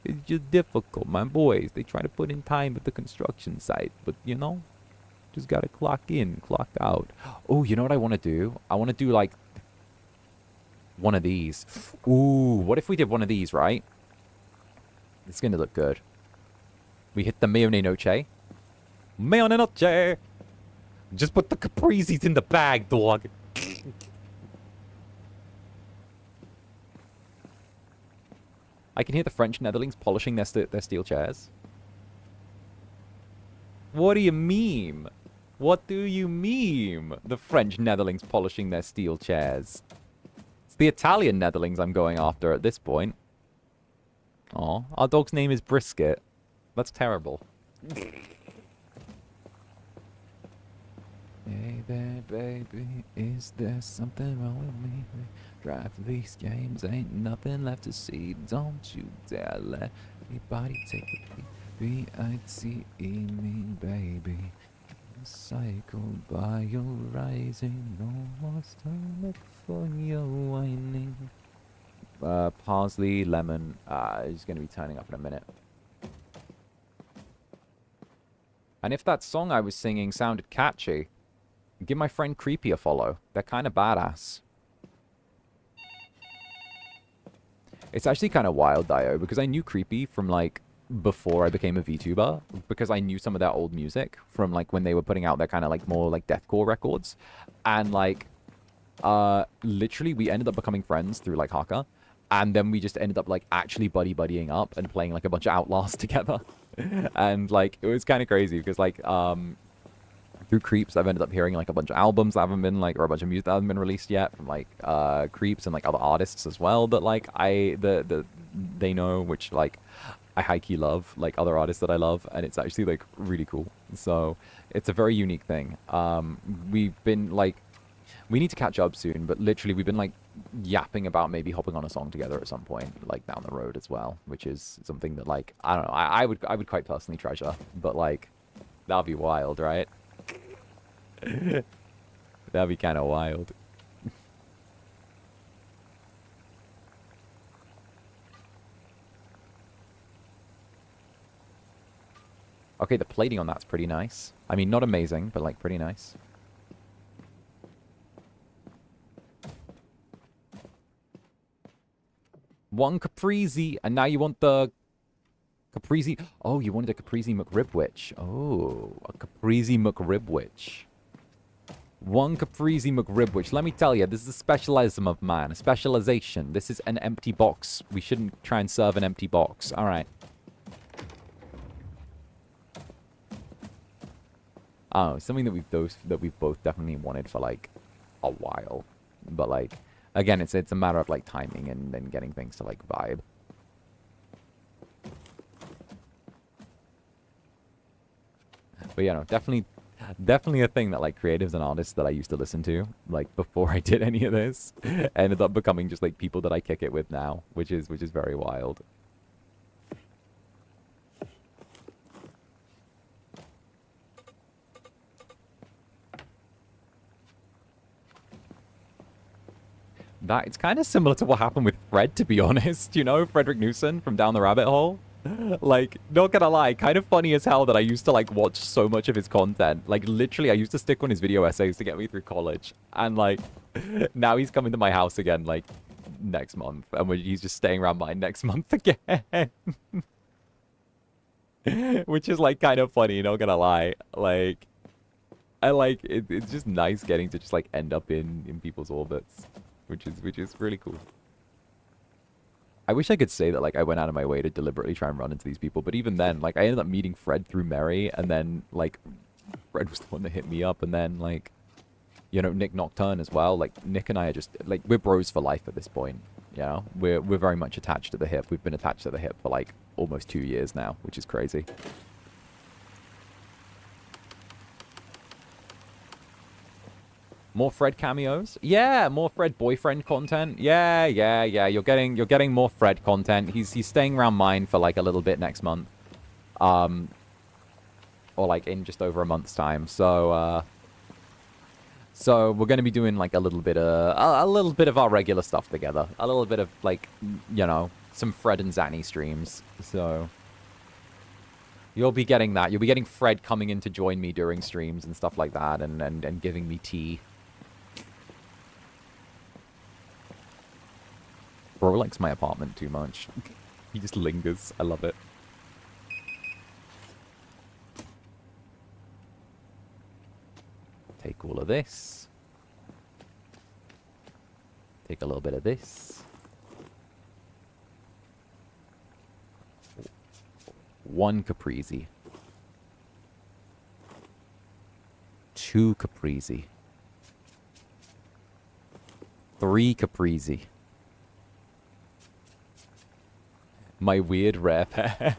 it's just difficult. My boys, they try to put in time at the construction site, but you know, just gotta clock in, clock out. Oh, you know what I want to do? I want to do like one of these. Ooh, what if we did one of these, right? It's gonna look good. We hit the mayonnaise noche. Mayonnaise noche! Just put the caprizis in the bag, dog. I can hear the French Netherlings polishing their steel chairs. What do you mean? What do you mean? The French Netherlings polishing their steel chairs. It's the Italian Netherlings I'm going after at this point. Aw, our dog's name is Brisket. That's terrible. Hey there, baby, is there something wrong with me? Drive these games, ain't nothing left to see. Don't you dare let anybody take a peek. Vtubers, baby. Cycled by your rising, no more stomach for your whining. Parsley, lemon, is going to be turning up in a minute. And if that song I was singing sounded catchy, give my friend Creepy a follow. They're kind of badass. It's actually kind of wild, Dio, because I knew Creepy from, like, before I became a VTuber, because I knew some of their old music from, like, when they were putting out their kind of, like, more, like, deathcore records. And, like, literally, we ended up becoming friends through, like, Haka. And then we just ended up, like, actually buddying up and playing, like, a bunch of Outlaws together. And, like, it was kind of crazy because, like, through Creeps, I've ended up hearing, like, a bunch of albums that haven't been, like, or a bunch of music that hasn't been released yet from, like, Creeps and, like, other artists as well that, like, they know, which, like, I high-key love, like, other artists that I love, and it's actually, like, really cool. So, it's a very unique thing. We've been, like, we need to catch up soon, but literally we've been, like, yapping about maybe hopping on a song together at some point, like, down the road as well, which is something that, like, I don't know, I would quite personally treasure, but, like, that'd be wild, right? That'd be kind of wild. Okay, the plating on that's pretty nice. I mean, not amazing, but, like, pretty nice. One caprese, and now you want the caprese. Oh, you wanted a caprese McRibwich. Oh, a caprese McRibwich. One caprese McRibwich. Let me tell you, this is a specialism of mine, a specialization. This is an empty box. We shouldn't try and serve an empty box. All right. Oh, something that we've both definitely wanted for, like, a while, but, like, again, it's a matter of, like, timing and getting things to, like, vibe. But yeah, no, definitely a thing that, like, creatives and artists that I used to listen to, like, before I did any of this, ended up becoming just, like, people that I kick it with now, which is very wild. That it's kind of similar to what happened with Fred, to be honest. You know, 𝓱𝓸𝓾𝓻 from Down the Rabbit Hole. Like, not gonna lie, kind of funny as hell that I used to, like, watch so much of his content. Like, literally, I used to stick on his video essays to get me through college. And, like, now he's coming to my house again, like, next month. And he's just staying around mine next month again. Which is, like, kind of funny, not gonna lie. Like, I like, it's just nice getting to just, like, end up in people's orbits. Which is really cool. I wish I could say that, like, I went out of my way to deliberately try and run into these people, but even then, like, I ended up meeting Fred through Mary, and then, like, Fred was the one that hit me up, and then, like, you know, Nick 𝓂𝓚 as well. Like, Nick and I are just, like, we're bros for life at this point, you know? We're very much attached to the hip. We've been attached to the hip for, like, almost 2 years now, which is crazy. More Fred cameos? Yeah, more Fred boyfriend content. Yeah. You're getting more Fred content. He's staying around mine for like a little bit next month. Or like in just over a month's time. So we're gonna be doing like a little bit of our regular stuff together. A little bit of like, you know, some Fred and Zanny streams. So you'll be getting that. You'll be getting Fred coming in to join me during streams and stuff like that, and giving me tea. Bro likes my apartment too much. He just lingers. I love it. Take all of this. Take a little bit of this. 1 Caprese. 2 Caprese. 3 Caprese. My weird rare pair.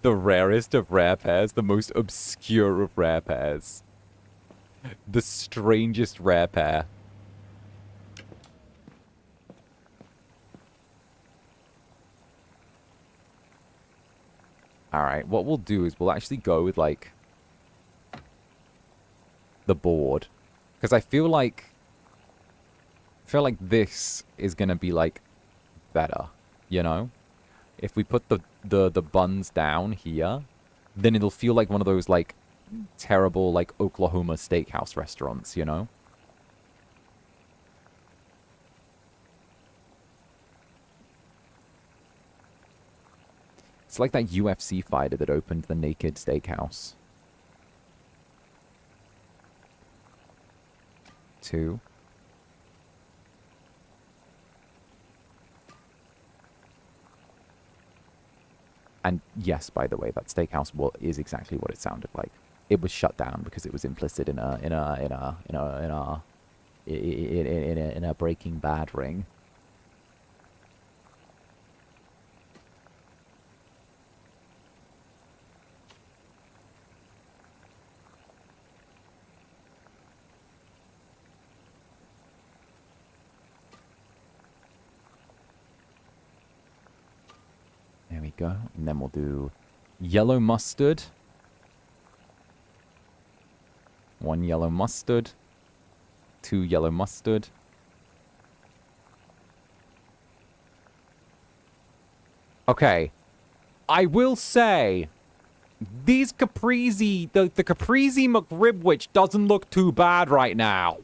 The rarest of rare pairs. The most obscure of rare pairs. The strangest rare pair. Alright, what we'll do is we'll actually go with, like, the board. Because I feel like this is gonna be, like, better, you know? If we put the buns down here, then it'll feel like one of those, like, terrible, like, Oklahoma steakhouse restaurants, you know? It's like that UFC fighter that opened the Naked Steakhouse. 2. And yes, by the way, that steakhouse is exactly what it sounded like. It was shut down because it was implicit in a Breaking Bad ring. There we go. And then we'll do yellow mustard. 1 yellow mustard. 2 yellow mustard. Okay. I will say, these Caprese, the Caprese McRibwich doesn't look too bad right now.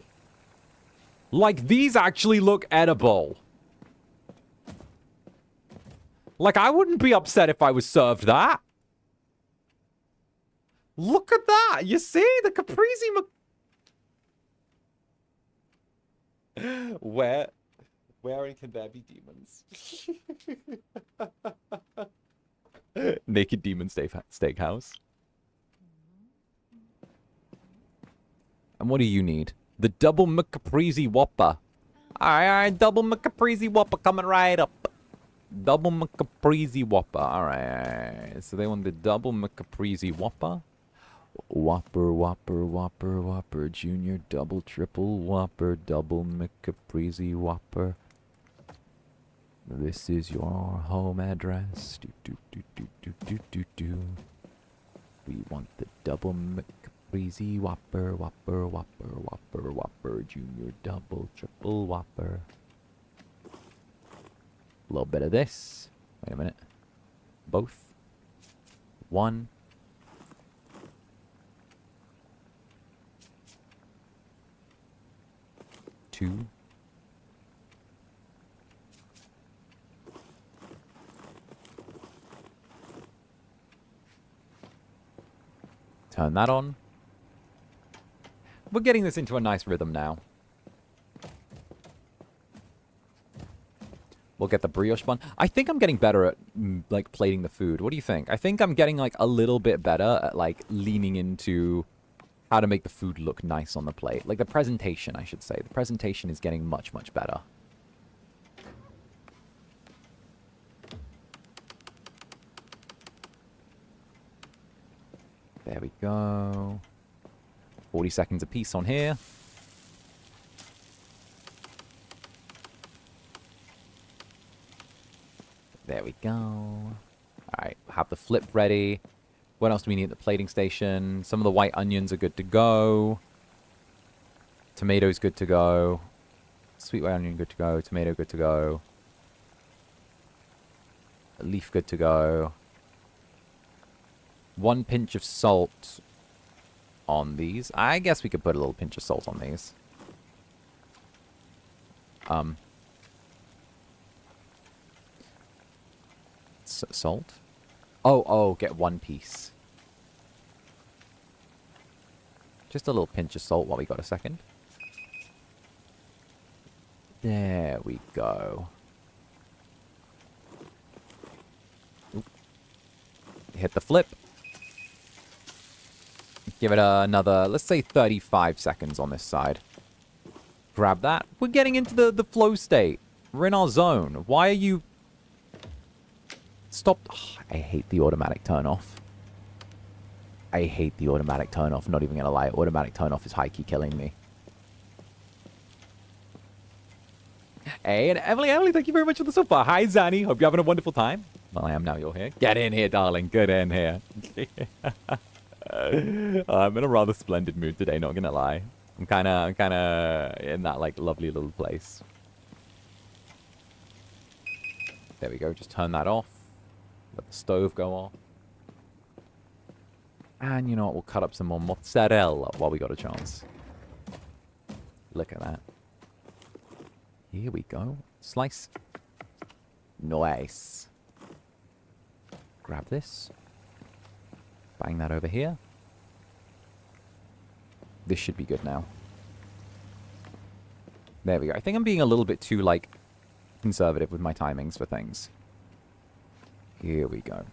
Like, these actually look edible. Like, I wouldn't be upset if I was served that. Look at that. You see? The Caprese Where can there be demons? Naked Demon Steakhouse. And what do you need? The double McCaprese Whopper. Alright, double McCaprese Whopper coming right up. Double McCaprese Whopper. Alright. So they want the double McCaprese Whopper. Whopper, Junior, double, triple, Whopper, double McCaprese Whopper. This is your home address. We want the double Breezy Whopper, Whopper, Whopper, Whopper, Whopper, Junior, Double, Triple Whopper. A little bit of this. Wait a minute. Both. 1. 2. Turn that on. We're getting this into a nice rhythm now. We'll get the brioche bun. I think I'm getting better at, like, plating the food. What do you think? I think I'm getting, like, a little bit better at, like, leaning into how to make the food look nice on the plate. Like, the presentation, I should say. The presentation is getting much, much better. There we go. 40 seconds apiece on here. There we go. Alright, have the flip ready. What else do we need at the plating station? Some of the white onions are good to go. Tomatoes good to go. Sweet white onion good to go. Tomato good to go. Leaf good to go. 1 pinch of salt on these. I guess we could put a little pinch of salt on these. Salt? Oh, get 1 piece. Just a little pinch of salt while we got a second. There we go. Oop. Hit the flip. Give it another, let's say 35 seconds on this side. Grab that. We're getting into the flow state. We're in our zone. Why are you... Stop. Oh, I hate the automatic turn off. I hate the automatic turn off. Not even gonna lie. Automatic turn off is high-key killing me. Hey, and Emily, thank you very much for the super. Hi, Zanny. Hope you're having a wonderful time. Well, I am now. You're here. Get in here, darling. Get in here. I'm in a rather splendid mood today, not gonna lie. I'm kinda in that, like, lovely little place. There we go, just turn that off. Let the stove go off. And you know what, we'll cut up some more mozzarella while we got a chance. Look at that. Here we go. Slice. Nice. Grab this. Bang that over here. This should be good now. There we go. I think I'm being a little bit too, like, conservative with my timings for things. Here we go.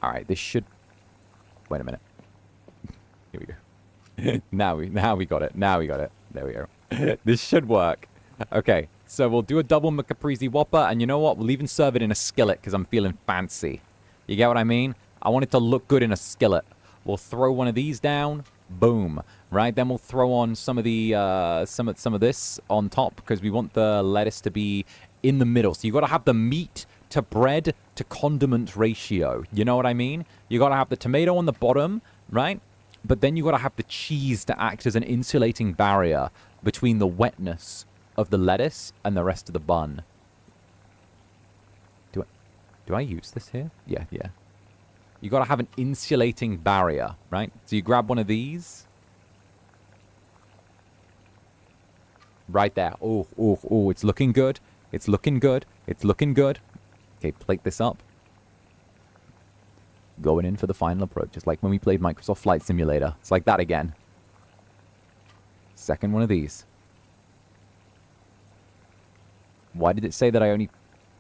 Alright, this should... Wait a minute. Here we go. Now we got it. Now we got it. There we go. This should work. Okay, so we'll do a double McCaprese Whopper, and you know what? We'll even serve it in a skillet, because I'm feeling fancy. You get what I mean? I want it to look good in a skillet. We'll throw one of these down. Boom. Right? Then we'll throw on some of the, some of this on top, because we want the lettuce to be in the middle. So you got to have the meat to bread to condiment ratio. You know what I mean? You got to have the tomato on the bottom, right? But then you got to have the cheese to act as an insulating barrier between the wetness of the lettuce and the rest of the bun. Do I use this here? Yeah. You got to have an insulating barrier, right? So you grab one of these. Right there. Oh, it's looking good. It's looking good. It's looking good. Okay, plate this up. Going in for the final approach, just like when we played Microsoft Flight Simulator. It's like that again. Second one of these. Why did it say that I only...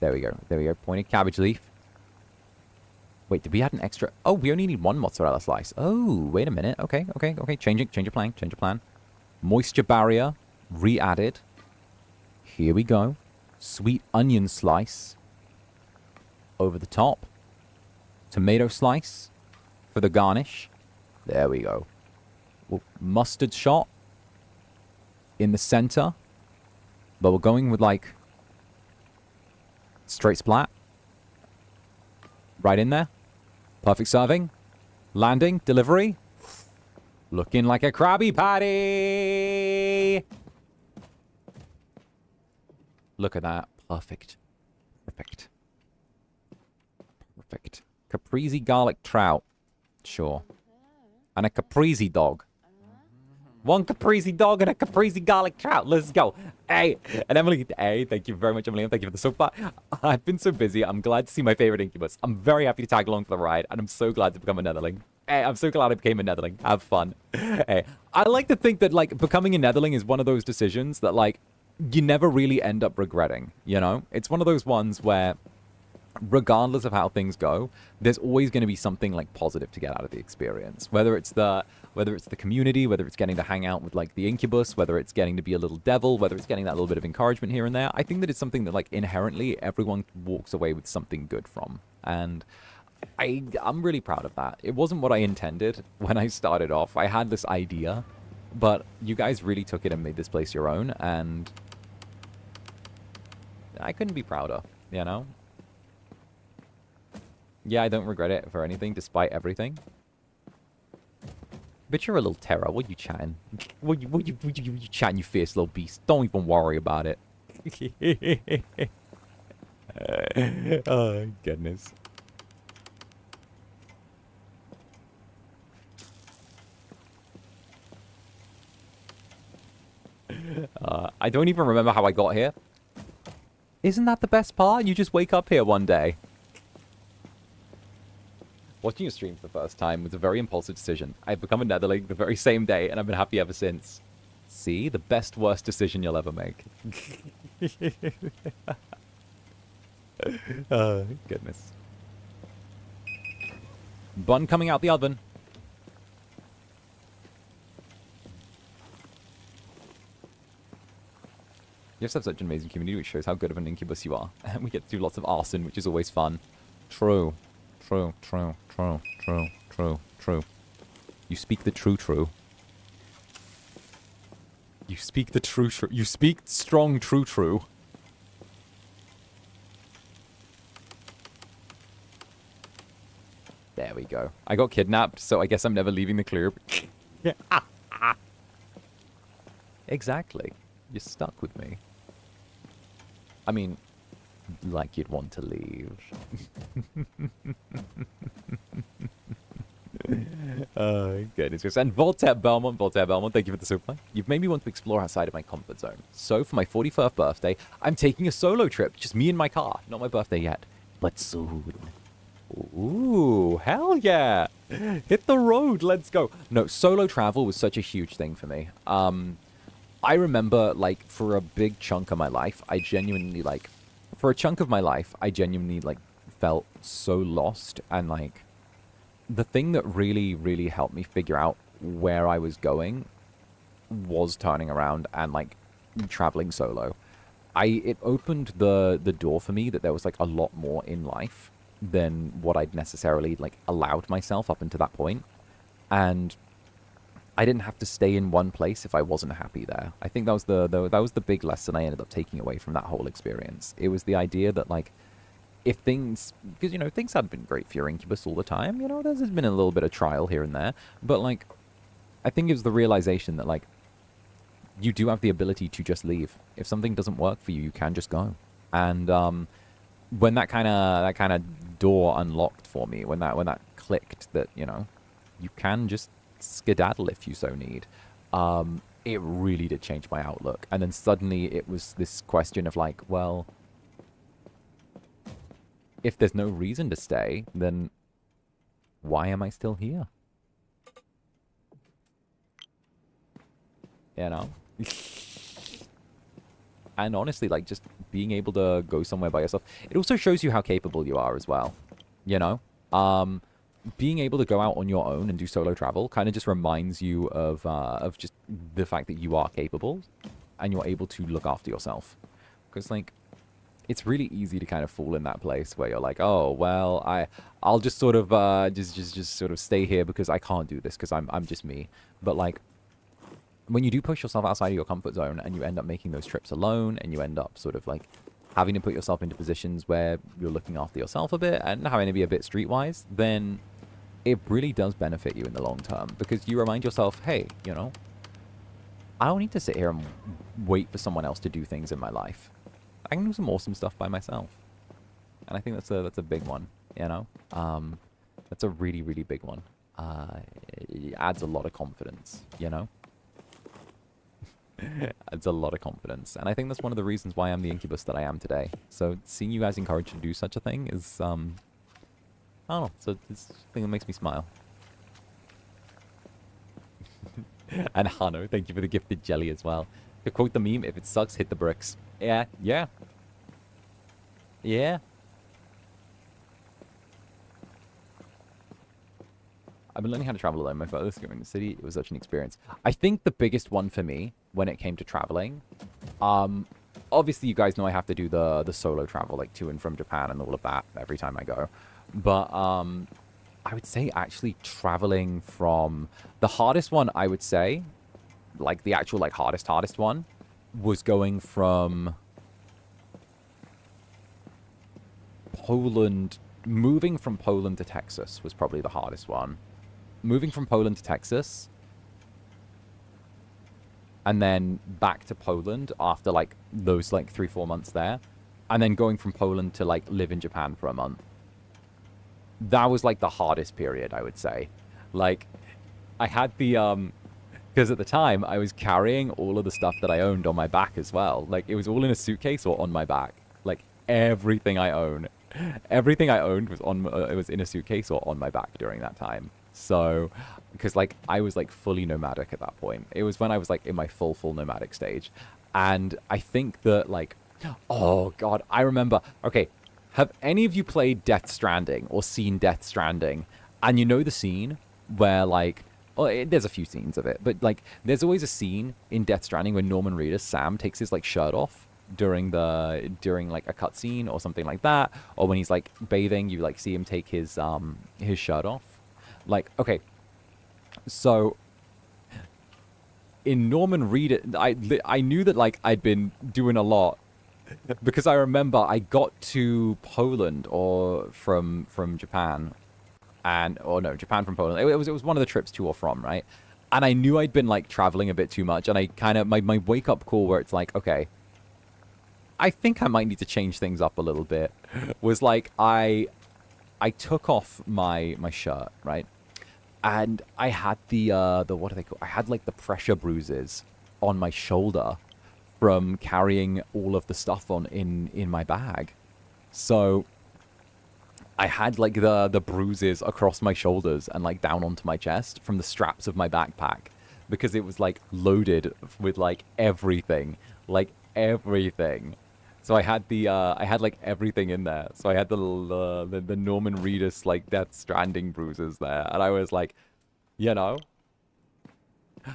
There we go. There we go. Pointed cabbage leaf. Wait, did we add an extra... Oh, we only need 1 mozzarella slice. Oh, wait a minute. Okay. Change your plan. Moisture barrier. Re-added. Here we go. Sweet onion slice. Over the top. Tomato slice. For the garnish. There we go. Well, mustard shot. In the center. But we're going with, like... straight splat. Right in there. Perfect serving. Landing. Delivery. Looking like a Krabby Patty. Look at that. Perfect. Perfect. Perfect. Caprese garlic trout. Sure. And a caprese dog. One caprese dog and a caprese garlic trout. Let's go. Hey. And Emily, hey, thank you very much, Emily. Thank you for the soap. I've been so busy. I'm glad to see my favorite Incubus. I'm very happy to tag along for the ride, and I'm so glad to become a Netherling. Hey, I'm so glad I became a Netherling. Have fun. Hey, I like to think that, like, becoming a Netherling is one of those decisions that, like, you never really end up regretting, you know? It's one of those ones where, regardless of how things go, there's always going to be something, like, positive to get out of the experience. Whether it's the community, whether it's getting to hang out with, like, the Incubus, whether it's getting to be a little devil, whether it's getting that little bit of encouragement here and there. I think that it's something that, like, inherently everyone walks away with something good from. And I'm really proud of that. It wasn't what I intended when I started off. I had this idea, but you guys really took it and made this place your own, and I couldn't be prouder, you know? Yeah, I don't regret it for anything, despite everything. But you're a little terror. What you chatting? What you chatting, you fierce little beast? Don't even worry about it. Oh, goodness. I don't even remember how I got here. Isn't that the best part? You just wake up here one day. Watching your stream for the first time was a very impulsive decision. I've become a Netherling the very same day, and I've been happy ever since. See? The best, worst decision you'll ever make. Oh, goodness. Bun coming out the oven. You just have such an amazing community, which shows how good of an Incubus you are. And we get to do lots of arson, which is always fun. True. True, true, true, true, true, true. You speak the true. You speak the true. You speak strong true. There we go. I got kidnapped, so I guess I'm never leaving the clear. Exactly. You're stuck with me. I mean, like you'd want to leave. Oh, goodness. And Voltaire Belmont, thank you for the super. You've made me want to explore outside of my comfort zone. So, for my 41st birthday, I'm taking a solo trip. Just me and my car. Not my birthday yet, but soon. Ooh, hell yeah. Hit the road, let's go. No, solo travel was such a huge thing for me. I remember, like, for a big chunk of my life, I genuinely, like, felt so lost. And, like, the thing that really, really helped me figure out where I was going was turning around and, like, traveling solo. It opened the door for me that there was, like, a lot more in life than what I'd necessarily, like, allowed myself up until that point. And I didn't have to stay in one place if I wasn't happy there. I think that was the big lesson I ended up taking away from that whole experience. It was the idea that, like, if things, because, you know, things haven't been great for your Incubus all the time, you know, there's been a little bit of trial here and there, but, like, I think it was the realization that, like, you do have the ability to just leave. If something doesn't work for you, you can just go. And when that kind of door unlocked for me, when that clicked, that, you know, you can just skedaddle if you so need, it really did change my outlook. And then suddenly it was this question of, like, well, if there's no reason to stay, then why am I still here? You know? And honestly, like, just being able to go somewhere by yourself, it also shows you how capable you are as well. You know? Being able to go out on your own and do solo travel kind of just reminds you of just the fact that you are capable and you're able to look after yourself. Because, like, it's really easy to kind of fall in that place where you're like, oh, well, I'll just sort of just sort of stay here because I can't do this because I'm just me. But, like, when you do push yourself outside of your comfort zone and you end up making those trips alone and you end up sort of, like, having to put yourself into positions where you're looking after yourself a bit and having to be a bit streetwise, then it really does benefit you in the long term, because you remind yourself, hey, you know, I don't need to sit here and wait for someone else to do things in my life. I can do some awesome stuff by myself. And I think that's a big one, you know? That's a really, really big one. It adds a lot of confidence, you know? Adds a lot of confidence. And I think that's one of the reasons why I'm the Incubus that I am today. So seeing you guys encouraged to do such a thing is, I don't know, so it's a thing that makes me smile. And Hano, thank you for the gifted jelly as well. To quote the meme, if it sucks, hit the bricks. Yeah, yeah. Yeah. I've been learning how to travel alone. My father's going to the city. It was such an experience. I think the biggest one for me when it came to traveling, obviously you guys know I have to do the solo travel, like to and from Japan and all of that every time I go. But I would say actually traveling from the hardest one, I would say, like the actual like hardest one was going from Poland. Moving from Poland to Texas was probably the hardest one. Moving from Poland to Texas and then back to Poland after like those like 3-4 months there, and then going from Poland to like live in Japan for a month. That was like the hardest period, I would say. Like I had the because at the time I was carrying all of the stuff that I owned on my back as well. Like it was all in a suitcase or on my back. Like everything I owned was it was in a suitcase or on my back during that time. So because like I was like fully nomadic at that point. It was when I was like in my full nomadic stage. And I think that like, oh god, I remember. Okay, have any of you played Death Stranding or seen Death Stranding? And you know the scene where like, well, there's a few scenes of it, but like there's always a scene in Death Stranding when Norman Reedus, Sam, takes his like shirt off during like a cutscene or something like that, or when he's like bathing, you like see him take his shirt off. Like, okay, so in Norman Reedus, I knew that like I'd been doing a lot because I remember I got to Poland or from Japan, Japan from Poland. It was one of the trips to or from, right? And I knew I'd been like traveling a bit too much, and I kind of my wake up call where it's like, okay, I think I might need to change things up a little bit, was like I took off my shirt, right? And I had the what are they called? I had like the pressure bruises on my shoulder from carrying all of the stuff in my bag. So I had like the bruises across my shoulders and like down onto my chest from the straps of my backpack, because it was like loaded with like everything. So I had like everything in there. So I had the Norman Reedus like Death Stranding bruises there, and I was like, you know,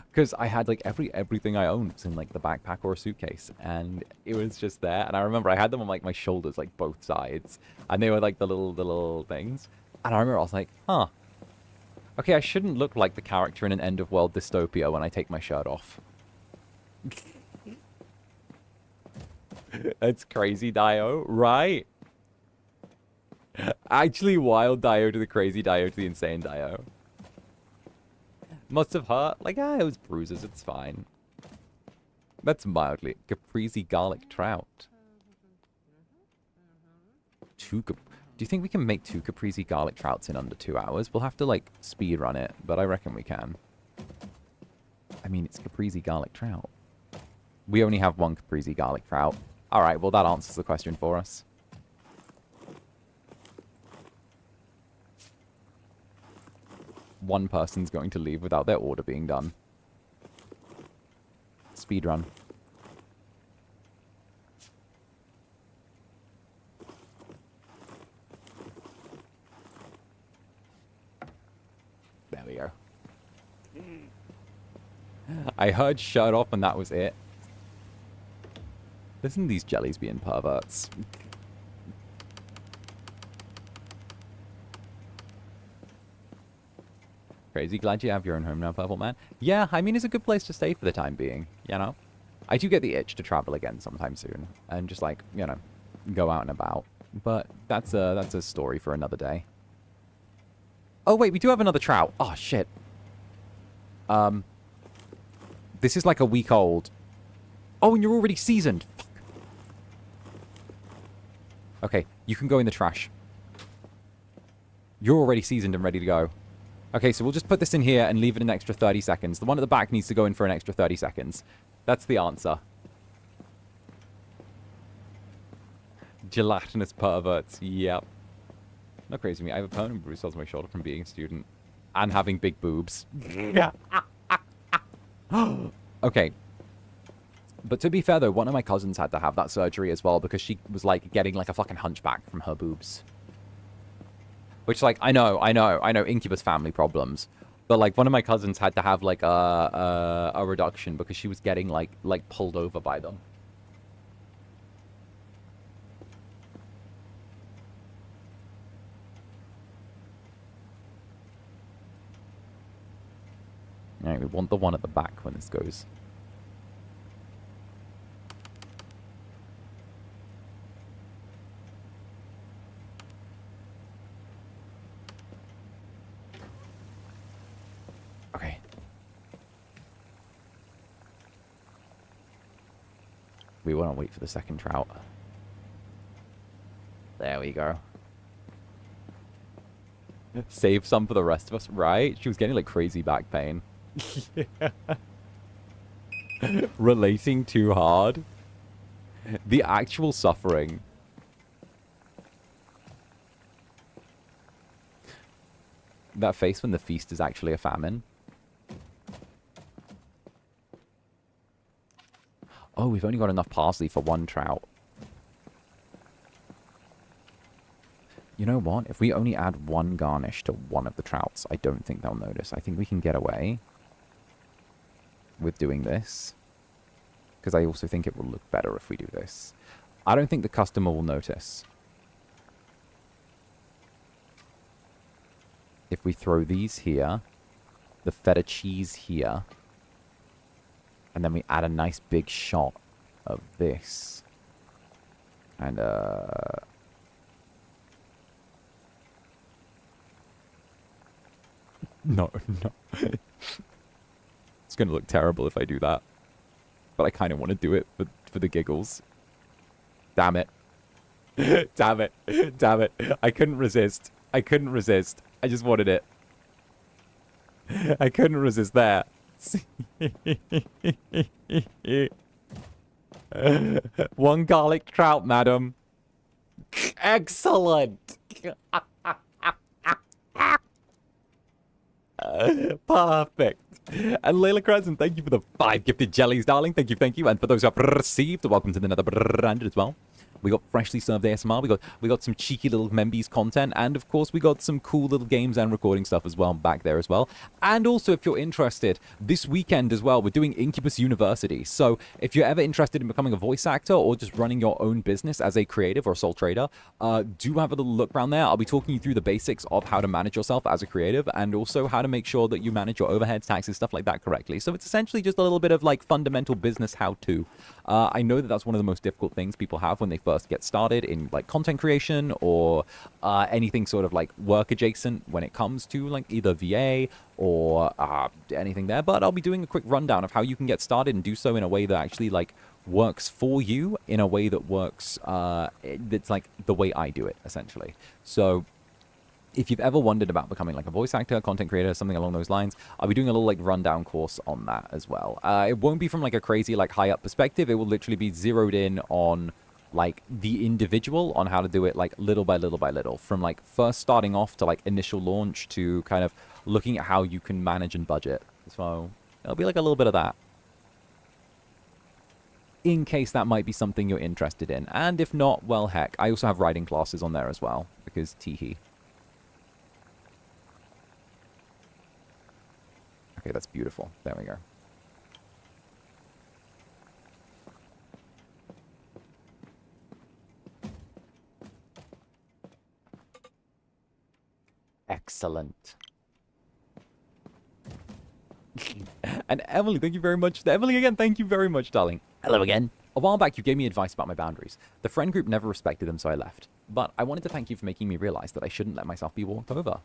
because I had like everything I owned was in like the backpack or a suitcase, and it was just there. And I remember I had them on like my shoulders, like both sides, and they were like the little things. And I remember I was like, huh, okay, I shouldn't look like the character in an end of world dystopia when I take my shirt off. That's crazy, Dio, right? Actually, wild Dio to the crazy Dio to the insane Dio. Must have hurt. Like, it was bruises. It's fine. That's mildly. Caprese garlic trout. Do you think we can make 2 caprese garlic trouts in under 2 hours? We'll have to, like, speed run it, but I reckon we can. I mean, it's caprese garlic trout. We only have 1 caprese garlic trout. All right, well, that answers the question for us. One person's going to leave without their order being done. Speedrun. There we go. I heard shut off and that was it. Listen to these jellies being perverts. Crazy, glad you have your own home now, Purple Man. Yeah, I mean, it's a good place to stay for the time being, you know? I do get the itch to travel again sometime soon. And just like, you know, go out and about. But that's a story for another day. Oh, wait, we do have another trout. Oh, shit. This is like a week old. Oh, and you're already seasoned. Fuck. Okay, you can go in the trash. You're already seasoned and ready to go. Okay, so we'll just put this in here and leave it an extra 30 seconds. The one at the back needs to go in for an extra 30 seconds. That's the answer. Gelatinous perverts. Yep. Not crazy me. I have a permanent bruise on my shoulder from being a student. And having big boobs. Okay. But to be fair, though, one of my cousins had to have that surgery as well because she was, like, getting, like, a fucking hunchback from her boobs. Which, like, I know, Incubus family problems. But, like, one of my cousins had to have, like, a reduction because she was getting, like, pulled over by them. Alright, we want the one at the back when this goes. Okay. We want to wait for the second trout. There we go. Save some for the rest of us, right? She was getting like crazy back pain. Relating too hard. The actual suffering. That face when the feast is actually a famine. Oh, we've only got enough parsley for one trout. You know what? If we only add one garnish to one of the trouts, I don't think they'll notice. I think we can get away with doing this. Because I also think it will look better if we do this. I don't think the customer will notice. If we throw these here, the feta cheese here, and then we add a nice big shot of this. And, No. It's going to look terrible if I do that. But I kind of want to do it for the giggles. Damn it. Damn it. Damn it. I couldn't resist. I just wanted it. I couldn't resist there. One garlic trout, madam. Excellent. Perfect. And 𝓂𝓸𝓾𝓻, thank you for the 5 gifted jellies, darling. Thank you. And for those who have received, welcome to the Netherbrand as well. We got freshly served ASMR. We got some cheeky little Membies content, and of course we got some cool little games and recording stuff as well back there as well. And also, if you're interested, this weekend as well, we're doing Incubus University. So if you're ever interested in becoming a voice actor or just running your own business as a creative or a sole trader, do have a little look around there. I'll be talking you through the basics of how to manage yourself as a creative, and also how to make sure that you manage your overheads, taxes, stuff like that correctly. So it's essentially just a little bit of like fundamental business how-to. I know that that's one of the most difficult things people have when they first get started in like content creation or anything sort of like work adjacent when it comes to like either VA or anything there. But I'll be doing a quick rundown of how you can get started and do so in a way that actually like works for you, in a way that works that's like the way I do it essentially. So if you've ever wondered about becoming like a voice actor, content creator, something along those lines, I'll be doing a little like rundown course on that as well. It won't be from like a crazy like high up perspective. It will literally be zeroed in on like the individual, on how to do it like little by little by little, from like first starting off to like initial launch to kind of looking at how you can manage and budget. So it'll be like a little bit of that, in case that might be something you're interested in. And if not, well, heck, I also have writing classes on there as well, because teehee. Okay, that's beautiful. There we go. Excellent. And Emily, thank you very much. Emily again, thank you very much, darling. Hello again. A while back, you gave me advice about my boundaries. The friend group never respected them, so I left. But I wanted to thank you for making me realize that I shouldn't let myself be walked over.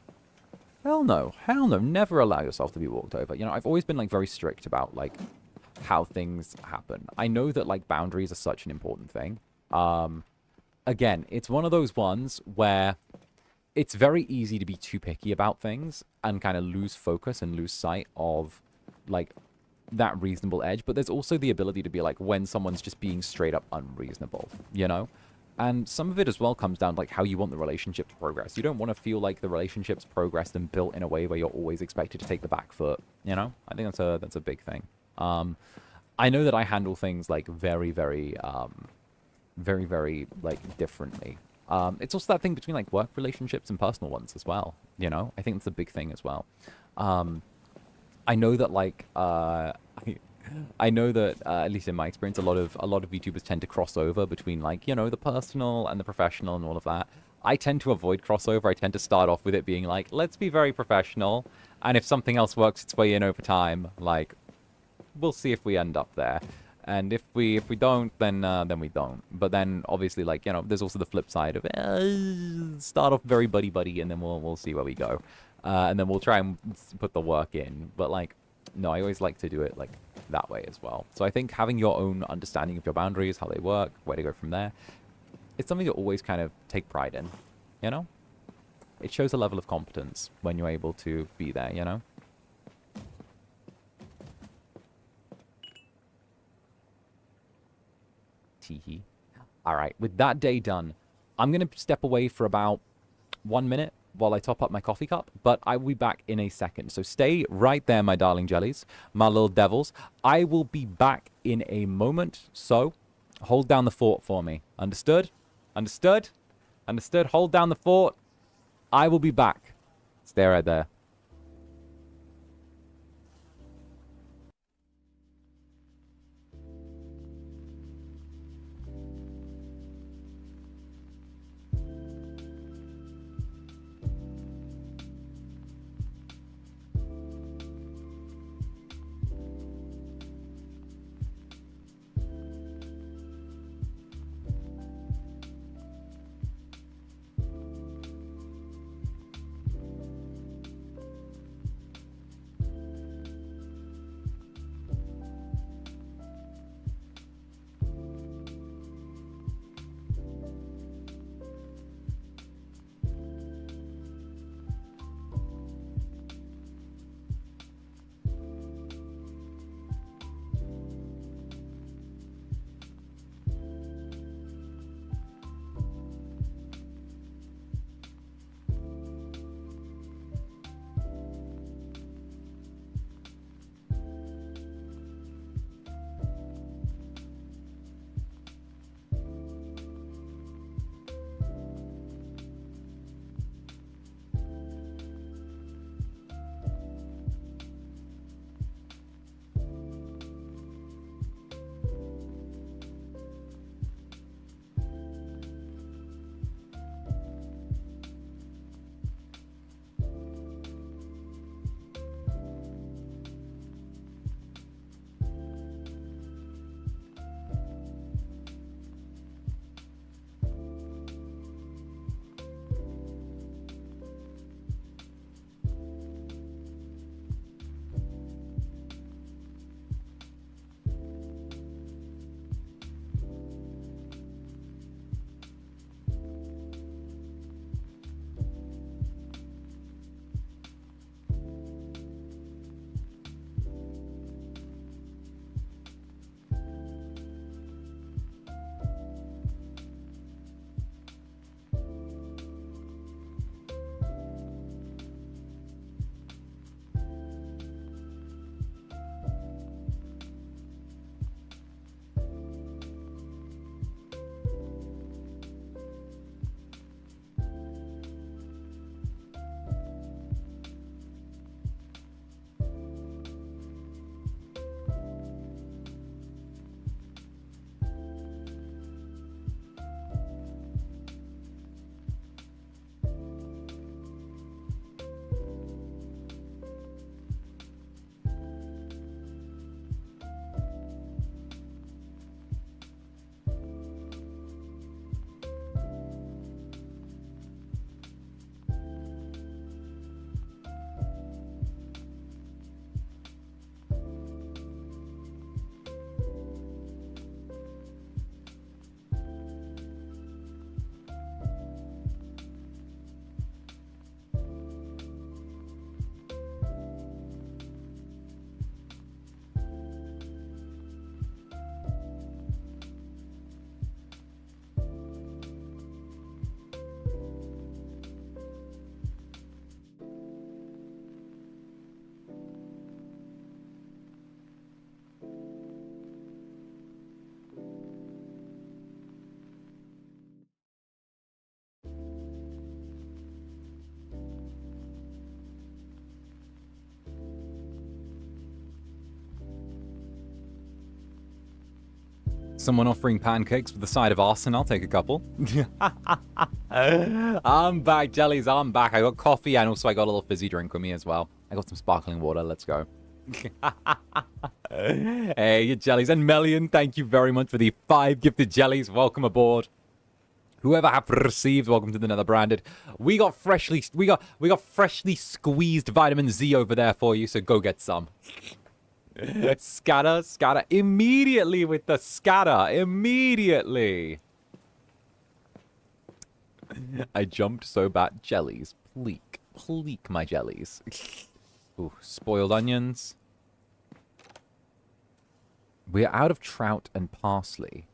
Hell no. Hell no. Never allow yourself to be walked over. You know, I've always been, like, very strict about, like, how things happen. I know that, like, boundaries are such an important thing. Again, it's one of those ones where it's very easy to be too picky about things and kind of lose focus and lose sight of, like, that reasonable edge. But there's also the ability to be like, when someone's just being straight up unreasonable, you know? And some of it as well comes down to, like, how you want the relationship to progress. You don't want to feel like the relationship's progressed and built in a way where you're always expected to take the back foot, you know? I think that's a big thing. I know that I handle things, like, very, very, like, differently. It's also that thing between, like, work relationships and personal ones as well, you know? I think that's a big thing as well. I know that, like, I know that, at least in my experience, a lot of VTubers tend to cross over between, like, you know, the personal and the professional and all of that. I tend to avoid crossover. I tend to start off with it being like, let's be very professional, and if something else works its way in over time, like, we'll see if we end up there. And if we don't, then we don't. But then obviously, like, you know, there's also the flip side of it. Start off very buddy, and then we'll see where we go, and then we'll try and put the work in. But, like, no, I always like to do it, like, that way as well. So I think having your own understanding of your boundaries, how they work, where to go from there, it's something to always kind of take pride in, you know? It shows a level of competence when you're able to be there, you know? Teehee. All right, with that day done, I'm going to step away for about 1 minute while I top up my coffee cup, but I will be back in a second. So stay right there, my darling jellies, my little devils. I will be back in a moment, so hold down the fort for me. Understood? Understood? Understood? Hold down the fort. I will be back. Stay right there. Someone offering pancakes with the side of arson. I'll take a couple. I'm back, jellies. I'm back. I got coffee and also I got a little fizzy drink with me as well. I got some sparkling water. Let's go. Hey, you jellies. And Melian, thank you very much for the 5 gifted jellies. Welcome aboard. Whoever have received, welcome to the Netherbranded. We got freshly squeezed vitamin Z over there for you, so go get some. Scatter, immediately with the scatter, immediately. I jumped so bad. Jellies, pleek my jellies. Ooh, spoiled onions. We're out of trout and parsley.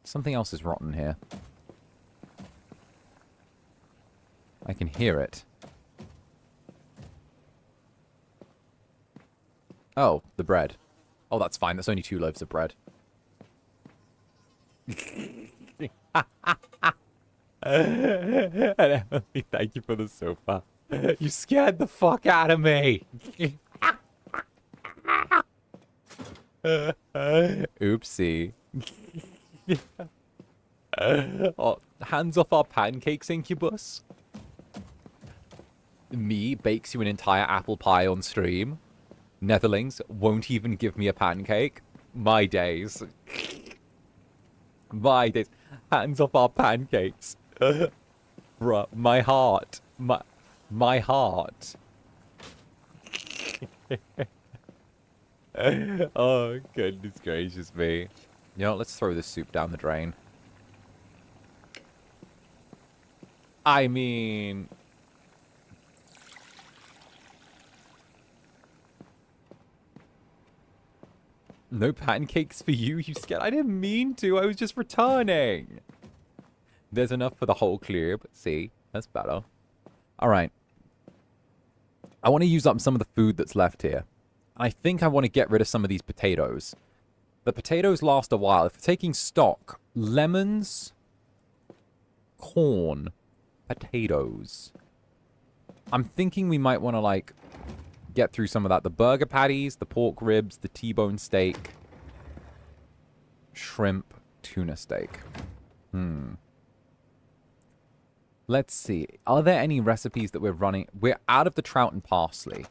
Something else is rotten here. I can hear it. Oh, the bread. Oh, that's fine. That's only 2 loaves of bread. And Emily, thank you for the sofa. You scared the fuck out of me. Oopsie. Oh, hands off our pancakes, Incubus. Me bakes you an entire apple pie on stream. Netherlings won't even give me a pancake. My days. My days. Hands off our pancakes. Bruh, my heart. My heart. Oh, goodness gracious me. You know, let's throw this soup down the drain. I mean... No pancakes for you, you scared? I didn't mean to, I was just returning. There's enough for the whole club. See, that's better. Alright. I want to use up some of the food that's left here. I think I want to get rid of some of these potatoes. The potatoes last a while. If we're taking stock, lemons, corn, potatoes. I'm thinking we might want to, like, get through some of that. The burger patties, the pork ribs, the T-bone steak, shrimp, tuna steak. Let's see. Are there any recipes that we're running? We're out of the trout and parsley.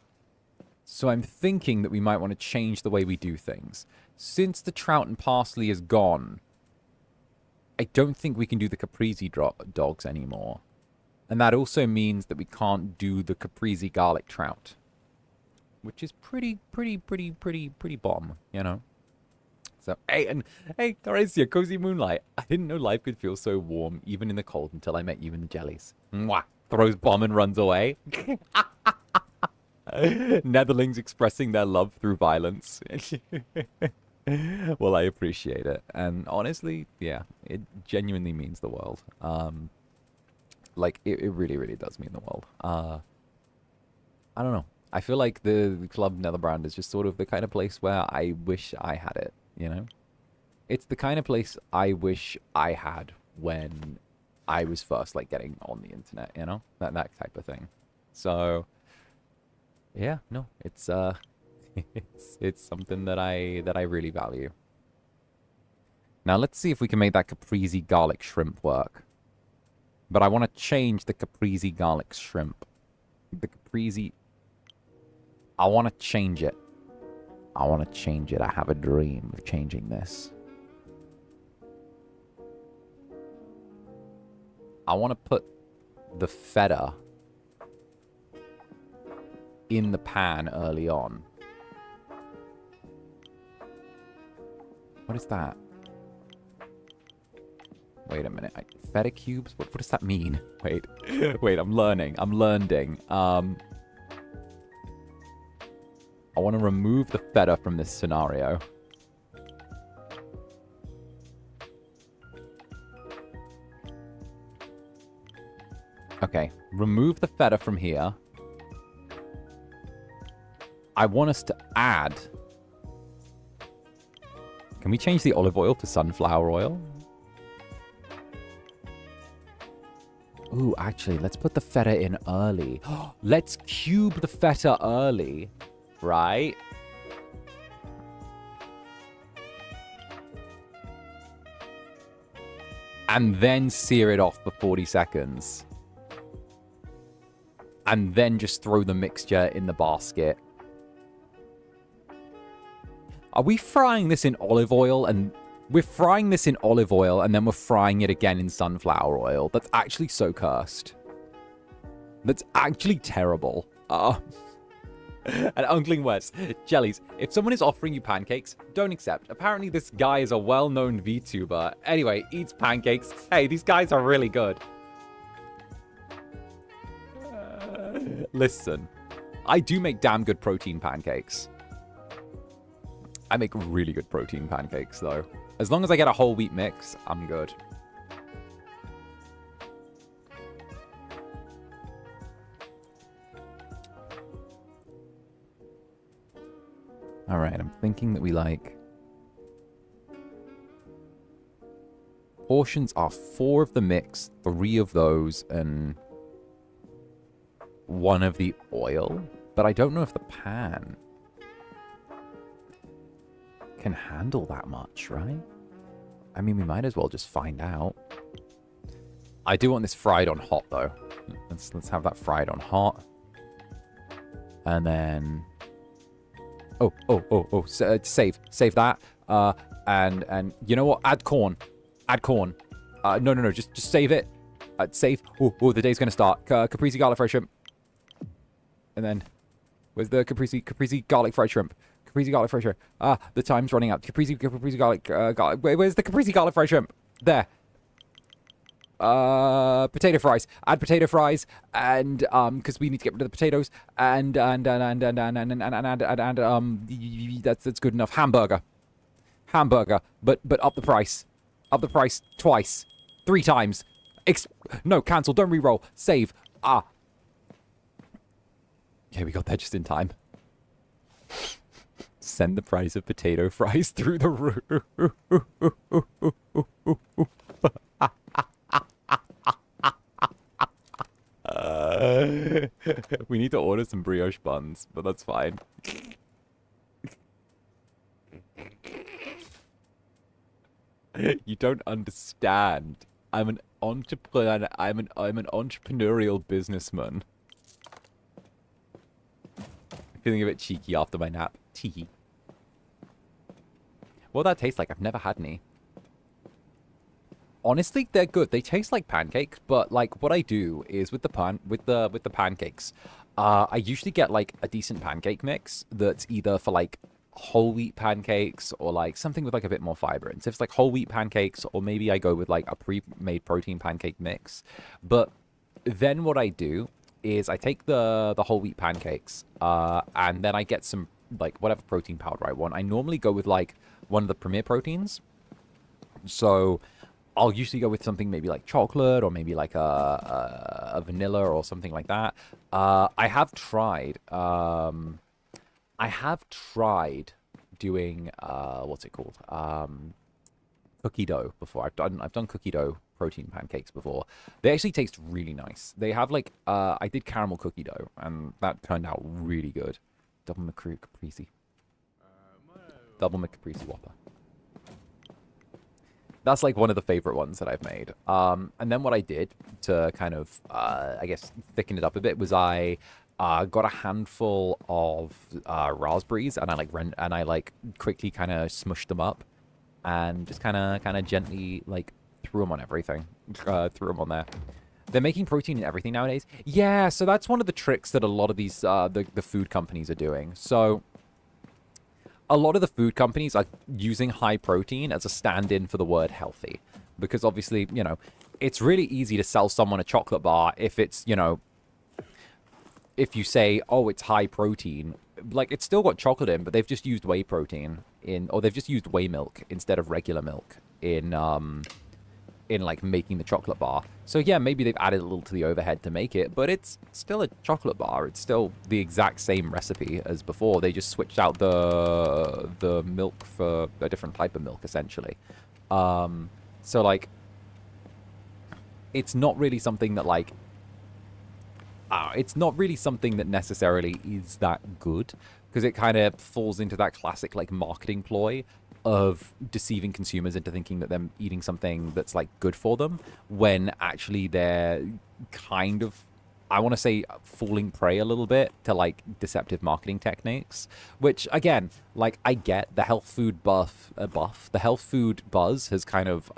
So I'm thinking that we might want to change the way we do things. Since the trout and parsley is gone, I don't think we can do the caprese dogs anymore. And that also means that we can't do the caprese garlic trout. Which is pretty bomb, you know? So, hey, Horacia, Cozy Moonlight. I didn't know life could feel so warm, even in the cold, until I met you in the jellies. Mwah! Throws bomb and runs away. Netherlings expressing their love through violence. Well, I appreciate it. And honestly, yeah, it genuinely means the world. Like, it really does mean the world. I don't know. I feel like the Club Netherbrand is just sort of the kind of place where I wish I had it, you know? It's the kind of place I wish I had when I was first, like, getting on the internet, you know? That type of thing. So, yeah, no, it's it's something that I really value. Now, let's see if we can make that caprese garlic shrimp work. But I want to change the caprese garlic shrimp. The caprese... I want to change it. I want to change it. I have a dream of changing this. I want to put the feta in the pan early on. What is that? Wait a minute. Feta cubes? What does that mean? Wait. Wait, I'm learning. I want to remove the feta from this scenario. Okay, remove the feta from here. I want us to add... Can we change the olive oil to sunflower oil? Ooh, actually, let's put the feta in early. Let's cube the feta early. Right? and then sear it off for 40 seconds. And then just throw the mixture in the basket. Are we frying this in olive oil? And we're frying this in olive oil, and then we're frying it again in sunflower oil. That's actually so cursed. That's actually terrible. And Uncling West, Jellies, if someone is offering you pancakes, don't accept. Apparently this guy is a well-known VTuber. Anyway, eats pancakes. Hey, these guys are really good. Listen, I do make damn good protein pancakes. I make really good protein pancakes, though. As long as I get a whole wheat mix, I'm good. All right, I'm thinking that we like... Portions are 4 of the mix, 3 of those, and 1 of the oil. But I don't know if the pan can handle that much, right? I mean, we might as well just find out. I do want this fried on hot, though. Let's have that fried on hot. And then... Oh, save that. And you know what? Add corn. No, just save it. Save. Oh, the day's gonna start. Caprese garlic fried shrimp. And then, where's the caprese garlic fried shrimp? Caprese garlic fried shrimp. The time's running out. Caprese garlic. Where's the caprese garlic fried shrimp? There. Potato fries. Add potato fries, and because we need to get rid of the potatoes, and that's good enough. Hamburger, but up the price, twice, 3 times. No, cancel. Don't re-roll. Save. Okay, we got that just in time. Send the price of potato fries through the roof. We need to order some brioche buns, but that's fine. You don't understand. I'm an entrepreneur. I'm an entrepreneurial businessman. Feeling a bit cheeky after my nap. Tee. What that tastes like? I've never had any. Honestly, they're good. They taste like pancakes, but like what I do is with the pancakes, I usually get like a decent pancake mix that's either for like whole wheat pancakes or like something with like a bit more fiber. And so if it's like whole wheat pancakes, or maybe I go with like a pre-made protein pancake mix. But then what I do is I take the whole wheat pancakes, and then I get some like whatever protein powder I want. I normally go with like one of the Premier proteins. So I'll usually go with something maybe like chocolate, or maybe like a vanilla or something like that. I have tried doing what's it called? Cookie dough before. I've done cookie dough protein pancakes before. They actually taste really nice. They have like I did caramel cookie dough, and that turned out really good. Double McCaprese. Double McCaprese Whopper. That's like one of the favorite ones that I've made. And then what I did to kind of, I guess, thicken it up a bit was I got a handful of raspberries, and I quickly kind of smushed them up, and just kind of gently like threw them on everything, threw them on there. They're making protein in everything nowadays. Yeah, so that's one of the tricks that a lot of these the food companies are doing. So a lot of the food companies are using high protein as a stand-in for the word healthy. Because obviously, you know, it's really easy to sell someone a chocolate bar if it's, you know, if you say, oh, it's high protein. Like, it's still got chocolate in, but they've just used whey protein in, or they've just used whey milk instead of regular milk in like making the chocolate bar. So yeah, maybe they've added a little to the overhead to make it, but it's still a chocolate bar. It's still the exact same recipe as before. They just switched out the milk for a different type of milk, essentially. So like, it's not really something that like, it's not really something that necessarily is that good, because it kind of falls into that classic like marketing ploy of deceiving consumers into thinking that they're eating something that's like good for them when actually they're kind of, I want to say, falling prey a little bit to like deceptive marketing techniques, which again, like I get the health food the health food buzz has kind of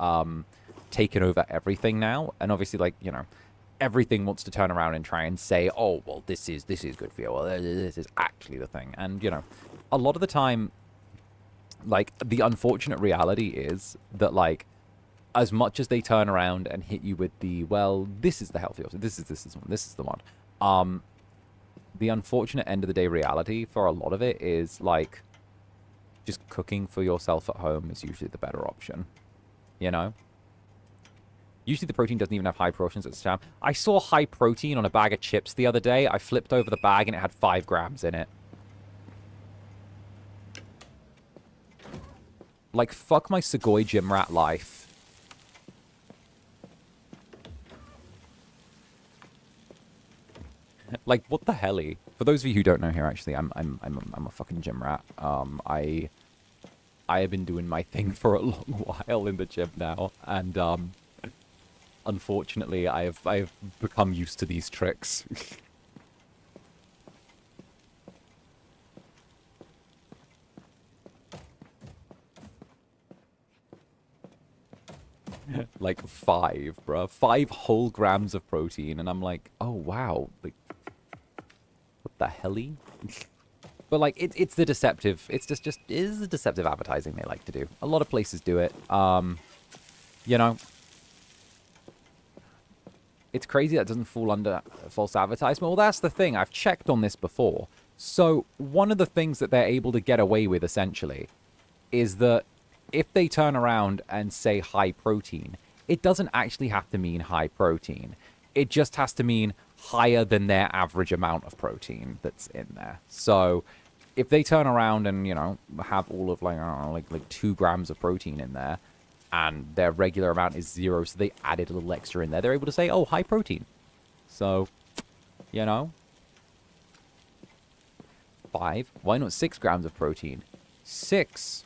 taken over everything now. And obviously, like, you know, everything wants to turn around and try and say, oh, well, this is good for you. Well, this is actually the thing. And, you know, a lot of the time, like, the unfortunate reality is that, like, as much as they turn around and hit you with the, well, this is the healthy option, this is the one. The unfortunate end of the day reality for a lot of it is, like, just cooking for yourself at home is usually the better option, you know? Usually the protein doesn't even have high proteins at the time. I saw high protein on a bag of chips the other day. I flipped over the bag and it had 5 grams in it. Like, fuck my Sugoi gym rat life. Like, what the helly? For those of you who don't know here, actually, I'm a fucking gym rat. I have been doing my thing for a long while in the gym now, and unfortunately, I have become used to these tricks. Like 5, bro. 5 whole grams of protein, and I'm like, oh wow, like, what the helly? But like, it's the deceptive. It's just is the deceptive advertising they like to do. A lot of places do it. You know, it's crazy that doesn't fall under false advertisement. Well, that's the thing. I've checked on this before. So one of the things that they're able to get away with essentially is that if they turn around and say high protein, it doesn't actually have to mean high protein. It just has to mean higher than their average amount of protein that's in there. So if they turn around and, you know, have all of like, I don't know, like 2 grams of protein in there and their regular amount is 0, so they added a little extra in there, they're able to say, oh, high protein. So, you know, 5, why not 6 grams of protein? 6.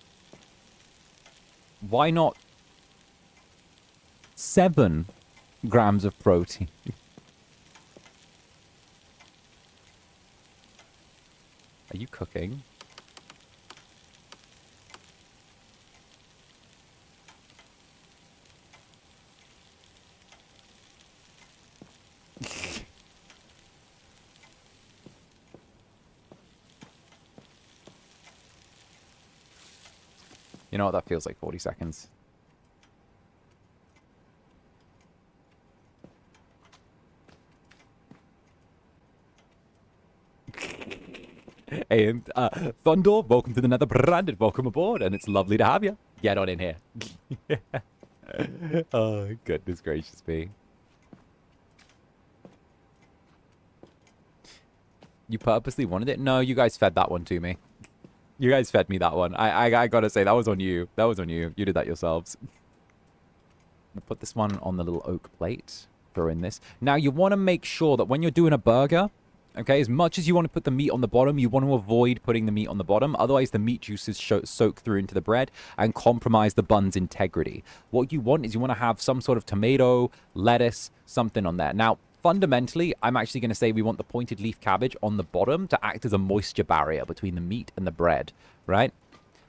Why not 7 grams of protein? Are you cooking? You know what? That feels like 40 seconds. And Thunder, welcome to the Netherbrand, and welcome aboard, and it's lovely to have you. Get on in here. Oh, goodness gracious me. You purposely wanted it? No, you guys fed that one to me. You guys fed me that one. I gotta say, that was on you. That was on you. You did that yourselves. We'll put this one on the little oak plate. Throw in this. Now, you want to make sure that when you're doing a burger, okay, as much as you want to put the meat on the bottom, you want to avoid putting the meat on the bottom. Otherwise, the meat juices soak through into the bread and compromise the bun's integrity. What you want is you want to have some sort of tomato, lettuce, something on there. Now, fundamentally, I'm actually going to say we want the pointed leaf cabbage on the bottom to act as a moisture barrier between the meat and the bread, right?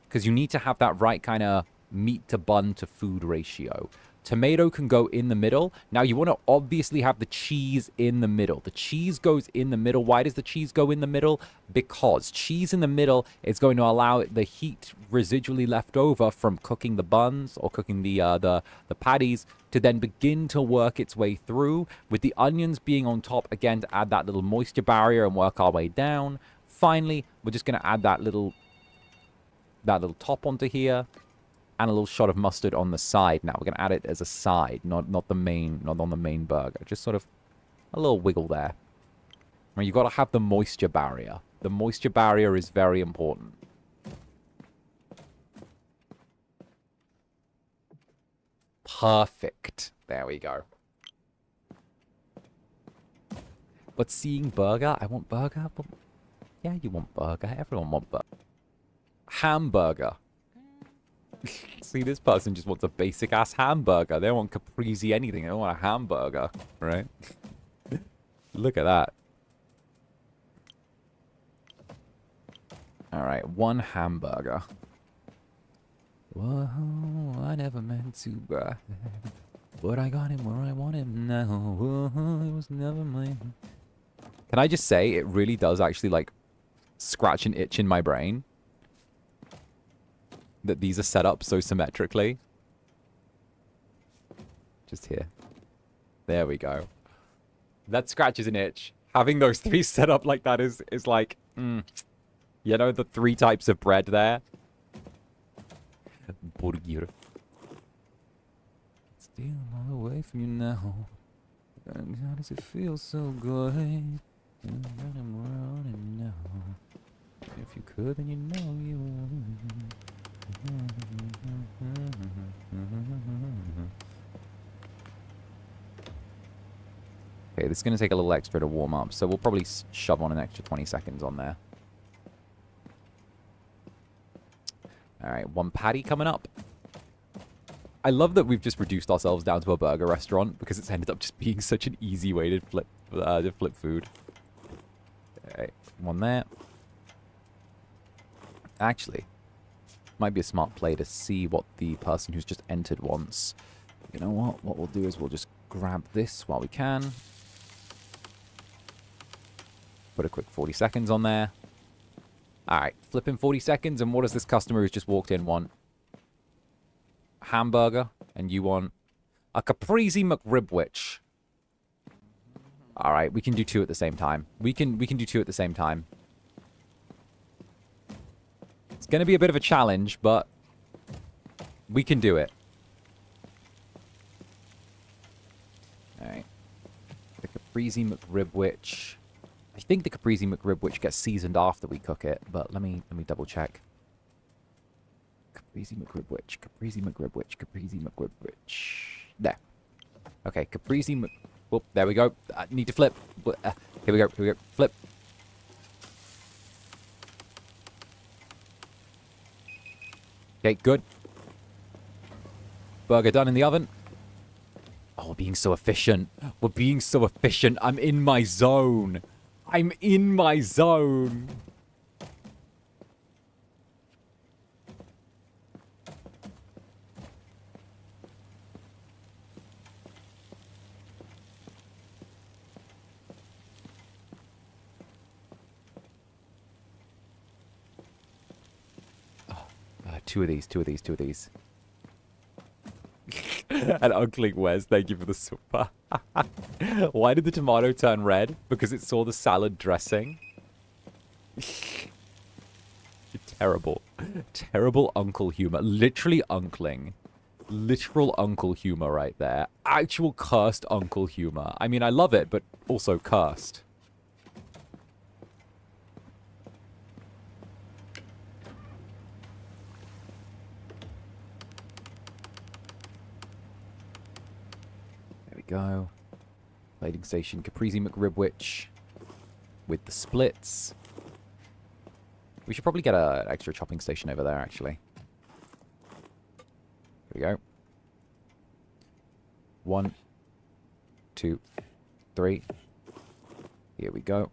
Because you need to have that right kind of meat to bun to food ratio. Tomato can go in the middle. Now, you want to obviously have the cheese in the middle. The cheese goes in the middle. Why does the cheese go in the middle? Because cheese in the middle is going to allow the heat residually left over from cooking the buns or cooking the patties to then begin to work its way through, with the onions being on top, again, to add that little moisture barrier and work our way down. Finally, we're just going to add that little top onto here. And a little shot of mustard on the side. Now we're going to add it as a side, not on the main burger. Just sort of a little wiggle there. Now you've got to have the moisture barrier. The moisture barrier is very important. Perfect. There we go. But seeing burger, I want burger. But yeah, you want burger. Everyone wants burger. Hamburger. See, this person just wants a basic-ass hamburger. They don't want caprese anything. They don't want a hamburger, right? Look at that. All right, one hamburger. Whoa, I never meant to, bruh. But I got him where I want him now. Whoa, it was never mine. Can I just say, it really does actually, like, scratch an itch in my brain that these are set up so symmetrically. Just here. There we go. That scratches an itch. Having those three set up like that is like, you know, the 3 types of bread there. Burger. Steal all away from you now. And how does it feel so good? And running around him now. If you could, then you know you would. Okay, this is going to take a little extra to warm up, so we'll probably shove on an extra 20 seconds on there. Alright, 1 patty coming up. I love that we've just reduced ourselves down to a burger restaurant because it's ended up just being such an easy way to flip food. Okay, 1 there. Actually, might be a smart play to see what the person who's just entered wants. You know what? What we'll do is we'll just grab this while we can. Put a quick 40 seconds on there. Alright, flipping 40 seconds, and what does this customer who's just walked in want? Hamburger, and you want a caprese McRibwich. Alright, we can do 2 at the same time. We can do 2 at the same time. It's going to be a bit of a challenge, but we can do it. Alright. The caprese McRibwich. I think the caprese McRibwich gets seasoned after we cook it, but let me double check. Caprese McRibwich, caprese McRibwich, caprese McRibwich. There. Okay, caprese Mc... Oh, there we go. I need to flip. Here we go, here we go. Flip. Okay, good. Burger done in the oven. Oh, we're being so efficient. We're being so efficient. I'm in my zone. I'm in my zone. Two of these. And Uncling Wes, thank you for the super. Why did the tomato turn red? Because it saw the salad dressing. Terrible. Terrible uncle humor. Literally uncling. Literal uncle humor right there. Actual cursed uncle humor. I mean, I love it, but also cursed. Go. Plating station, caprese McRibwich with the splits. We should probably get an extra chopping station over there, actually. Here we go. 1, 2, 3. Here we go.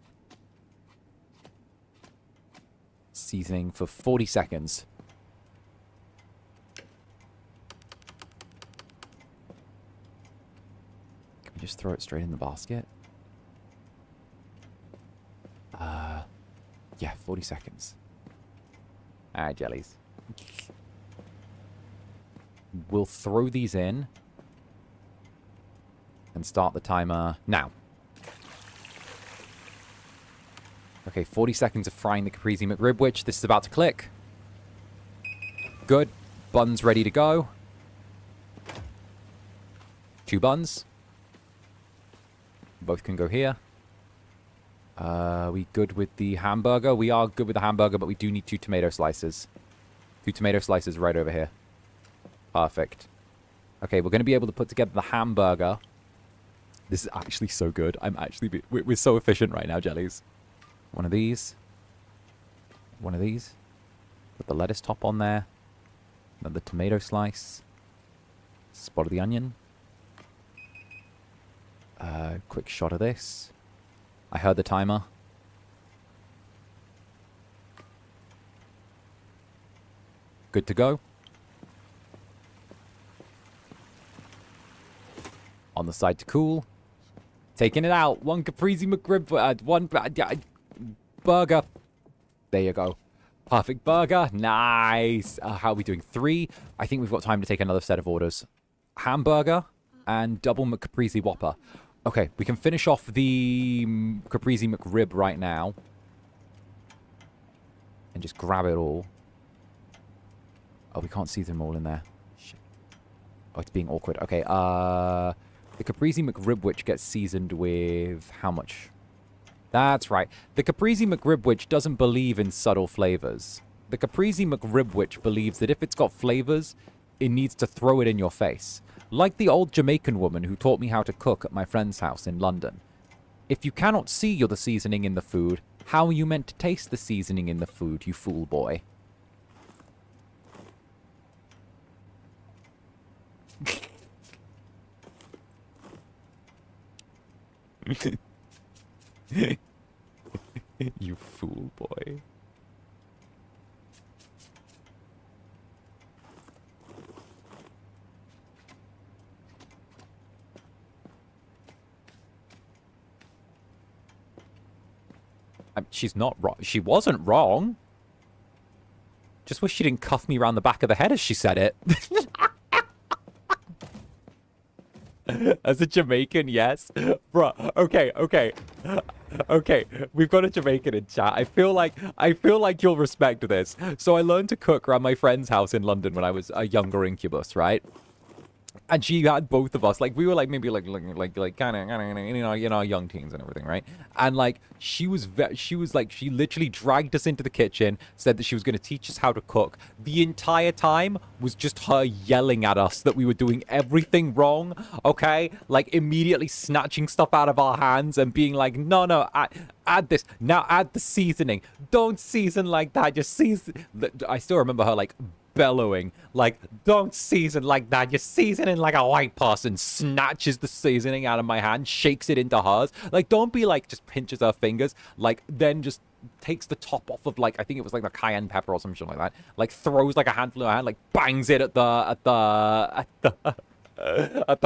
Seasoning for 40 seconds. Just throw it straight in the basket. Yeah, 40 seconds. Alright, jellies. We'll throw these in and start the timer now. Okay, 40 seconds of frying the caprese McRibwich. This is about to click. Good. Buns ready to go. 2 buns. Both can go here. We good with the hamburger? We are good with the hamburger, but we do need 2 tomato slices. 2 tomato slices right over here. Perfect. Okay, we're going to be able to put together the hamburger. This is actually so good. We're so efficient right now, jellies. One of these. One of these. Put the lettuce top on there. Another tomato slice. Spot of the onion. Quick shot of this. I heard the timer. Good to go. On the side to cool. Taking it out. One caprese McRib. One burger. There you go. Perfect burger. Nice. How are we doing? 3. I think we've got time to take another set of orders. Hamburger and double McCaprese Whopper. Okay, we can finish off the Caprese McRib right now. And just grab it all. Oh, we can't see them all in there. Shit. Oh, it's being awkward. Okay, the Caprese McRibwich gets seasoned with how much? That's right. The Caprese McRibwich doesn't believe in subtle flavors. The Caprese McRibwich believes that if it's got flavors, it needs to throw it in your face. Like the old Jamaican woman who taught me how to cook at my friend's house in London. If you cannot see the seasoning in the food, how are you meant to taste the seasoning in the food, you fool boy? You fool boy. She's not wrong. She wasn't wrong. Just wish she didn't cuff me around the back of the head as she said it. As a Jamaican, yes. Bruh, okay. Okay, we've got a Jamaican in chat. I feel like you'll respect this. So I learned to cook around my friend's house in London when I was a younger Incubus, right? And she had both of us, like, we were, like, maybe, like kind of, you know, young teens and everything, right? And, like, she literally dragged us into the kitchen, said that she was going to teach us how to cook. The entire time was just her yelling at us that we were doing everything wrong, okay? Like, immediately snatching stuff out of our hands and being like, no, add this. Now add the seasoning. Don't season like that. Just season. I still remember her, like, bellowing, like, don't season like that. You're seasoning like a white person. Snatches the seasoning out of my hand, shakes it into hers. Like, don't be like, just pinches her fingers, like, then just takes the top off of, like, I think it was like the cayenne pepper or something like that. Like, throws like a handful in her hand, like, bangs it at the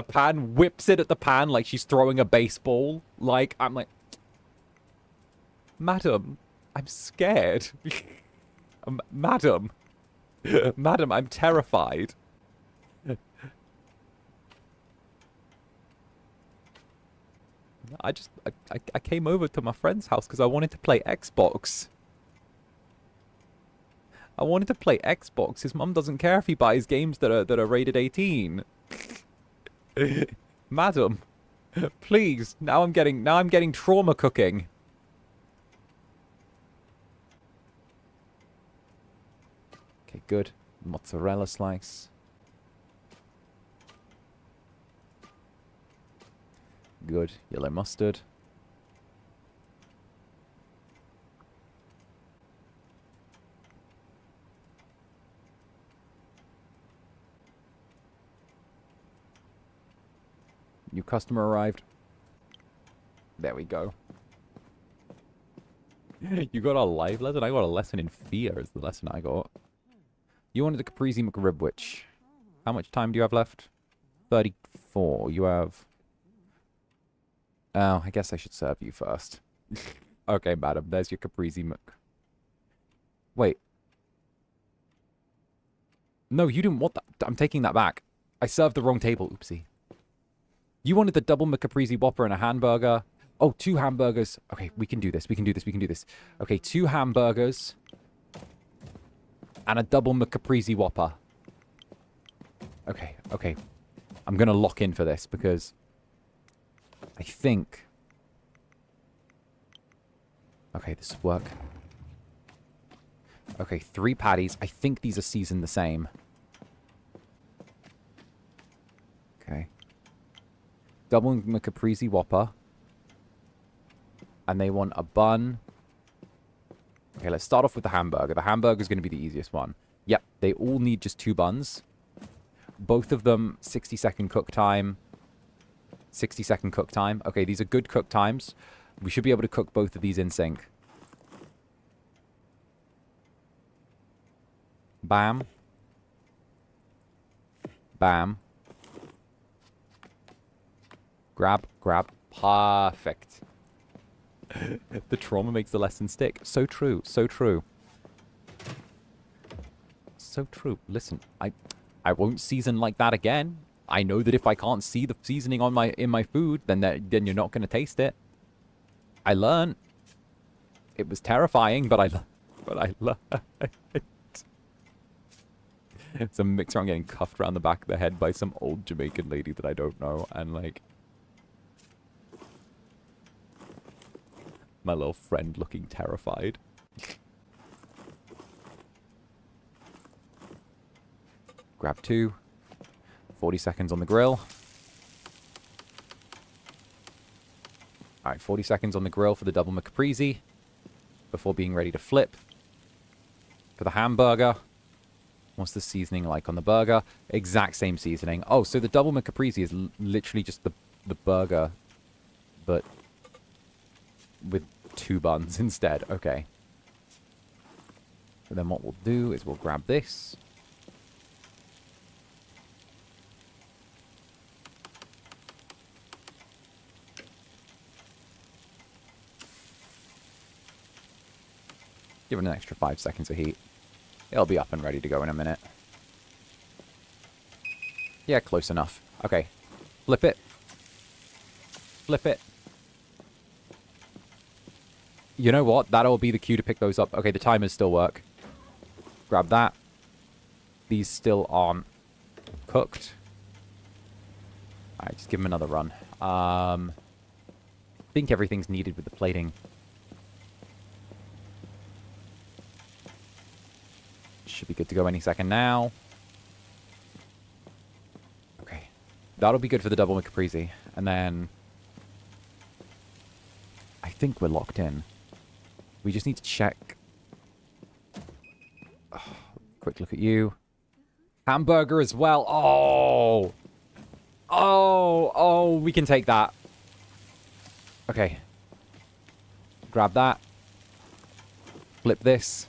pan, whips it at the pan like she's throwing a baseball. Like, I'm like, madam, I'm scared. Madam, I'm terrified. I came over to my friend's house because I wanted to play Xbox. I wanted to play Xbox. His mum doesn't care if he buys games that are rated 18. Madam, please. Now I'm getting trauma cooking. Okay, good. Mozzarella slice. Good. Yellow mustard. New customer arrived. There we go. You got a life lesson? I got a lesson in fear is the lesson I got. You wanted the Caprese McRibwich. How much time do you have left? 34. You have... Oh, I guess I should serve you first. Okay, madam. There's your Caprese Mc... Wait. No, you didn't want that. I'm taking that back. I served the wrong table. Oopsie. You wanted the double McCaprese Whopper and a hamburger. Oh, 2 hamburgers. Okay, we can do this. We can do this. Okay, 2 hamburgers... and a double McCaprese Whopper. Okay. I'm going to lock in for this because I think... Okay, this will work. Okay, 3 patties. I think these are seasoned the same. Okay. Double McCaprese Whopper. And they want a bun... Okay, let's start off with the hamburger. The hamburger is going to be the easiest one. Yep, they all need just 2 buns. Both of them 60-second cook time. 60-second cook time. Okay, these are good cook times. We should be able to cook both of these in sync. Bam. Bam. Grab, grab. Perfect. The trauma makes the lesson stick. So true, so true. So true. Listen, I won't season like that again. I know that if I can't see the seasoning on in my food, then you're not going to taste it. I learned. It was terrifying, but I learned. So mix around getting cuffed around the back of the head by some old Jamaican lady that I don't know, and like my little friend looking terrified. Grab 2. 40 seconds on the grill. Alright, 40 seconds on the grill for the double McCaprese before being ready to flip. For the hamburger, what's the seasoning like on the burger? Exact same seasoning. Oh, so the double McCaprese is literally just the burger, but with 2 buns instead. Okay. So then what we'll do is we'll grab this. Give it an extra 5 seconds of heat. It'll be up and ready to go in a minute. Yeah, close enough. Okay. Flip it. Flip it. You know what? That'll be the cue to pick those up. Okay, the timers still work. Grab that. These still aren't cooked. Alright, just give them another run. I think everything's needed with the plating. Should be good to go any second now. Okay. That'll be good for the double McCaprese. And then I think we're locked in. We just need to check. Oh, quick look at you. Hamburger as well. Oh! Oh, we can take that. Okay. Grab that. Flip this.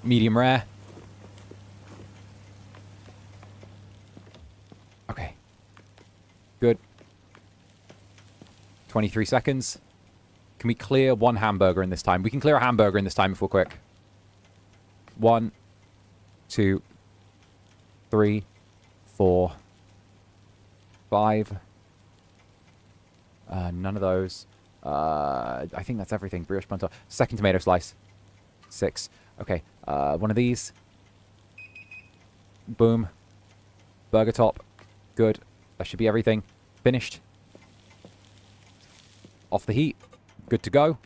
Medium rare. Okay. Good. 23 seconds. Can we clear 1 hamburger in this time? We can clear a hamburger in this time if we're quick. 1, 2, 3, 4, 5. None of those. I think that's everything. Brioche bun. Second tomato slice. 6. Okay. One of these. Boom. Burger top. Good. That should be everything. Finished. Off the heat. Good to go.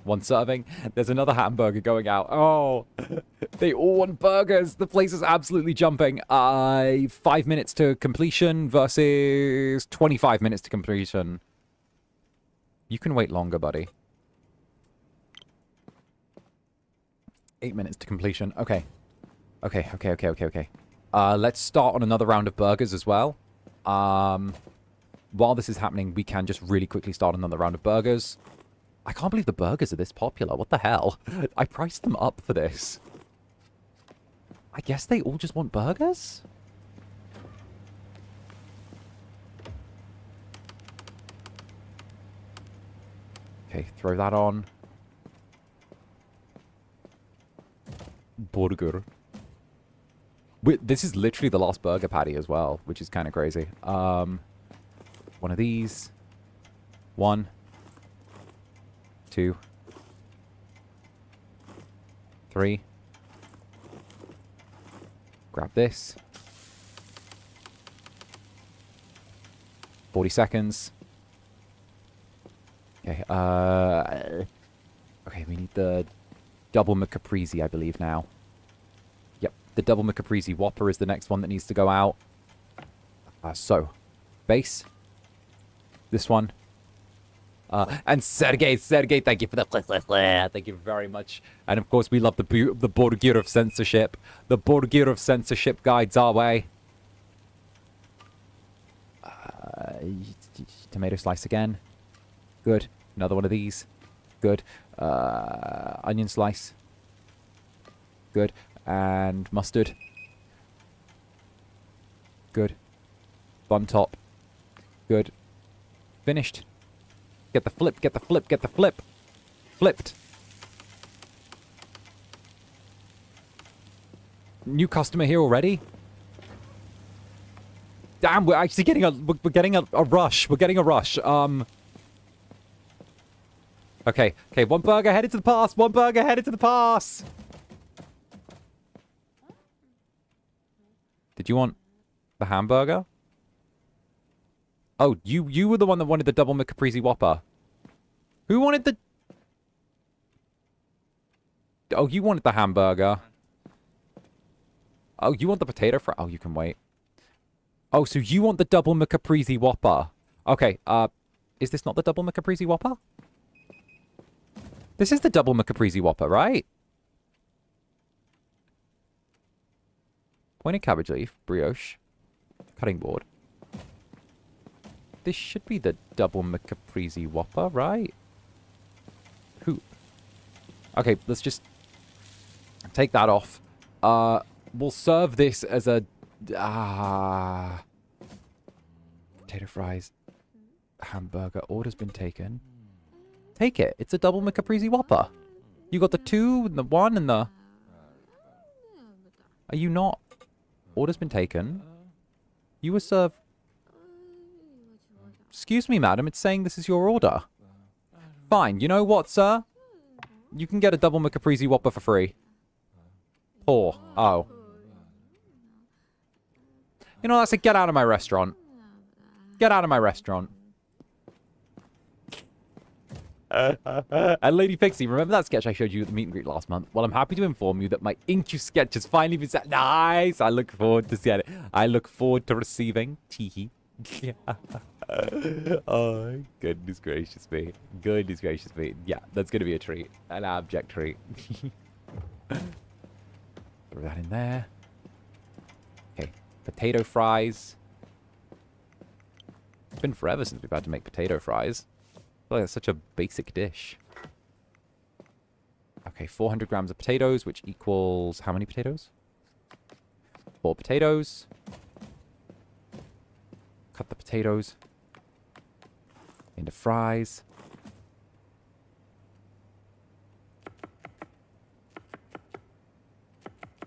1 serving. There's another hamburger going out. Oh, they all want burgers. The place is absolutely jumping. 5 minutes to completion versus 25 minutes to completion. You can wait longer, buddy. 8 minutes to completion. Okay. Okay. Let's start on another round of burgers as well. While this is happening, we can just really quickly start another round of burgers. I can't believe the burgers are this popular. What the hell? I priced them up for this. I guess they all just want burgers? Okay, throw that on. Burger. This is literally the last burger patty as well, which is kind of crazy. One of these. 1, 2, 3. Grab this. 40 seconds. Okay, okay, we need the double McCaprese, I believe, now. Yep, the double McCaprese Whopper is the next one that needs to go out. So, base. This one. And Sergey, thank you for the thank you very much. And of course, we love the Borgir of censorship. The Borgir of censorship guides our way. Tomato slice again. Good. Another one of these. Good. Onion slice. Good. And mustard. Good. Bun top. Good. Finished. Get the flip, get the flip, get the flip. Flipped. New customer here already? Damn, we're actually getting a rush. We're getting a rush. Okay, one burger headed to the pass. One burger headed to the pass. Did you want the hamburger? Oh, you were the one that wanted the double McCaprese Whopper. Who wanted the... Oh, you wanted the hamburger. Oh, you want the potato fry? Oh, you can wait. Oh, so you want the double McCaprese Whopper. Okay, is this not the double McCaprese Whopper? This is the double McCaprese Whopper, right? Pointed cabbage leaf, brioche, cutting board. This should be the double McCaprese Whopper, right? Who? Okay, let's just take that off. We'll serve this as a... potato fries. Hamburger. Order's been taken. Take it. It's a double McCaprese Whopper. You got the 2 and the 1 and the... Are you not? Order's been taken. You were served... Excuse me, madam. It's saying this is your order. Fine. You know what, sir? You can get a double McCaprese Whopper for free. Poor. Oh. You know, that's a get out of my restaurant. Get out of my restaurant. And Lady Pixie, remember that sketch I showed you at the meet and greet last month? Well, I'm happy to inform you that my Incubus sketch has finally been set. Nice! I look forward to seeing it. I look forward to receiving. Teehee. Oh, goodness gracious me. Goodness gracious me. Yeah, that's going to be a treat. An abject treat. Throw that in there. Okay, potato fries. It's been forever since we've had to make potato fries. I feel like that's such a basic dish. Okay, 400 grams of potatoes, which equals how many potatoes? 4 potatoes. Cut the potatoes into fries.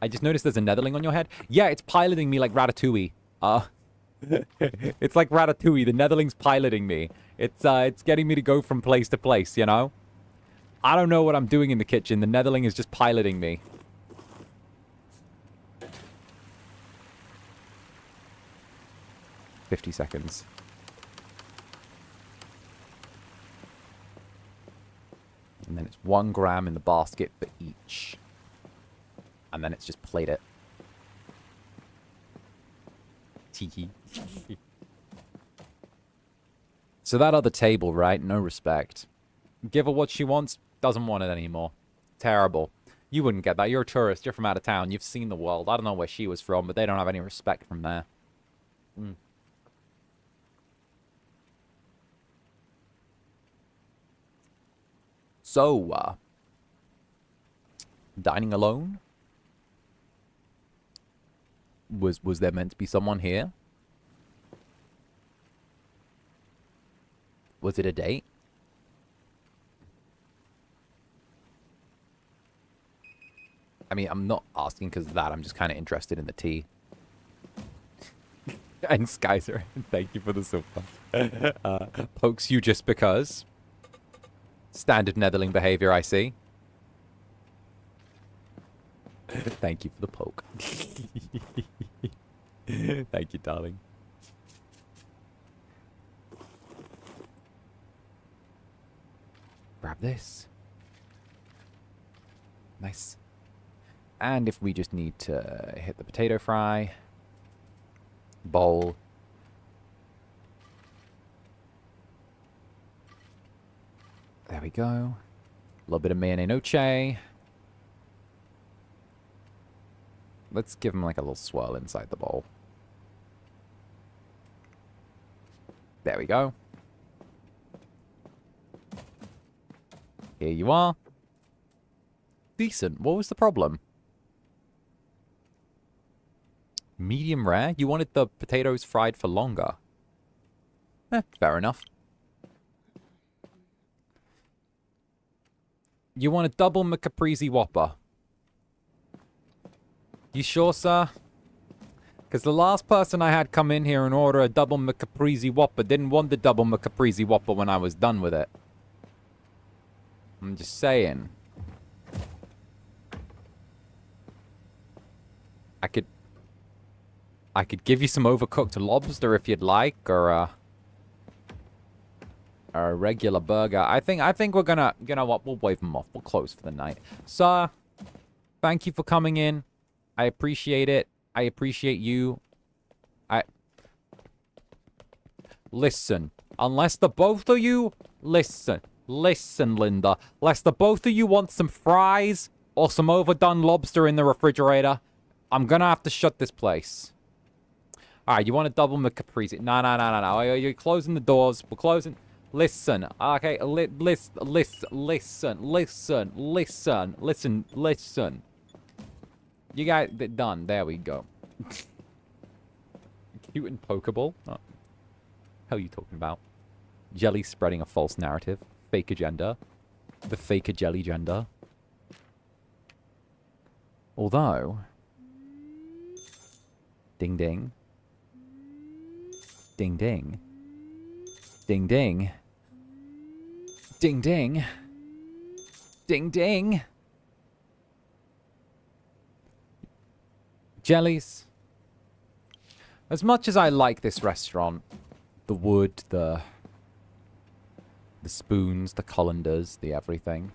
I just noticed there's a Netherling on your head. Yeah, it's piloting me like Ratatouille. It's like Ratatouille. The Netherling's piloting me. It's getting me to go from place to place, you know? I don't know what I'm doing in the kitchen. The Netherling is just piloting me. $50 seconds. And then it's 1 gram in the basket for each. And then it's just plate it. Tiki. So that other table, right? No respect. Give her what she wants. Doesn't want it anymore. Terrible. You wouldn't get that. You're a tourist. You're from out of town. You've seen the world. I don't know where she was from, but they don't have any respect from there. Mm. So, dining alone? Was there meant to be someone here? Was it a date? I mean, I'm not asking because of that. I'm just kind of interested in the tea. And Skyzer, thank you for the super. Pokes you just because. Standard Netherling behavior, I see. Thank you for the poke. Thank you, darling. Grab this. Nice. And if we just need to hit the potato fry. Bowl. There we go. A little bit of mayonnaise noche. Let's give him like a little swirl inside the bowl. There we go. Here you are. Decent. What was the problem? Medium rare? You wanted the potatoes fried for longer. Fair enough. You want a double McCaprese Whopper? You sure, sir? Because the last person I had come in here and order a double McCaprese Whopper didn't want the double McCaprese Whopper when I was done with it. I'm just saying. I could give you some overcooked lobster if you'd like, or a regular burger. I think we're gonna, you know what, we'll wave them off. We'll close for the night. Sir, thank you for coming in. I appreciate it. I appreciate you. Listen, unless the both of you, listen, Linda. Unless the both of you want some fries or some overdone lobster in the refrigerator, I'm gonna have to shut this place. Alright, you want a double McCaprese? No. You're closing the doors. We're closing. Listen. Okay, listen. You guys, done. There we go. Cute and pokeable? Oh. Hell are you talking about? Jelly spreading a false narrative. Fake agenda. The fake jelly agenda. Although... Ding ding. Ding ding. Ding ding. Ding ding. Ding ding. Jellies. As much as I like this restaurant, the wood, the spoons, the colanders, the everything,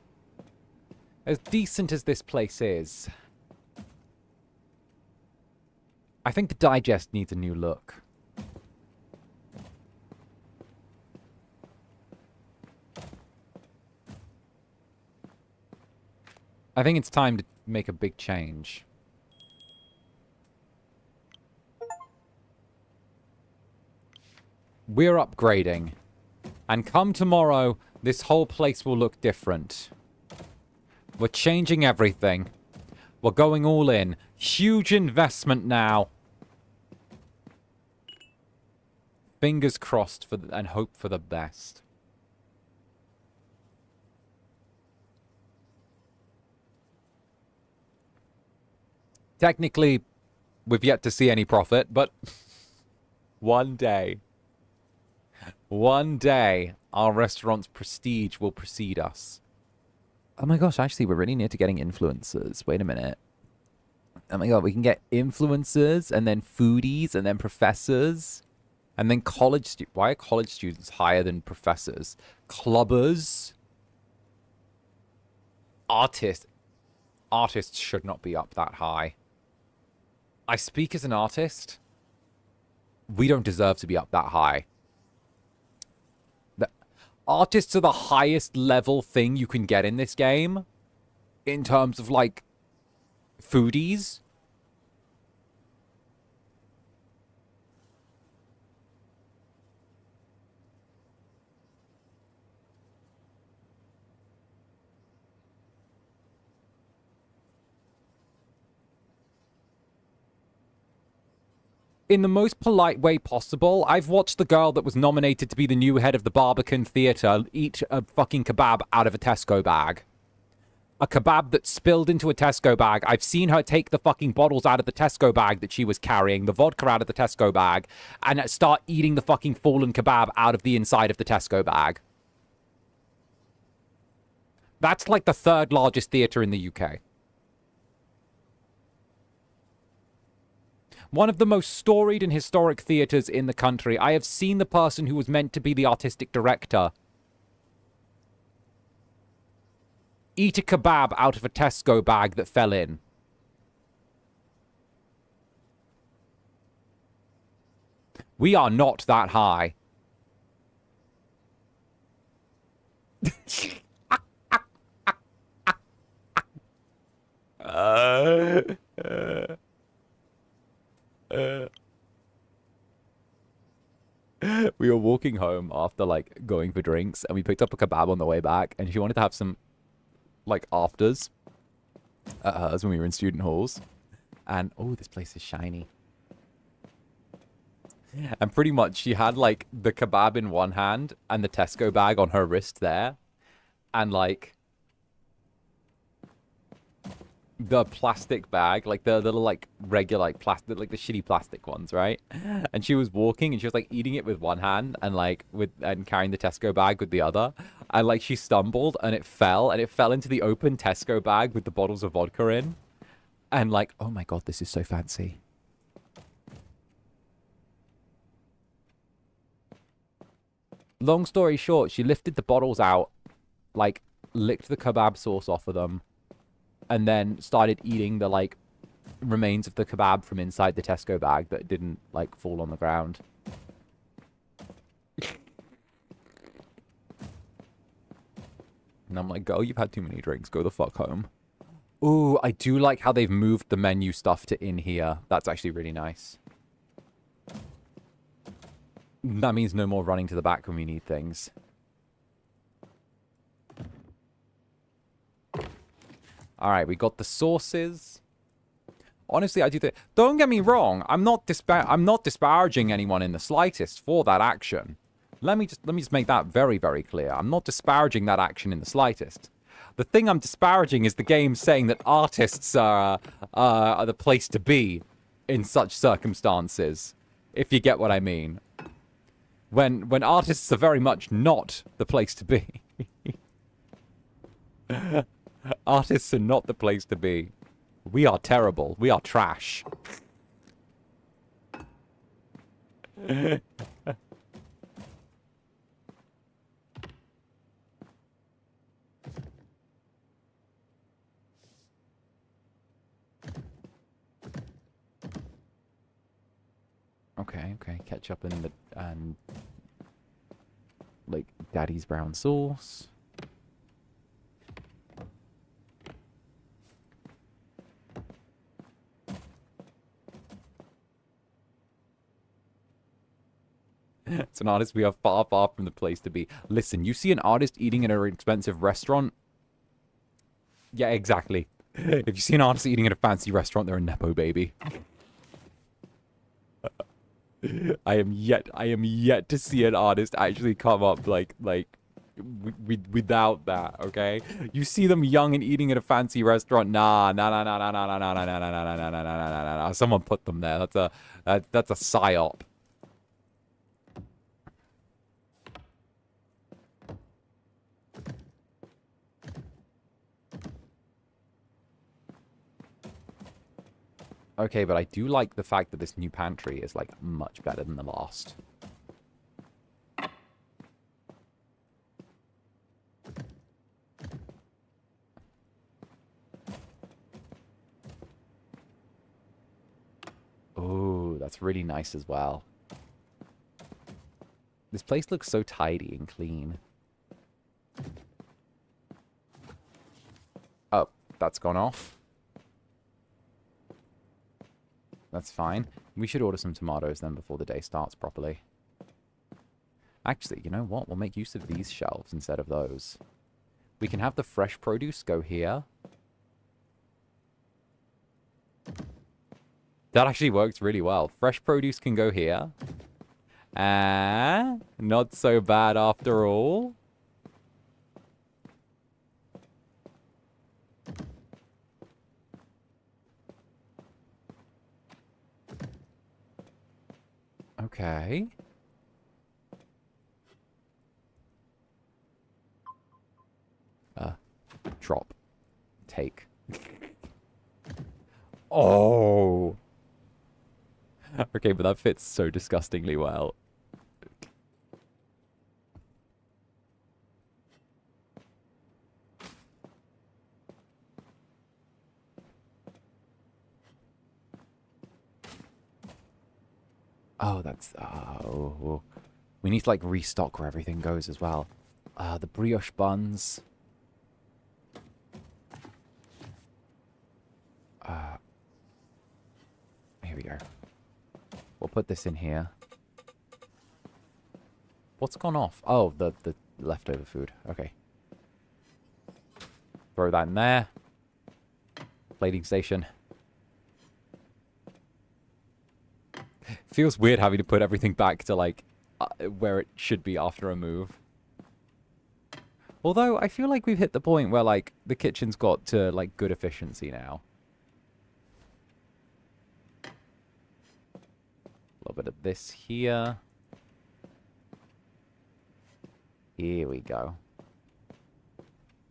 as decent as this place is, I think the digest needs a new look. I think it's time to make a big change. We're upgrading. And come tomorrow, this whole place will look different. We're changing everything. We're going all in. Huge investment now. Fingers crossed for and hope for the best. Technically, we've yet to see any profit, but one day, our restaurant's prestige will precede us. Oh my gosh, actually, we're really near to getting influencers. Wait a minute. Oh my god, we can get influencers, and then foodies, and then professors, and then college students. Why are college students higher than professors? Clubbers. Artists. Artists should not be up that high. I speak as an artist. We don't deserve to be up that high. The artists are the highest level thing you can get in this game. In terms of, like, foodies. In the most polite way possible, I've watched the girl that was nominated to be the new head of the 𝔂𝓸𝓾𝓻 eat a fucking kebab out of a Tesco bag. A kebab that spilled into a Tesco bag. I've seen her take the fucking bottles out of the Tesco bag that she was carrying, the vodka out of the Tesco bag, and start eating the fucking fallen kebab out of the inside of the Tesco bag. That's like the third largest theatre in the UK. One of the most storied and historic theatres in the country. I have seen the person who was meant to be the artistic director eat a kebab out of a Tesco bag that fell in. We are not that high. We were walking home after like going for drinks, and we picked up a kebab on the way back, and she wanted to have some like afters at hers when we were in student halls. And oh, this place is shiny. And pretty much she had like the kebab in one hand and the Tesco bag on her wrist there, and like the plastic bag, like the little like regular like plastic, like the shitty plastic ones, right? And she was walking and she was like eating it with one hand and like and carrying the Tesco bag with the other, and like she stumbled and it fell into the open Tesco bag with the bottles of vodka in, and like, oh my god, this is so fancy. Long story short, she lifted the bottles out, like licked the kebab sauce off of them, and then started eating the, like, remains of the kebab from inside the Tesco bag that didn't, like, fall on the ground. And I'm like, girl, you've had too many drinks. Go the fuck home. Ooh, I do like how they've moved the menu stuff to in here. That's actually really nice. That means no more running to the back when we need things. All right, we got the sauces. Honestly, I do think. Don't get me wrong. I'm not disparaging anyone in the slightest for that action. Let me just make that very, very clear. I'm not disparaging that action in the slightest. The thing I'm disparaging is the game saying that artists are the place to be in such circumstances. If you get what I mean. When artists are very much not the place to be. Artists are not the place to be. We are terrible. We are trash. Okay. Ketchup and like Daddy's brown sauce. It's an artist we are far, far from the place to be. Listen, you see an artist eating in an expensive restaurant? Yeah, exactly. If you see an artist eating at a fancy restaurant, they're a Nepo baby. I am yet to see an artist actually come up like without that, okay? You see them young and eating at a fancy restaurant. Nah. Someone put them there. That's a psyop. Okay, but I do like the fact that this new pantry is, like, much better than the last. Oh, that's really nice as well. This place looks so tidy and clean. Oh, that's gone off. That's fine. We should order some tomatoes then before the day starts properly. Actually, you know what? We'll make use of these shelves instead of those. We can have the fresh produce go here. That actually works really well. Fresh produce can go here. Not so bad after all. Okay. Drop. Take. Oh. Okay, but that fits so disgustingly well. Oh, that's... Oh. We need to, like, restock where everything goes as well. The brioche buns. Here we go. put this in here. What's gone off? Oh, the leftover food. Okay. Throw that in there. Plating station. Feels weird having to put everything back to, like, where it should be after a move. Although, I feel like we've hit the point where, like, the kitchen's got to, like, good efficiency now. A little bit of this here. Here we go.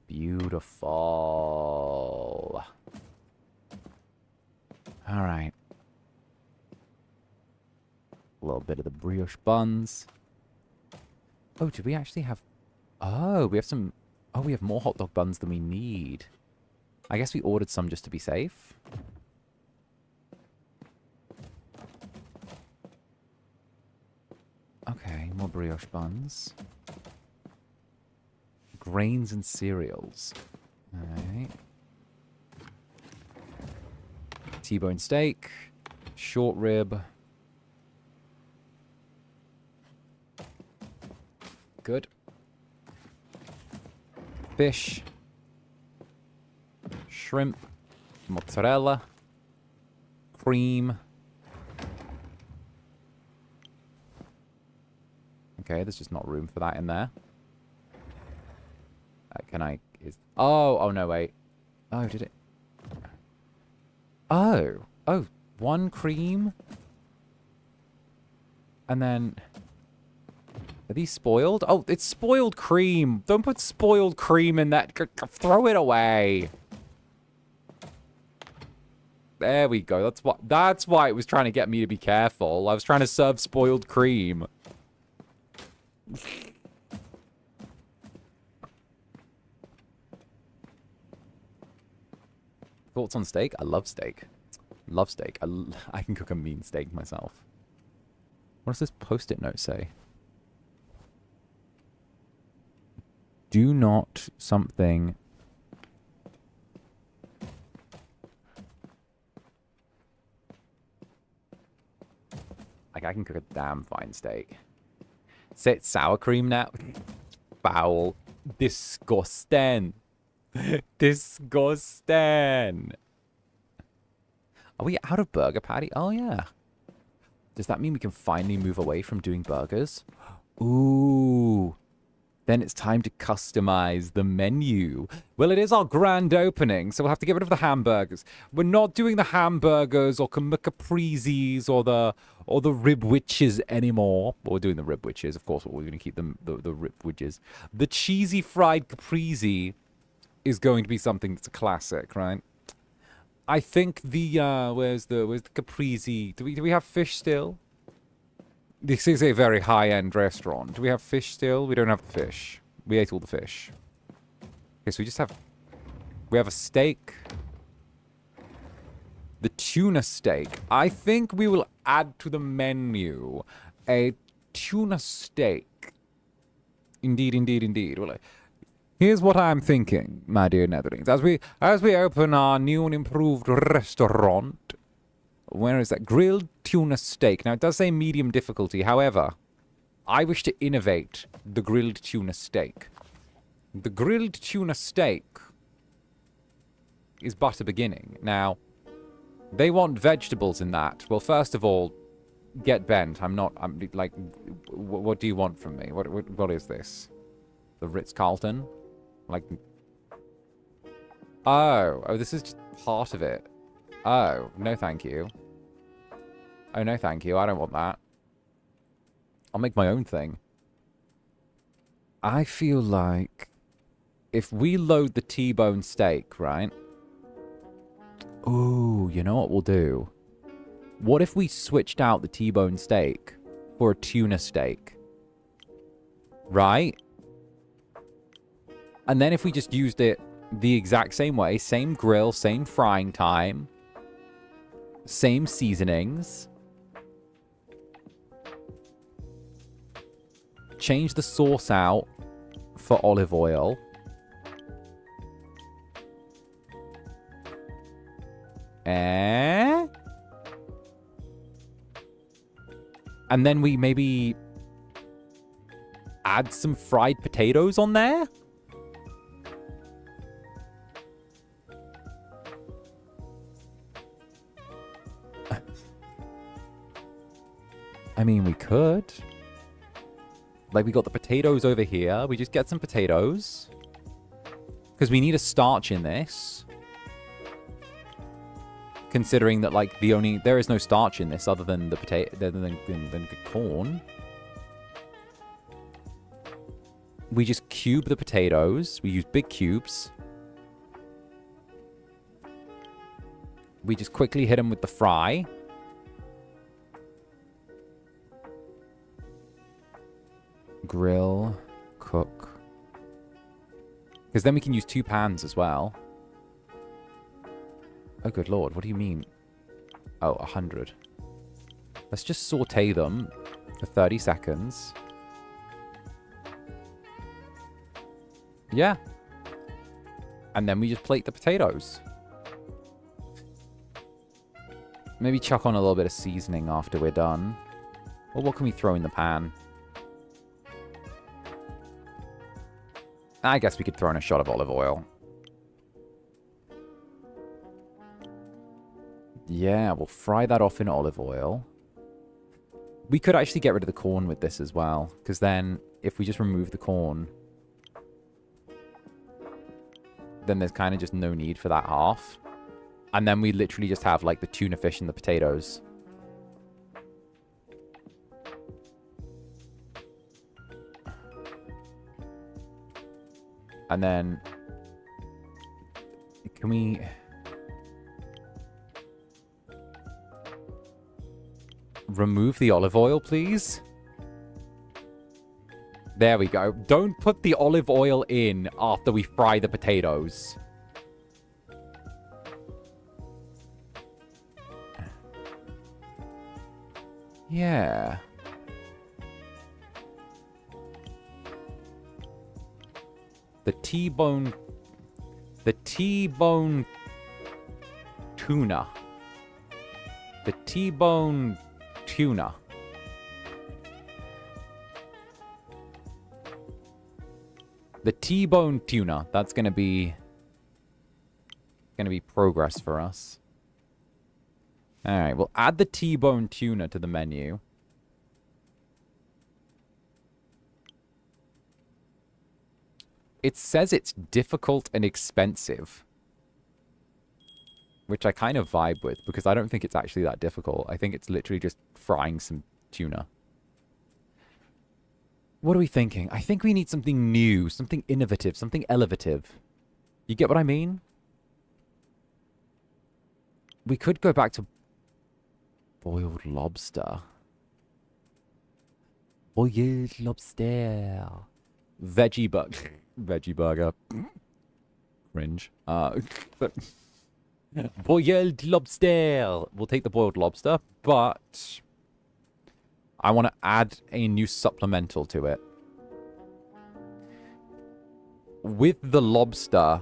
Beautiful. All right. A little bit of the brioche buns. Oh, do we actually have... Oh, we have some... Oh, we have more hot dog buns than we need. I guess we ordered some just to be safe. Okay, more brioche buns. Grains and cereals. Alright. T-bone steak. Short rib. Good. Fish. Shrimp. Mozzarella. Cream. Okay, there's just not room for that in there. Can I... Oh, no, wait. Oh, did it... Oh. Oh, one cream? And then... Are these spoiled? Oh, it's spoiled cream. Don't put spoiled cream in that. Throw it away. There we go. That's why it was trying to get me to be careful. I was trying to serve spoiled cream. Thoughts on steak? I love steak. Love steak. I can cook a mean steak myself. What does this post-it note say? Do not something... Like, I can cook a damn fine steak. Say it's sour cream now? Foul. Disgusting. Disgusting. Are we out of burger patty? Oh, yeah. Does that mean we can finally move away from doing burgers? Ooh. Then it's time to customize the menu. Well, it is our grand opening, so we'll have to get rid of the hamburgers. We're not doing the hamburgers or caprizi's or the rib witches anymore. Well, we're doing the rib witches, of course. We're going to keep them the rib witches. The cheesy fried caprizi is going to be something that's a classic, right? I think the where's the caprizi? Do we have fish still? This is a very high-end restaurant. Do we have fish still? We don't have the fish. We ate all the fish. Okay, so we just have... We have a steak. The tuna steak. I think we will add to the menu a tuna steak. Indeed, indeed, indeed. Well, here's what I'm thinking, my dear Netherlings. As we open our new and improved restaurant... Where is that? Grilled tuna steak. Now, it does say medium difficulty. However, I wish to innovate the grilled tuna steak. The grilled tuna steak is but a beginning. Now, they want vegetables in that. Well, first of all, get bent. I'm like, what do you want from me? What is this? The Ritz-Carlton? Like, oh, this is just part of it. Oh, no thank you. Oh, no thank you. I don't want that. I'll make my own thing. I feel like if we load the T-bone steak, right? Ooh, you know what we'll do? What if we switched out the T-bone steak for a tuna steak? Right? And then if we just used it the exact same way, same grill, same frying time, same seasonings. Change the sauce out for olive oil. And then we maybe add some fried potatoes on there? I mean, we could. Like, we got the potatoes over here. We just get some potatoes. Because we need a starch in this. Considering that, like, there is no starch in this other than the potato, than the corn. We just cube the potatoes. We use big cubes. We just quickly hit them with the fry. Grill, cook. Because then we can use 2 pans as well. Oh, good lord. What do you mean? Oh, 100. Let's just saute them for 30 seconds. Yeah. And then we just plate the potatoes. Maybe chuck on a little bit of seasoning after we're done. Or what can we throw in the pan? I guess we could throw in a shot of olive oil. Yeah, we'll fry that off in olive oil. We could actually get rid of the corn with this as well. Because then, if we just remove the corn, then there's kind of just no need for that half. And then we literally just have, like, the tuna fish and the potatoes. And then, can we... remove the olive oil, please? There we go. Don't put the olive oil in after we fry the potatoes. Yeah. The T-bone tuna. The T-bone tuna. The T-bone tuna. That's gonna be progress for us. Alright, we'll add the T-bone tuna to the menu. It says it's difficult and expensive. Which I kind of vibe with, because I don't think it's actually that difficult. I think it's literally just frying some tuna. What are we thinking? I think we need something new, something innovative, something elevative. You get what I mean? We could go back to boiled lobster. Boiled lobster. Veggie burger. Cringe. But boiled lobster. We'll take the boiled lobster, but I want to add a new supplemental to it. With the lobster,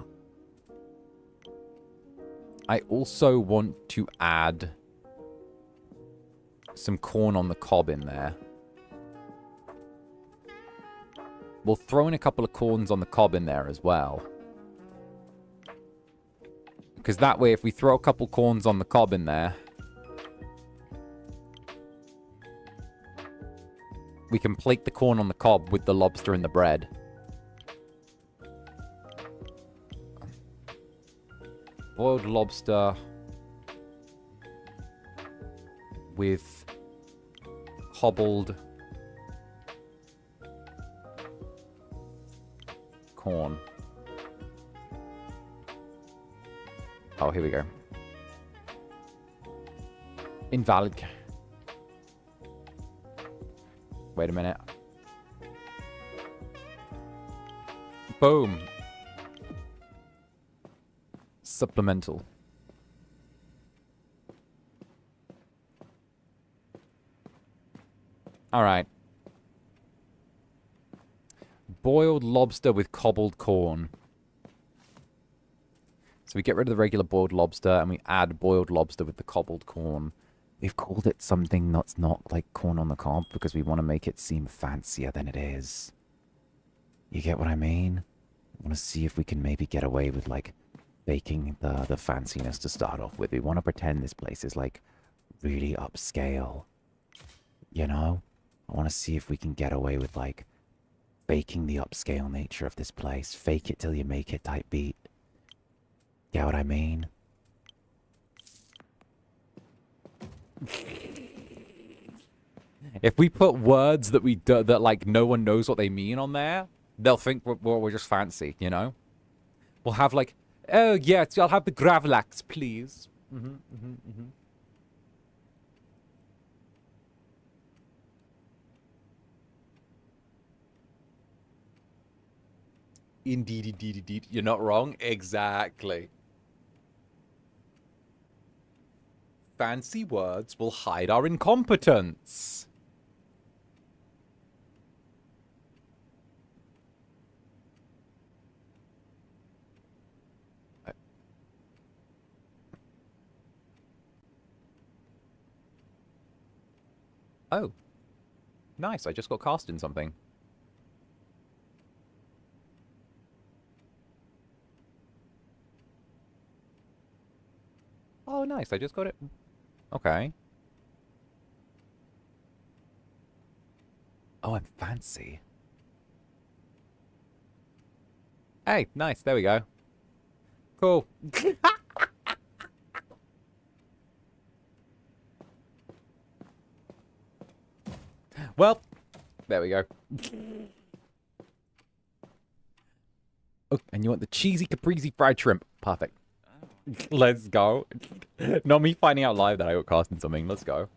I also want to add some corn on the cob in there. We'll throw in a couple of corns on the cob in there as well. Because that way, if we throw a couple corns on the cob in there, we can plate the corn on the cob with the lobster and the bread. Boiled lobster with cobbled corn. Oh, here we go. Invalid. Wait a minute. Boom. Supplemental. All right. Boiled lobster with cobbled corn. So we get rid of the regular boiled lobster and we add boiled lobster with the cobbled corn. we've called it something that's not like corn on the cob because we want to make it seem fancier than it is. You get what I mean? I want to see if we can maybe get away with like faking the fanciness to start off with. We want to pretend this place is like really upscale. You know? I want to see if we can get away with like faking the upscale nature of this place. Fake it till you make it type beat. Get what I mean? If we put words that that like no one knows what they mean on there, they'll think we're just fancy, you know? We'll have like, oh yes, I'll have the gravlax, please. Indeed. You're not wrong. Exactly. Fancy words will hide our incompetence. Oh. Nice, I just got cast in something. Oh, nice, I just got it. Okay. Oh, I'm fancy. Hey, nice, there we go. Cool. Well, there we go. Oh, and you want the cheesy caprese fried shrimp. Perfect. Let's go. Not me finding out live that I got cast in something. Let's go.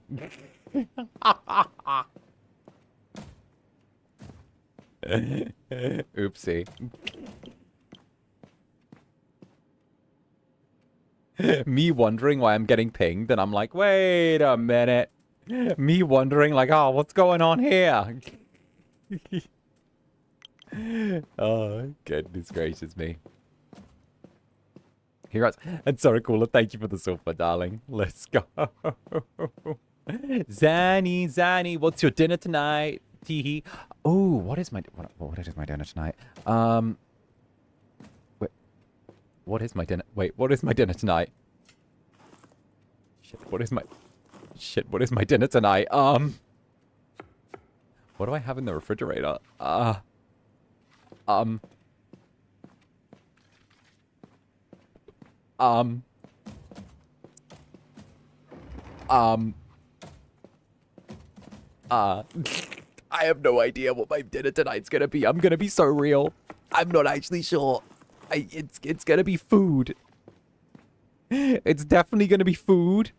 Oopsie. Me wondering why I'm getting pinged, and I'm like, wait a minute. Me wondering, like, oh, what's going on here? Oh, goodness gracious me. Heroes. And sorry, Cooler, thank you for the silver, darling. Let's go. Zanny, what's your dinner tonight? Teehee. Oh, what is my dinner tonight? Wait, what is my dinner? Wait, what is my dinner tonight? Shit, what is my dinner tonight? What do I have in the refrigerator? I have no idea what my dinner tonight's gonna be. I'm gonna be so real. I'm not actually sure. It's gonna be food. It's definitely gonna be food.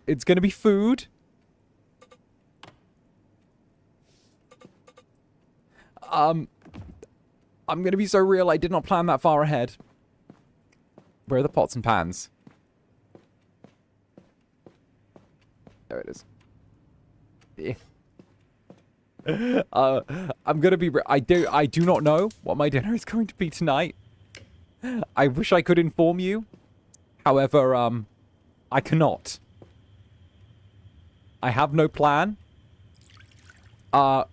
It's gonna be food. I'm gonna be so real. I did not plan that far ahead. Where are the pots and pans? There it is. Yeah. I'm gonna be. I do not know what my dinner is going to be tonight. I wish I could inform you. However, I cannot. I have no plan. I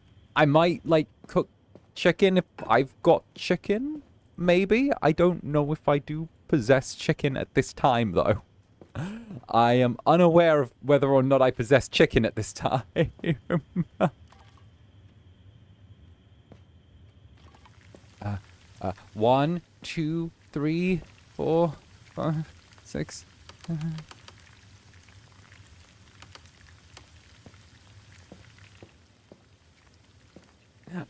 might like cook chicken if I've got chicken. Maybe. I don't know if I do possess chicken at this time, though. I am unaware of whether or not I possess chicken at this time. 1, 2, 3, 4, 5, 6.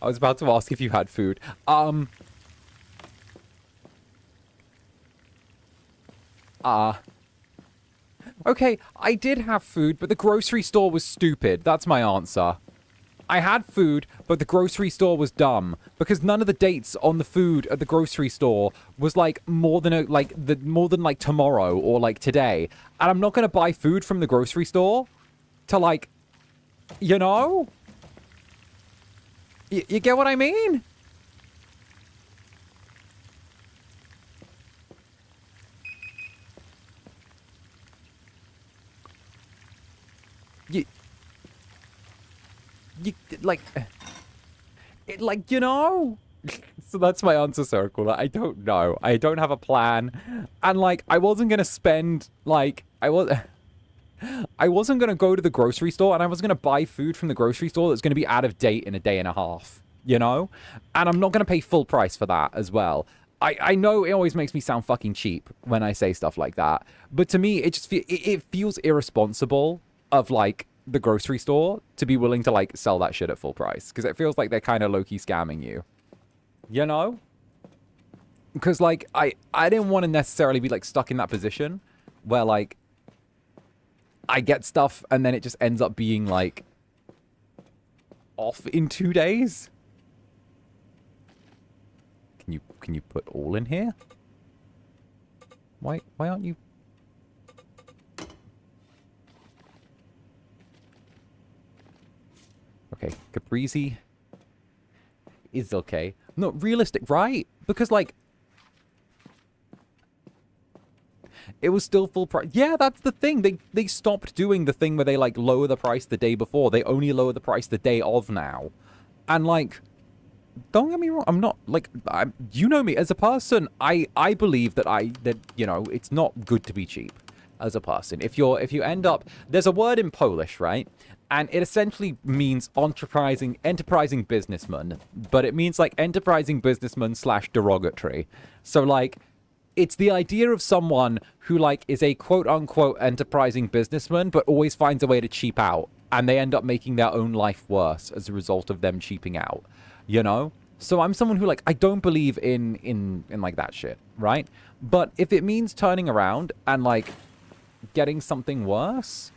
I was about to ask if you had food. Okay, I did have food, but the grocery store was stupid. That's my answer. I had food, but the grocery store was dumb because none of the dates on the food at the grocery store was like more than like tomorrow or like today. And I'm not going to buy food from the grocery store to like, you know? You get what I mean? like, you know? So that's my answer, Circle. I don't know. I don't have a plan. And, like, I wasn't going to spend, like, I wasn't going to go to the grocery store and I was going to buy food from the grocery store that's going to be out of date in a day and a half, you know? And I'm not going to pay full price for that as well. I know it always makes me sound fucking cheap when I say stuff like that. But to me, it feels irresponsible of, like, the grocery store to be willing to, like, sell that shit at full price. Because it feels like they're kind of low-key scamming you. You know? Because, like, I didn't want to necessarily be, like, stuck in that position where, like, I get stuff and then it just ends up being, like, off in 2 days. Can you put all in here? Why aren't you? Okay, Caprese is okay. No, realistic, right? Because, like, it was still full price. Yeah, that's the thing. They stopped doing the thing where they, like, lower the price the day before. They only lower the price the day of now. And, like, don't get me wrong. I'm not, like, you know me. As a person, I believe that you know, it's not good to be cheap as a person. If you end up, there's a word in Polish, right? And it essentially means enterprising businessman, but it means, like, enterprising businessman / derogatory. So, like, it's the idea of someone who, like, is a quote-unquote enterprising businessman, but always finds a way to cheap out, and they end up making their own life worse as a result of them cheaping out, you know? So I'm someone who, like, I don't believe in like, that shit, right? But if it means turning around and, like, getting something worse,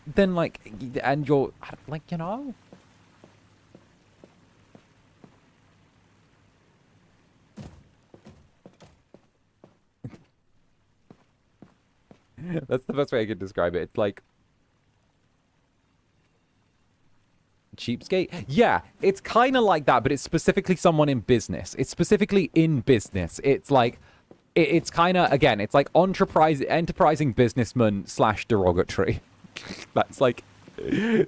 then, like, and you're, like, you know? That's the best way I could describe it. It's like cheapskate. Yeah, it's kind of like that, but it's specifically someone in business. It's specifically in business. It's like, it's kind of, again, it's like enterprising businessman / derogatory. That's like,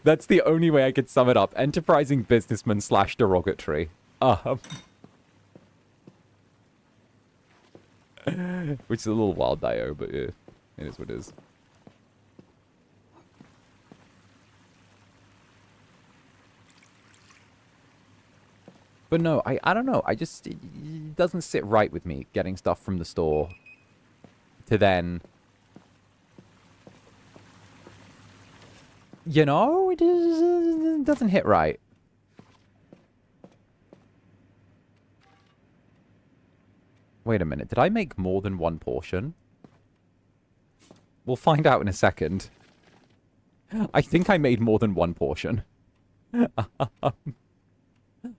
that's the only way I could sum it up. Enterprising businessman / derogatory. Which is a little wild, Dio, but yeah. It is what it is. But no, I don't know. It doesn't sit right with me getting stuff from the store to then, you know, it doesn't hit right. Wait a minute. Did I make more than one portion? We'll find out in a second. I think I made more than one portion.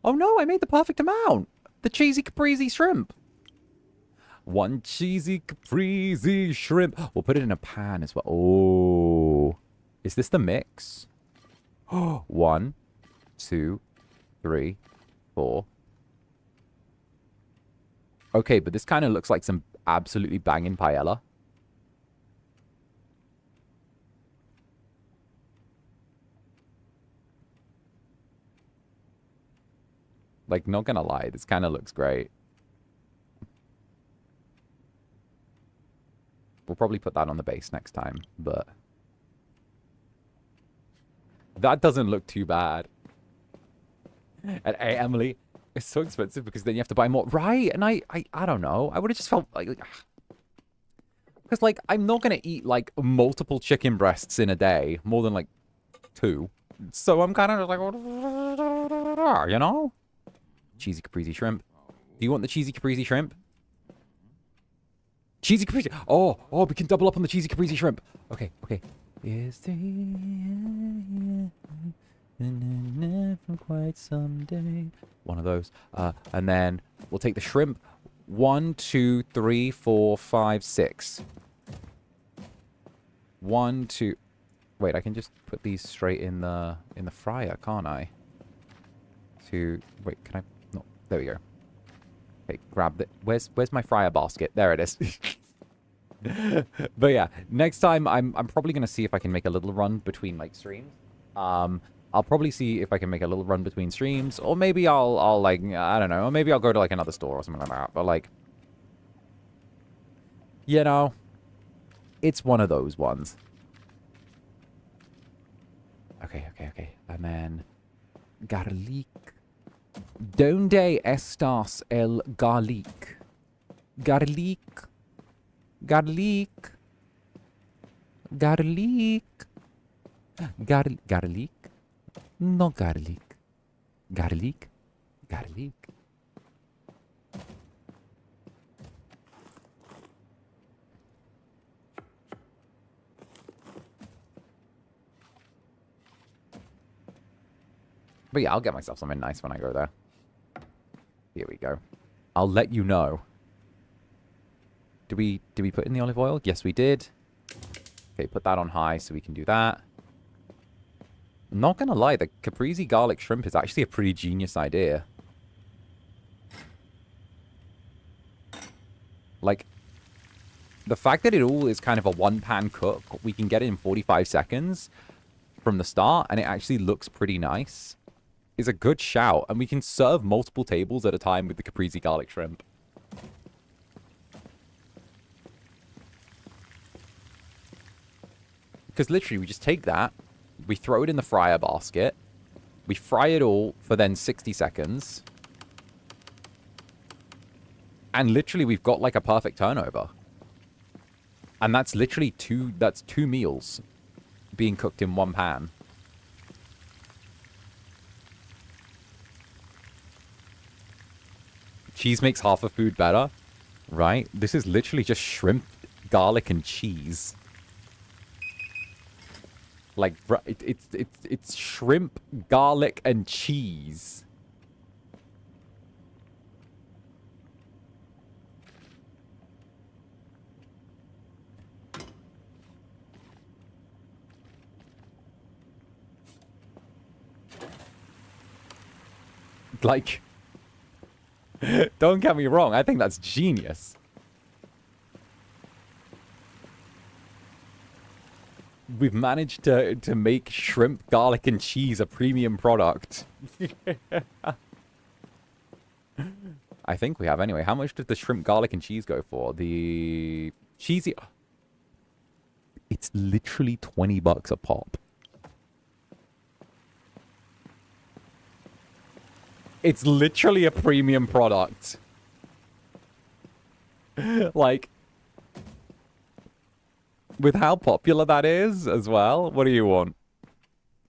Oh no, I made the perfect amount. The cheesy caprese shrimp. One cheesy caprese shrimp. We'll put it in a pan as well. Oh. Is this the mix? 1, 2, 3, 4. Okay, but this kind of looks like some absolutely banging paella. Like, not gonna lie, this kind of looks great. We'll probably put that on the base next time, but that doesn't look too bad. And hey, Emily, it's so expensive because then you have to buy more. Right, and I don't know. I would have just felt like... Because, like, I'm not gonna eat, like, multiple chicken breasts in a day. More than, like, 2. So I'm kind of like, you know? Cheesy caprese shrimp. Do you want the cheesy caprese shrimp? Cheesy caprese. Oh, we can double up on the cheesy caprese shrimp. Okay. Is the from quite someday. One of those. And then we'll take the shrimp. 1, 2, 3, 4, 5, 6. 1, 2. Wait, I can just put these straight in the fryer, can't I? Wait, can I? No, there we go. Okay, grab the. Where's my fryer basket? There it is. But yeah, next time I'm probably gonna see if I can make a little run between like streams. I'll probably see if I can make a little run between streams, or maybe I'll like, I don't know, or maybe I'll go to like another store or something like that. But like, you know, it's one of those ones. Okay. And then garlic. Donde estas el garlic? Garlic. Garlic. No garlic. Garlic. But yeah, I'll get myself something nice when I go there. Here we go. I'll let you know. Did we put in the olive oil? Yes, we did. Okay, put that on high so we can do that. I'm not gonna lie, the caprese garlic shrimp is actually a pretty genius idea. Like, the fact that it all is kind of a one-pan cook, we can get it in 45 seconds from the start, and it actually looks pretty nice, is a good shout. And we can serve multiple tables at a time with the caprese garlic shrimp. Because literally, we just take that, we throw it in the fryer basket, we fry it all for then 60 seconds, and literally we've got like a perfect turnover. And that's literally two meals being cooked in one pan. Cheese makes half of food better, right? This is literally just shrimp, garlic, and cheese. Like, it's shrimp, garlic, and cheese. Like, don't get me wrong, I think that's genius. We've managed to make shrimp, garlic, and cheese a premium product. I think we have anyway. How much did the shrimp, garlic, and cheese go for? The cheesy... It's literally $20 a pop. It's literally a premium product. Like... with how popular that is as well. What do you want?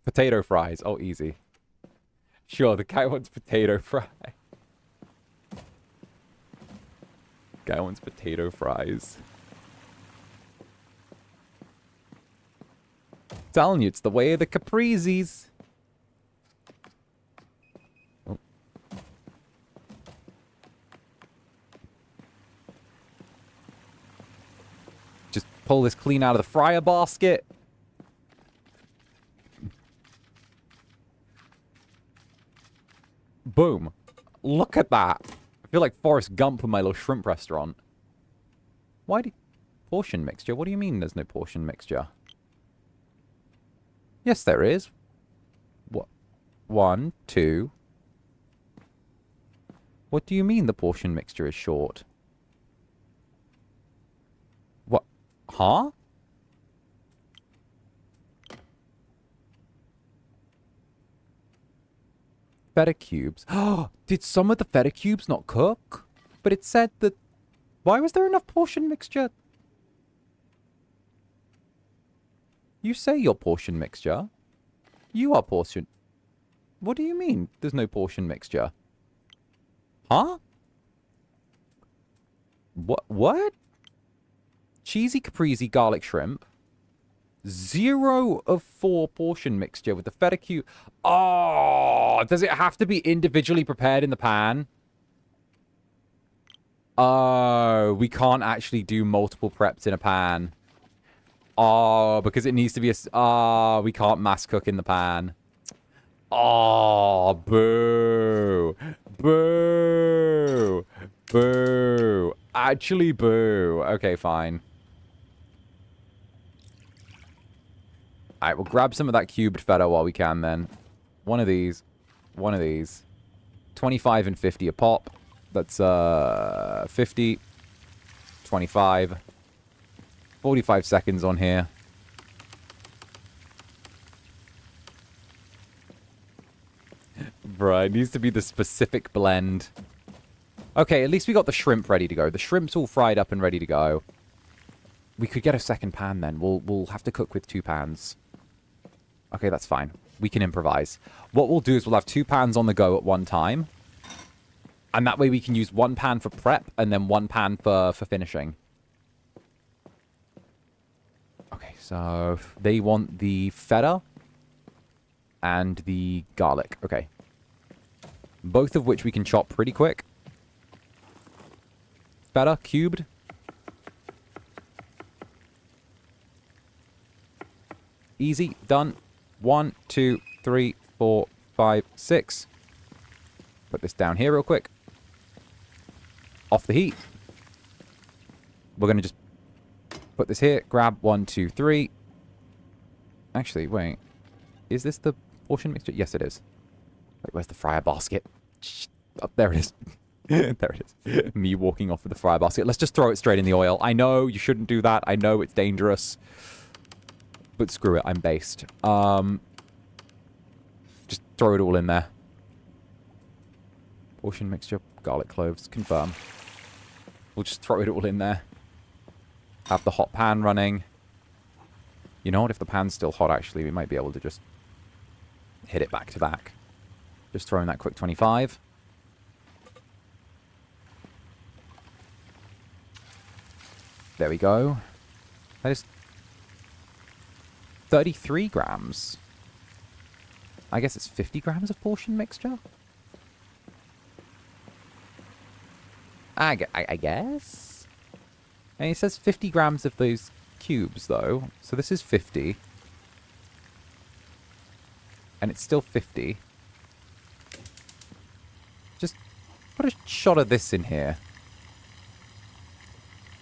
Potato fries. Oh, easy. Sure, the guy wants potato fry. Guy wants potato fries. Telling you, it's the way of the capreses. Oh. Just pull this clean out of the fryer basket. Boom. Look at that. I feel like Forrest Gump in my little shrimp restaurant. Why do... Portion mixture? What do you mean there's no portion mixture? Yes, there is. What? 1, 2. What do you mean the portion mixture is short? What? Huh? Feta cubes. Oh, did some of the feta cubes not cook? But it said that... Why was there enough portion mixture? You say your portion mixture. You are portion... What do you mean there's no portion mixture? Huh? What? Cheesy caprese garlic shrimp. 0 of 4 portion mixture with the feta cube. Oh, does it have to be individually prepared in the pan? Oh, we can't actually do multiple preps in a pan. Oh, because it needs to be a... Oh, we can't mass cook in the pan. Oh, boo. Boo. Boo. Actually, boo. Okay, fine. Alright, we'll grab some of that cubed feta while we can then. One of these. One of these. 25 and 50 a pop. That's 50. 25. 45 seconds on here. Bruh, it needs to be the specific blend. Okay, at least we got the shrimp ready to go. The shrimp's all fried up and ready to go. We could get a second pan then. We'll have to cook with 2 pans. Okay, that's fine. We can improvise. What we'll do is we'll have 2 pans on the go at one time. And that way we can use 1 pan for prep and then 1 pan for finishing. Okay, so they want the feta and the garlic. Okay. Both of which we can chop pretty quick. Feta, cubed. Easy, done. 1, 2, 3, 4, 5, 6. Put this down here real quick. Off the heat. We're going to just put this here. Grab 1, 2, 3. Actually, wait. Is this the portion mixture? Yes, it is. Wait, where's the fryer basket? Oh, there it is. There it is. Me walking off with the fryer basket. Let's just throw it straight in the oil. I know you shouldn't do that. I know it's dangerous. But screw it, I'm based. Just throw it all in there. Portion mixture, garlic cloves, confirm. We'll just throw it all in there. Have the hot pan running. You know what, if the pan's still hot, actually, we might be able to just hit it back to back. Just throwing that quick 25. There we go. That is 33 grams. I guess it's 50 grams of portion mixture? I guess? And it says 50 grams of those cubes, though. So this is 50. And it's still 50. Just put a shot of this in here.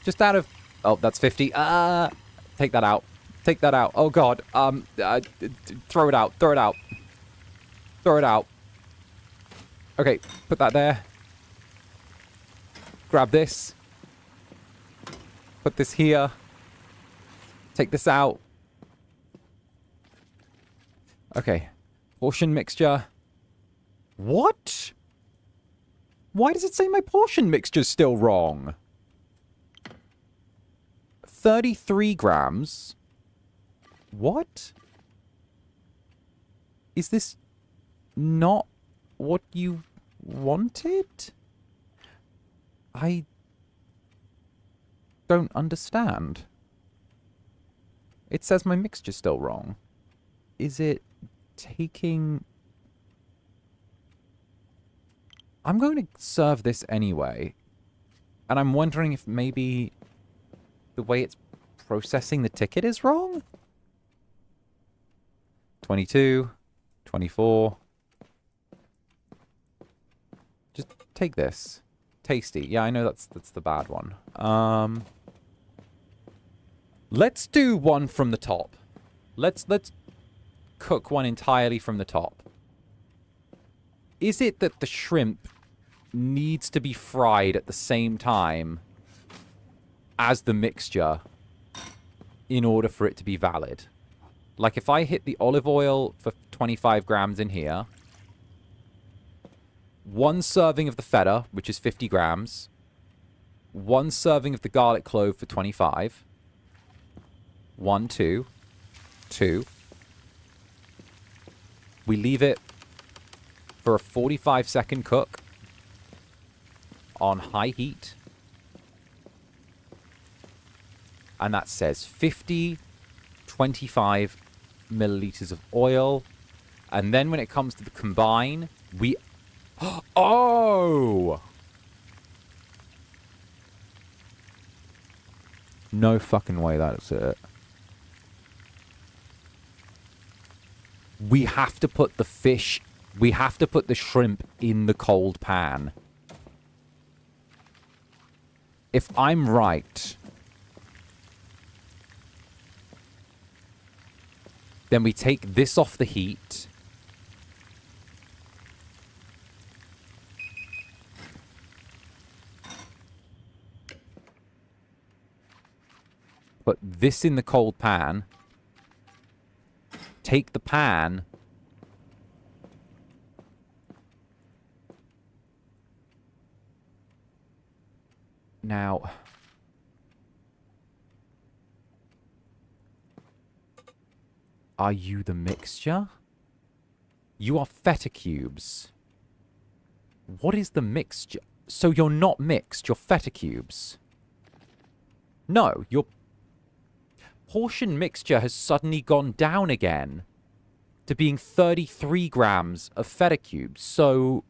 Just out of... Oh, that's 50. Take that out. Take that out. Oh, God. Throw it out. Throw it out. Throw it out. Okay, put that there. Grab this. Put this here. Take this out. Okay. Portion mixture. What? Why does it say my portion mixture's still wrong? 33 grams. What? Is this not what you wanted? I don't understand. It says my mixture's still wrong. Is it taking... I'm going to serve this anyway. And I'm wondering if maybe the way it's processing the ticket is wrong? 22, 24. Just take this. Tasty. Yeah, I know that's the bad one. Let's do one from the top. Let's cook one entirely from the top. Is it that the shrimp needs to be fried at the same time as the mixture in order for it to be valid? Like if I hit the olive oil for 25 grams in here, 1 serving of the feta, which is 50 grams, 1 serving of the garlic clove for 25, 1, 2, 2. We leave it for a 45-second cook on high heat. And that says 50, 25 milliliters of oil. And then when it comes to the combine, we... Oh! No fucking way that's it. We have to put the fish... We have to put the shrimp in the cold pan. If I'm right... Then we take this off the heat. Put this in the cold pan. Take the pan. Now, are you the mixture? You are feta cubes. What is the mixture? So you're not mixed, you're feta cubes. No, your portion mixture has suddenly gone down again to being 33 grams of feta cubes. So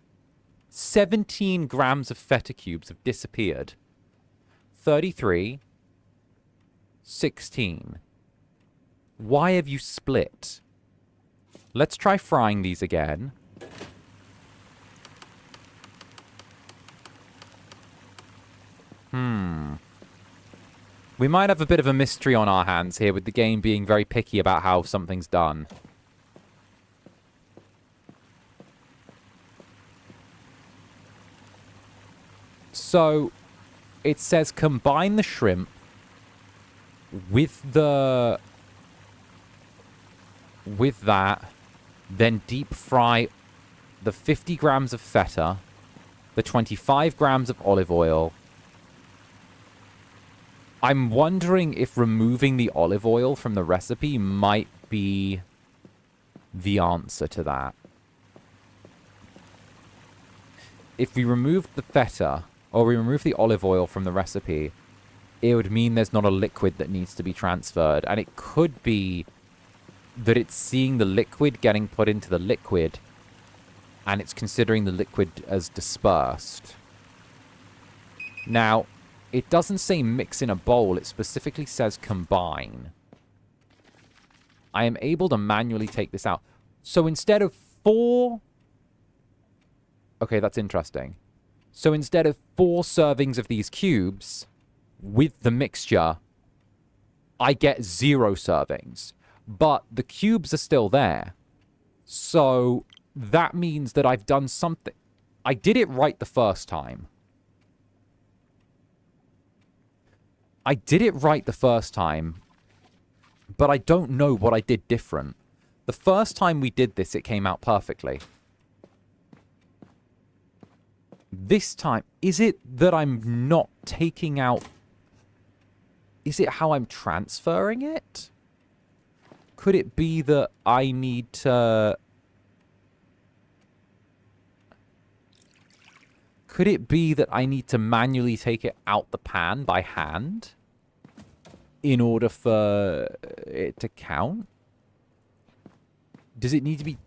17 grams of feta cubes have disappeared. 33, 16. Why have you split? Let's try frying these again. We might have a bit of a mystery on our hands here with the game being very picky about how something's done. So, it says combine the shrimp with that, then deep fry the 50 grams of feta, the 25 grams of olive oil. I'm wondering if removing the olive oil from the recipe might be the answer to that. If we remove the feta, or we remove the olive oil from the recipe, it would mean there's not a liquid that needs to be transferred. And it could be that it's seeing the liquid getting put into the liquid, and it's considering the liquid as dispersed. Now, it doesn't say mix in a bowl, it specifically says combine. I am able to manually take this out. So instead of 4... Okay, that's interesting. So instead of 4 servings of these cubes with the mixture, I get 0 servings. But the cubes are still there. So that means that I've done something. I did it right the first time. I did it right the first time, but I don't know what I did different. The first time we did this, it came out perfectly. This time, is it that I'm not taking out... Is it how I'm transferring it? Could it be that I need to... Could it be that I need to manually take it out the pan by hand in order for it to count? Does it need to be...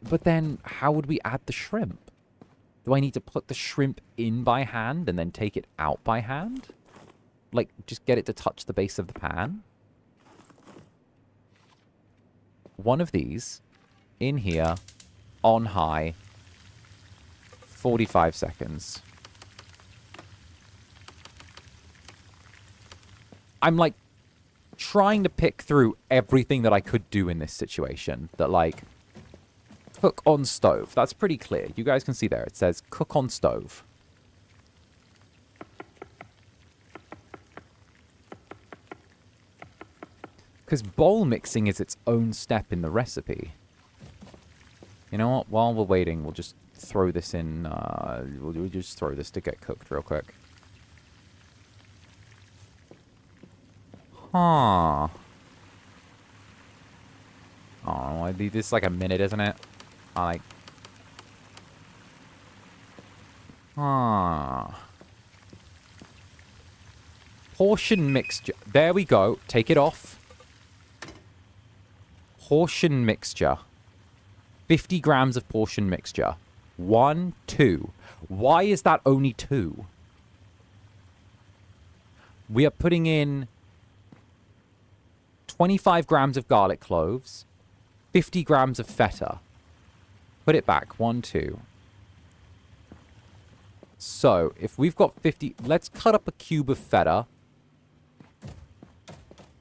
But then, how would we add the shrimp? Do I need to put the shrimp in by hand and then take it out by hand? Like, just get it to touch the base of the pan? One of these, in here, on high... 45 seconds. I'm, like, trying to pick through everything that I could do in this situation. That, like, cook on stove. That's pretty clear. You guys can see there. It says cook on stove. Because bowl mixing is its own step in the recipe. You know what? While we're waiting, we'll just throw this in. We'll just throw this to get cooked real quick. Huh. Oh, this is like a minute, isn't it? Like. Huh. Portion mixture. There we go. Take it off. Portion mixture. 50 grams of portion mixture. 1, 2. Why is that only 2? We are putting in 25 grams of garlic cloves, 50 grams of feta. Put it back. 1, 2. So, if we've got 50... Let's cut up a cube of feta.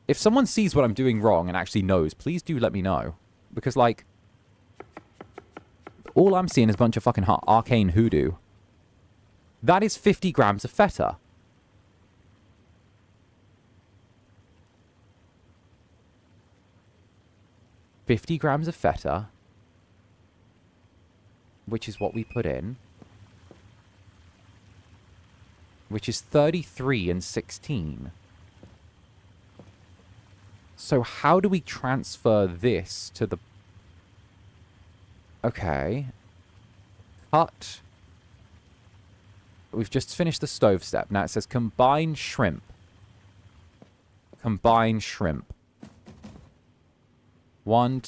If someone sees what I'm doing wrong and actually knows, please do let me know. Because, like... all I'm seeing is a bunch of fucking arcane hoodoo. That is 50 grams of feta. 50 grams of feta, which is what we put in, which is 33 and 16. So how do we transfer this to the... Okay. Cut. We've just finished the stove step. Now it says combine shrimp. Combine shrimp. One...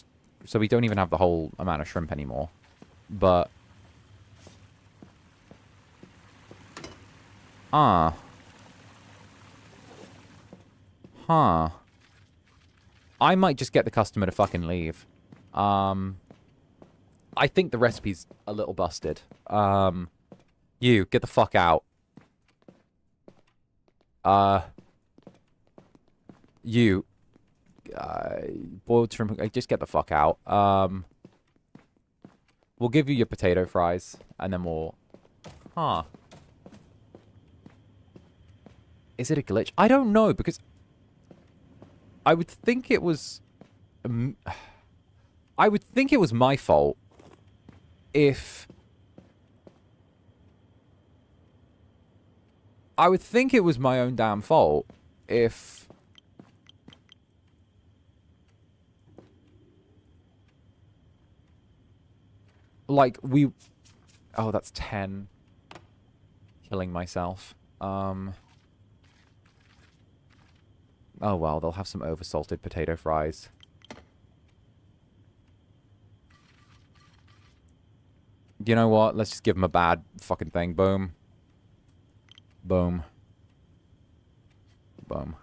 So we don't even have the whole amount of shrimp anymore. But... Ah. Huh. I might just get the customer to fucking leave. I think the recipe's a little busted. You, get the fuck out. You. Boiled shrimp, just get the fuck out. We'll give you your potato fries, and then we'll... Huh. Is it a glitch? I don't know, because... I would think it was... I would think it was my fault if... I would think it was my own damn fault if... Like, we... Oh, that's 10. Killing myself. Oh, well, they'll have some oversalted potato fries. You know what? Let's just give them a bad fucking thing. Boom. Boom. Boom.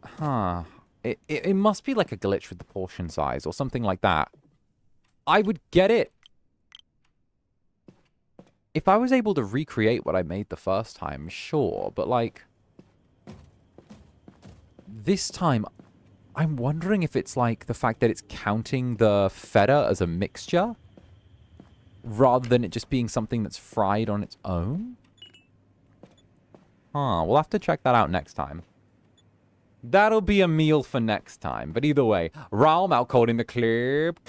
Huh. It must be like a glitch with the portion size or something like that. I would get it if I was able to recreate what I made the first time, sure. But, like... This time, I'm wondering if it's like the fact that it's counting the feta as a mixture rather than it just being something that's fried on its own. Huh, we'll have to check that out next time. That'll be a meal for next time. But either way, Realm out coding the clip.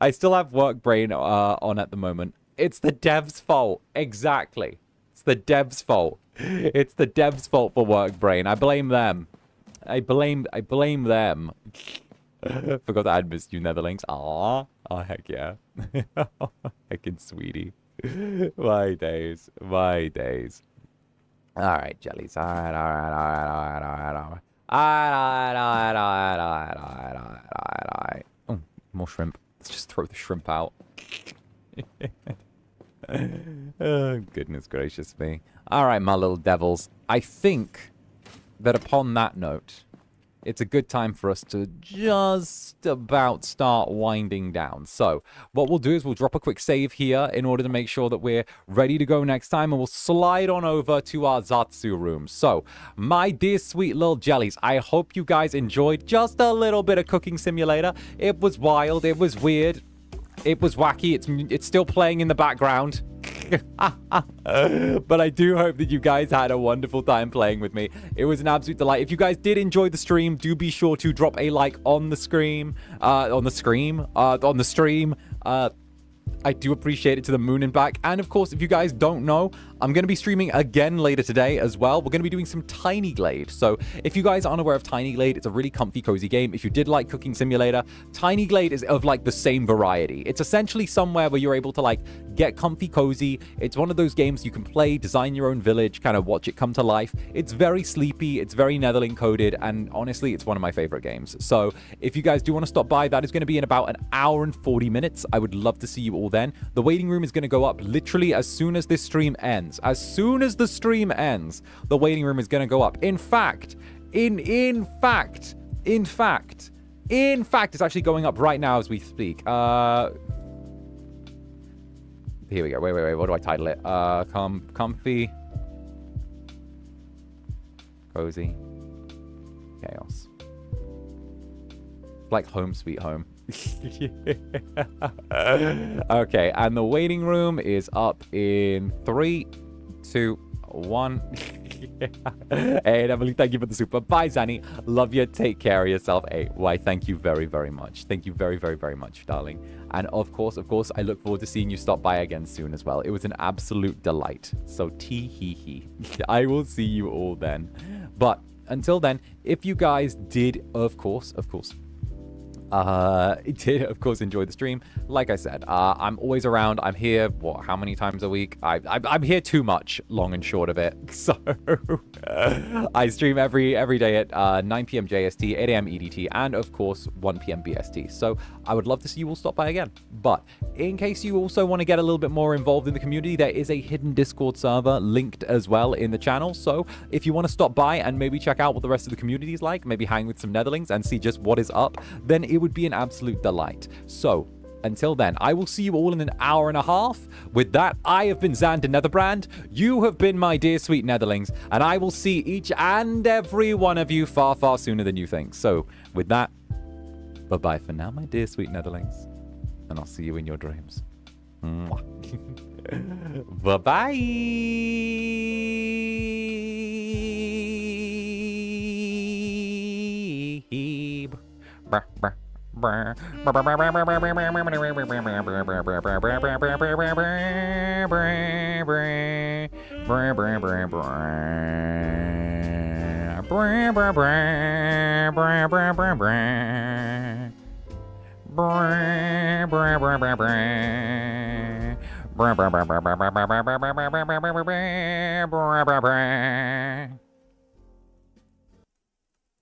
I still have work brain on at the moment. It's the dev's fault. Exactly. It's the dev's fault. It's the dev's fault for work brain. I blame them. I blame them. Forgot that I'd missed you, Netherlings. Aww. Oh, heck yeah. Heckin' sweetie. My days. My days. Alright, jellies. Alright. Oh, more shrimp. Let's just throw the shrimp out. Oh, goodness gracious me. Alright, my little devils. I think that upon that note, it's a good time for us to just about start winding down. So, what we'll do is we'll drop a quick save here in order to make sure that we're ready to go next time, and we'll slide on over to our Zatsu room. So, my dear sweet little jellies, I hope you guys enjoyed just a little bit of Cooking Simulator. It was wild, it was weird, it was wacky, it's still playing in the background. But I do hope that you guys had a wonderful time playing with me. It was an absolute delight. If you guys did enjoy the stream, do be sure to drop a like on the stream. I do appreciate it to the moon and back. And of course, if you guys don't know, I'm going to be streaming again later today as well. We're going to be doing some TinyGlade. So if you guys aren't aware of TinyGlade, it's a really comfy, cozy game. If you did like Cooking Simulator, TinyGlade is of like the same variety. It's essentially somewhere where you're able to like get comfy, cozy. It's one of those games you can play, design your own village, kind of watch it come to life. It's very sleepy. It's very Netherland coded. And honestly, it's one of my favorite games. So if you guys do want to stop by, that is going to be in about an hour and 40 minutes. I would love to see you all then. The waiting room is going to go up literally as soon as this stream ends. As soon as the stream ends, the waiting room is going to go up. In fact, in fact, it's actually going up right now as we speak. Here we go. Wait. What do I title it? Comfy, cozy, chaos. Like home sweet home. Okay, and the waiting room is up in 3, 2, 1. Hey, Emily, thank you for the super. Bye, Zanny. Love you. Take care of yourself. Hey, why, thank you very, very much. Thank you very, very, very much, darling. And of course, I look forward to seeing you stop by again soon as well. It was an absolute delight. So, tee-hee-hee. I will see you all then. But until then, if you guys did, of course, enjoy the stream, like I said, I'm always around. I'm here, how many times a week? I'm here too much, long and short of it. So I stream every day at 9 p.m. JST, 8 a.m. EDT, and of course 1 p.m. BST. So I would love to see you all stop by again. But in case you also want to get a little bit more involved in the community, there is a hidden Discord server linked as well in the channel. So if you want to stop by and maybe check out what the rest of the community is like, maybe hang with some Netherlings and see just what is up, then it would be an absolute delight. So until then, I will see you all in an hour and a half. With that, I have been Zander Netherbrand. You have been my dear sweet Netherlings, and I will see each and every one of you far, far sooner than you think. So with that, bye-bye for now, my dear sweet Netherlings, and I'll see you in your dreams. Bye-bye.